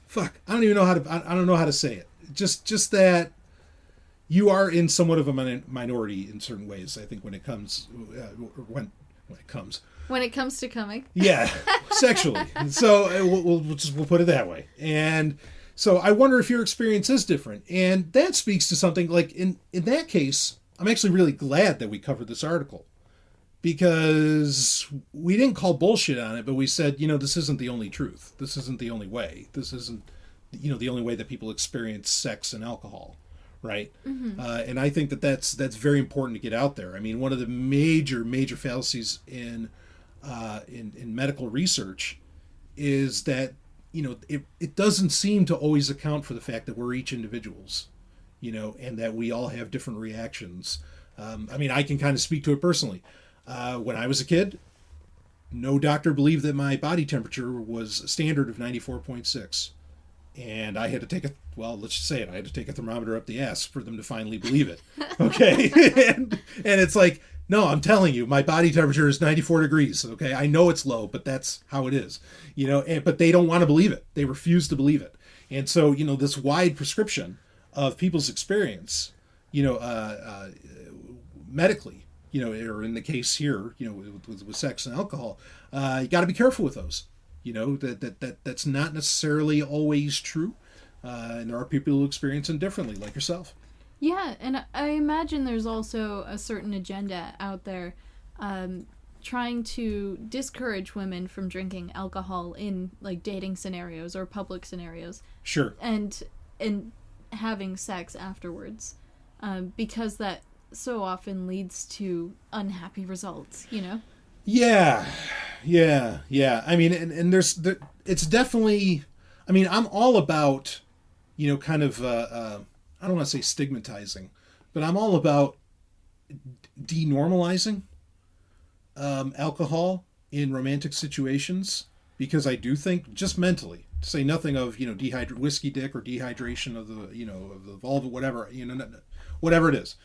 fuck, I don't know how to say it. Just that you are in somewhat of a minority in certain ways, I think, when it comes, when it comes to coming. Yeah, sexually. So we'll put it that way. And so I wonder if your experience is different. And that speaks to something like, in that case, I'm actually really glad that we covered this article, because we didn't call bullshit on it, but we said, you know, this isn't the only truth. This isn't the only way. This isn't, you know, the only way that people experience sex and alcohol. Right. Mm-hmm. And I think that's very important to get out there. I mean, one of the major fallacies in medical research is that, you know, it doesn't seem to always account for the fact that we're each individuals, you know, and that we all have different reactions. I mean, I can kind of speak to it personally. When I was a kid, no doctor believed that my body temperature was a standard of 94.6. And I had to take let's just say it, I had to take a thermometer up the ass for them to finally believe it. Okay. and it's like, no, I'm telling you, my body temperature is 94 degrees. Okay. I know it's low, but that's how it is, you know, but they don't want to believe it. They refuse to believe it. And so, you know, this wide prescription of people's experience, you know, medically, you know, or in the case here, you know, with sex and alcohol, you got to be careful with those. You know, that's not necessarily always true. And there are people who experience them differently, like yourself. Yeah, and I imagine there's also a certain agenda out there trying to discourage women from drinking alcohol in, like, dating scenarios or public scenarios. Sure. And having sex afterwards, because that so often leads to unhappy results, you know? Yeah. I mean, and it's definitely, I mean, I'm all about, you know, kind of, I don't want to say stigmatizing, but I'm all about denormalizing alcohol in romantic situations, because I do think, just mentally, to say nothing of, you know, whiskey dick or dehydration of the, you know, of the vulva, whatever, you know, whatever it is.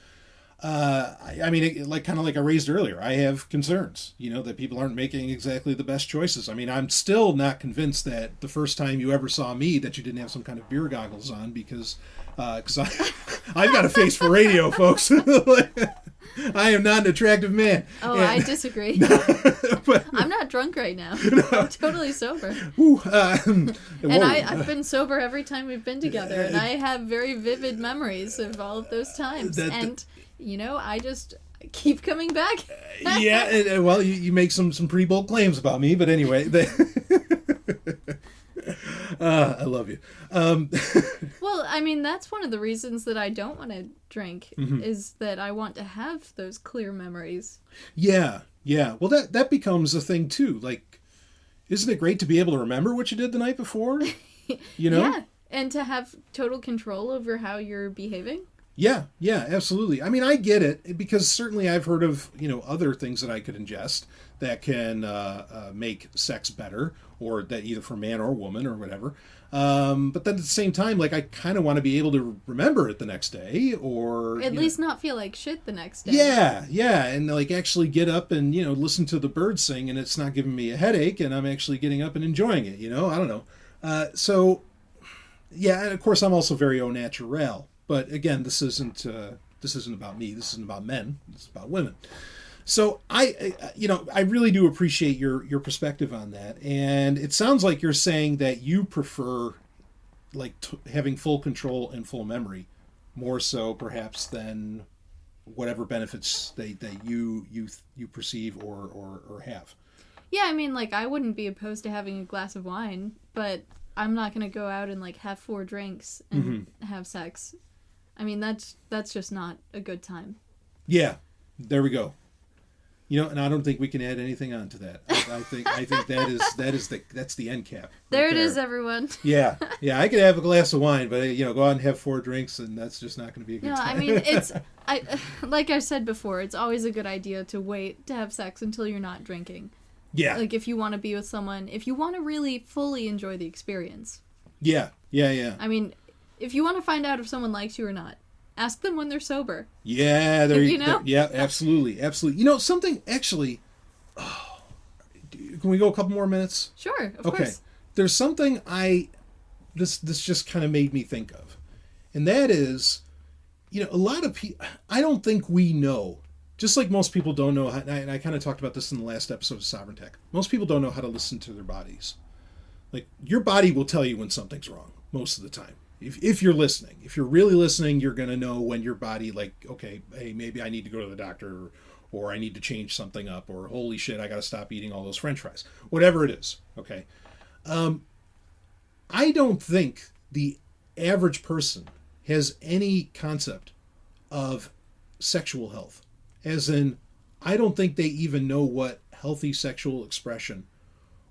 I mean, like kind of like I raised earlier, I have concerns, that people aren't making exactly the best choices. I mean, I'm still not convinced that the first time you ever saw me that you didn't have some kind of beer goggles on because I've got a face for radio, folks. I am not an attractive man. Oh, I disagree. But, I'm not drunk right now. I'm totally sober. And I've been sober every time we've been together, and I have very vivid memories of all of those times. I just keep coming back. Yeah, well, you make some pretty bold claims about me, but anyway. I love you. Well, I mean, that's one of the reasons that I don't want to drink, is that I want to have those clear memories. Yeah. Well, that becomes a thing, too. Like, isn't it great to be able to remember what you did the night before? Yeah, and to have total control over how you're behaving. Yeah, absolutely. I mean, I get it, because certainly I've heard of, other things that I could ingest that can make sex better, or that either for man or woman or whatever. But then at the same time, like, I kind of want to be able to remember it the next day, or at least not feel like shit the next day. Yeah, and like actually get up and listen to the birds sing, and it's not giving me a headache, and I'm actually getting up and enjoying it. I don't know. So yeah, and of course I'm also very au naturel. But again, this isn't about me. This isn't about men. It's about women. So I really do appreciate your perspective on that. And it sounds like you're saying that you prefer like having full control and full memory more so perhaps than whatever benefits that you perceive or have. Yeah, I mean, like, I wouldn't be opposed to having a glass of wine, but I'm not going to go out and like have 4 drinks and have sex. I mean, that's just not a good time. Yeah, there we go. And I don't think we can add anything on to that. I think that's the end cap. There it is, everyone. Yeah, I could have a glass of wine, but go out and have 4 drinks, and that's just not going to be a good time. I mean, like I said before, it's always a good idea to wait to have sex until you're not drinking. Yeah. Like, if you want to be with someone, if you want to really fully enjoy the experience. Yeah. I mean, if you want to find out if someone likes you or not, ask them when they're sober. Yeah, yeah, absolutely. Something actually. Oh, can we go a couple more minutes? Sure, of course. There's something this just kind of made me think of, and that is, a lot of people. I don't think we know. Just like most people don't know, and I kind of talked about this in the last episode of Sovryn Tech. Most people don't know how to listen to their bodies. Like, your body will tell you when something's wrong most of the time. If you're listening, if you're really listening, you're going to know when your body, like, okay, hey, maybe I need to go to the doctor, or I need to change something up, or holy shit, I got to stop eating all those French fries. Whatever it is, okay? I don't think the average person has any concept of sexual health. As in, I don't think they even know what healthy sexual expression,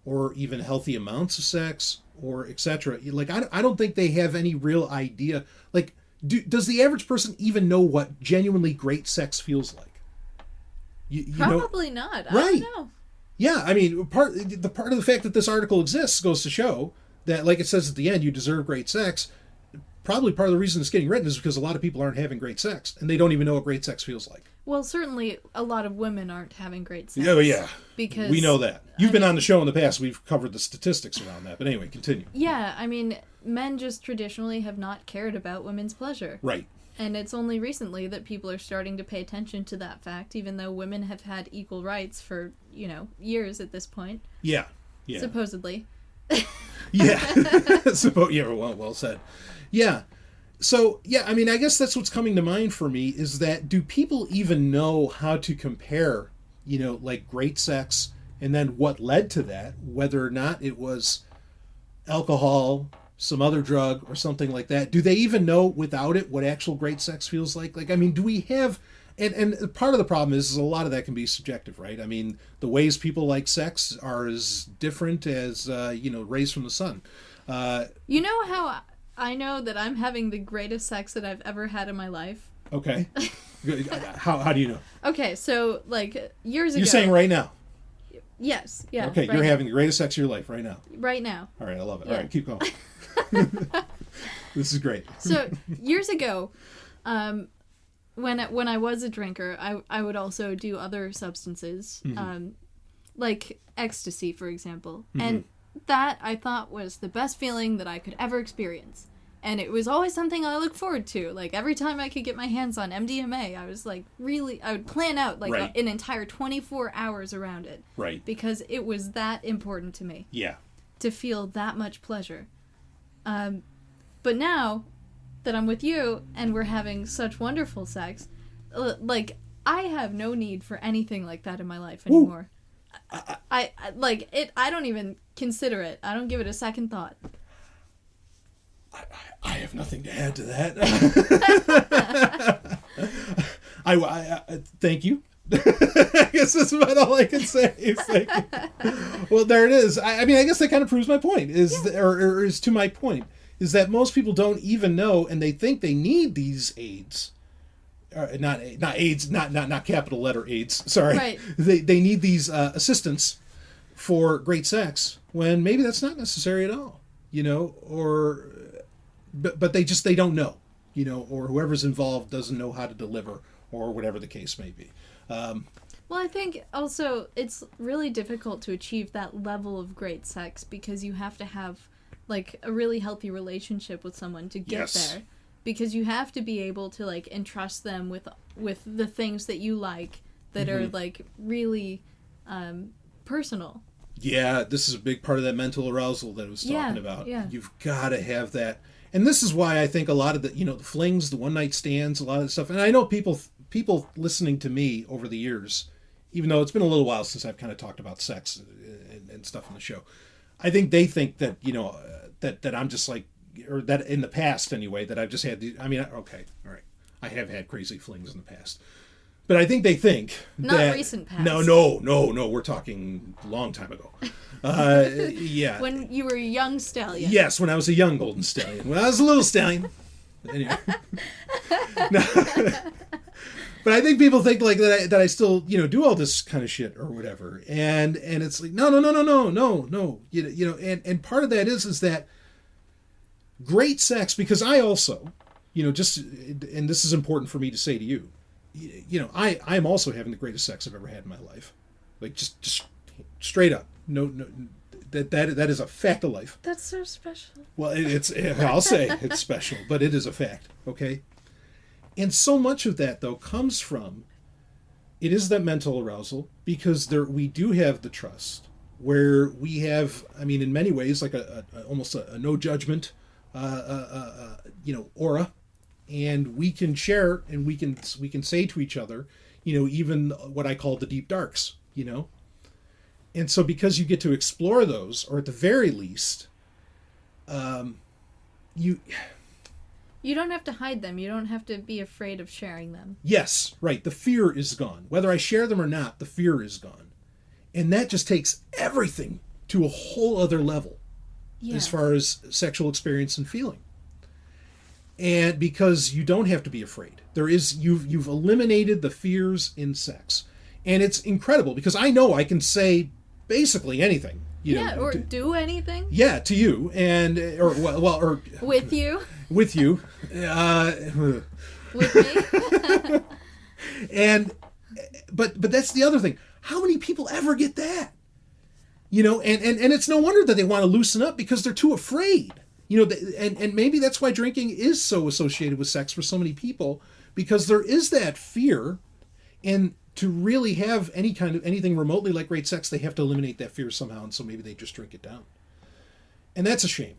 or even healthy amounts of sex, or etc. Like, I don't think they have any real idea. Like, does the average person even know what genuinely great sex feels like? Probably not. I right. don't know. Yeah, I mean, part of the fact that this article exists goes to show that, like it says at the end, you deserve great sex. Probably part of the reason it's getting written is because a lot of people aren't having great sex, and they don't even know what great sex feels like. Well, certainly a lot of women aren't having great sex. Yeah. Because we know that. You've been on the show in the past. We've covered the statistics around that. But anyway, continue. Yeah, I mean, men just traditionally have not cared about women's pleasure. Right. And it's only recently that people are starting to pay attention to that fact, even though women have had equal rights for, years at this point. Yeah. Supposedly. Yeah. Well said. Yeah. So, yeah, I mean, I guess that's what's coming to mind for me is that do people even know how to compare, like great sex and then what led to that, whether or not it was alcohol, some other drug or something like that? Do they even know without it what actual great sex feels like? Like, I mean, do we have, and part of the problem is a lot of that can be subjective, right? I mean, the ways people like sex are as different as, rays from the sun. You know how I know that I'm having the greatest sex that I've ever had in my life? Okay. How do you know? Okay, so, like, years ago... You're saying right now? Yes, yeah. Okay, right you're now. having the greatest sex of your life right now. Right now. All right, I love it. Yeah. All right, keep going. This is great. So, years ago, when I was a drinker, I would also do other substances, like ecstasy, for example. And that I thought was the best feeling that I could ever experience. And it was always something I looked forward to. Like, every time I could get my hands on MDMA, I was like, I would plan out like Right. an entire 24 hours around it. Right. Because it was that important to me. Yeah. To feel that much pleasure. But now that I'm with you and we're having such wonderful sex, like, I have no need for anything like that in my life anymore. I like it. I don't even consider it. I don't give it a second thought. I have nothing to add to that. I thank you. I guess that's about all I can say. Is thank you. Well, there it is. I mean, I guess that kind of proves my point. Or is to my point is that most people don't even know, and they think they need these aids. Not AIDS, not capital letter AIDS. Sorry, right. They need these assistants for great sex when maybe that's not necessary at all. But they don't know, or whoever's involved doesn't know how to deliver, or whatever the case may be. Well, I think also it's really difficult to achieve that level of great sex because you have to have like a really healthy relationship with someone to get there. Because you have to be able to like entrust them with the things that you like that are like really personal. Yeah, this is a big part of that mental arousal that I was talking about. Yeah. You've got to have that. And this is why I think a lot of the, the flings, the one-night stands, a lot of the stuff. And I know people listening to me over the years, even though it's been a little while since I've kind of talked about sex and stuff on the show, I think they think that, that I'm just like, or that in the past anyway, that I've just had the, okay, all right. I have had crazy flings in the past. But I think they think Not that... recent past. No, we're talking a long time ago. Yeah. When you were a young stallion. Yes, when I was a young golden stallion. When I was a little stallion. Anyway. No. But I think people think like that I still, do all this kind of shit or whatever. And it's like, no. And part of that is that great sex, because I also, and this is important for me to say to you, I'm also having the greatest sex I've ever had in my life. Like just straight up. No, that is a fact of life. That's so special. Well, I'll say it's special, but it is a fact. Okay. And so much of that though comes from, it is that mental arousal because we do have the trust where we have, in many ways, like almost a no judgment, aura. And we can share and we can say to each other, even what I call the deep darks, And so because you get to explore those, or at the very least, you don't have to hide them. You don't have to be afraid of sharing them. Yes, right. The fear is gone. Whether I share them or not, the fear is gone. And that just takes everything to a whole other level as far as sexual experience and feeling. And because you don't have to be afraid. You've eliminated the fears in sex. And it's incredible because I know I can say basically anything. Or do anything. Yeah, to you or with you. With you. With me. But that's the other thing. How many people ever get that? And it's no wonder that they want to loosen up because they're too afraid. And maybe that's why drinking is so associated with sex for so many people, because there is that fear, and to really have anything remotely like great sex, they have to eliminate that fear somehow, and so maybe they just drink it down. And that's a shame,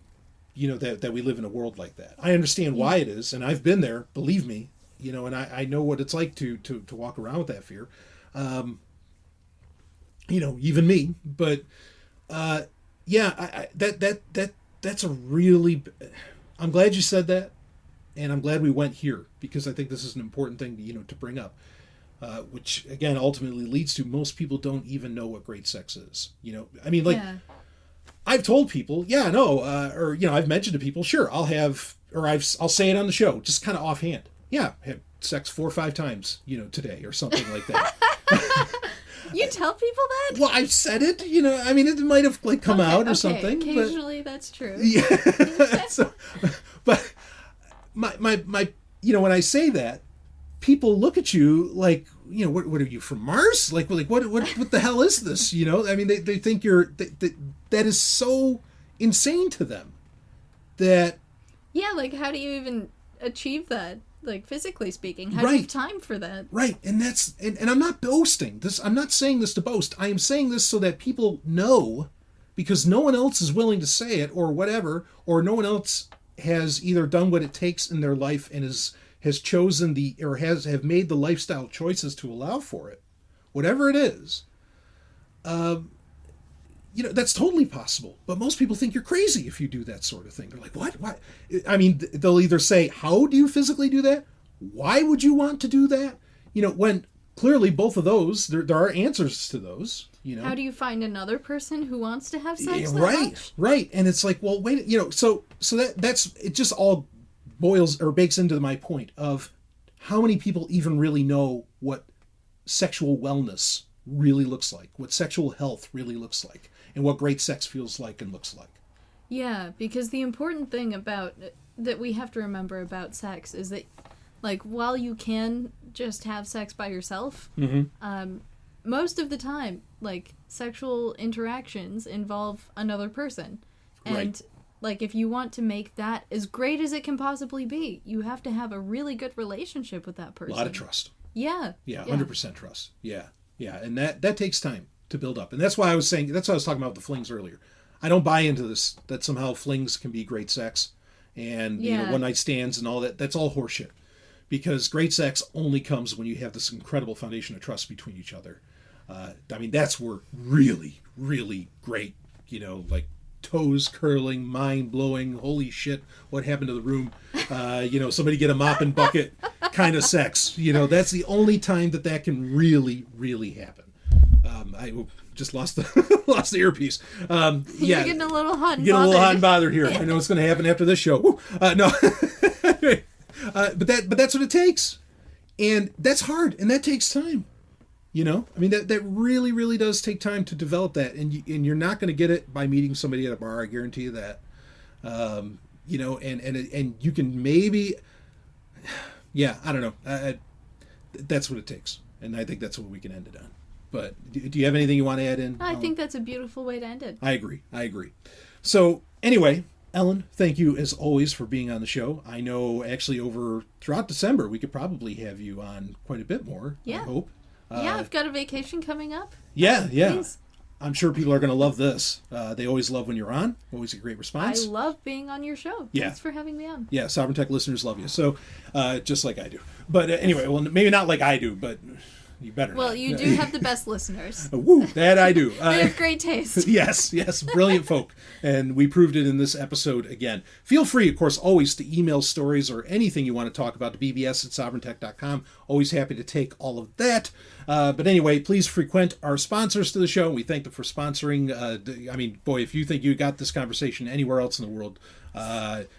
that we live in a world like that. I understand why it is, and I've been there, believe me, and I know what it's like to walk around with that fear. Even me, but that's a really... I'm glad you said that, and I'm glad we went here, because I think this is an important thing to bring up, which, again, ultimately leads to most people don't even know what great sex is. I've told people, I've mentioned to people, sure, I'll say it on the show, just kind of offhand. Yeah, I had sex 4 or 5 times, today, or something like that. You tell people that? Well, I've said it, it might have come out or something. Occasionally, that's true. Yeah. But my when I say that, people look at you like, you know, what are you from Mars? Like what the hell is this? You know, I mean, they think that is so insane to them that. Yeah, like how do you even achieve that? Like physically speaking, how do you have time for that? Right, and that's and I'm not boasting. I'm not saying this to boast. I am saying this so that people know, because no one else is willing to say it or whatever, or no one else has either done what it takes in their life and has chosen have made the lifestyle choices to allow for it. Whatever it is. You know, that's totally possible. But most people think you're crazy if you do that sort of thing. They're like, what? Why? I mean, they'll either say, how do you physically do that? Why would you want to do that? You know, when clearly both of those, there are answers to those. You know, how do you find another person who wants to have sex? Right. And it's like, well, wait, you know, so that's it. Just all boils or bakes into my point of how many people even really know what sexual wellness really looks like, what sexual health really looks like, and what great sex feels like and looks like. Yeah, because the important thing about that we have to remember about sex is that, like, while you can just have sex by yourself, most of the time, like, sexual interactions involve another person. And, like, if you want to make that as great as it can possibly be, you have to have a really good relationship with that person. A lot of trust. Yeah. Yeah, 100% trust. Yeah. Yeah, and that takes time to build up. And that's why I was saying, that's what I was talking about with the flings earlier. I don't buy into this, that somehow flings can be great sex and, you know, one night stands and all that. That's all horseshit. Because great sex only comes when you have this incredible foundation of trust between each other. I mean, that's where really, really great, you know, like toes curling, mind blowing, holy shit, what happened to the room? You know, somebody get a mop and bucket kind of sex. You know, that's the only time that can really, really happen. I just lost the earpiece. You're getting a little hot and bothered. Getting a little hot and bothered here. I know what's going to happen after this show. No. But that's what it takes. And that's hard, and that takes time. You know, I mean, that really, really does take time to develop that, and you're not going to get it by meeting somebody at a bar. I guarantee you that. You know, and you can maybe, yeah, I don't know. That's what it takes, and I think that's what we can end it on. But do you have anything you want to add in? I think that's a beautiful way to end it. I agree. So anyway, Ellen, thank you as always for being on the show. I know actually throughout December we could probably have you on quite a bit more. Yeah. I hope. Yeah, I've got a vacation coming up. Yeah. Please. I'm sure people are going to love this. They always love when you're on. Always a great response. I love being on your show. Yeah. Thanks for having me on. Yeah, Sovereign Tech listeners love you. So, just like I do. But anyway, well, maybe not like I do, but you better Well, not. you do have the best listeners. Woo, that I do. They have great taste. Yes, brilliant folk. And we proved it in this episode again. Feel free, of course, always to email stories or anything you want to talk about to bbs@sovereigntech.com. Always happy to take all of that. But anyway, please frequent our sponsors to the show. We thank them for sponsoring. I mean, boy, if you think you got this conversation anywhere else in the world,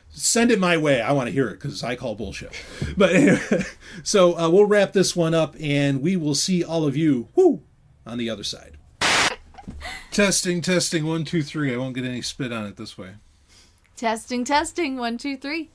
send it my way. I want to hear it because I call bullshit. But anyway, so we'll wrap this one up, and we will see all of you on the other side. Testing 1 2 3. I won't get any spit on it this way. Testing 1 2 3.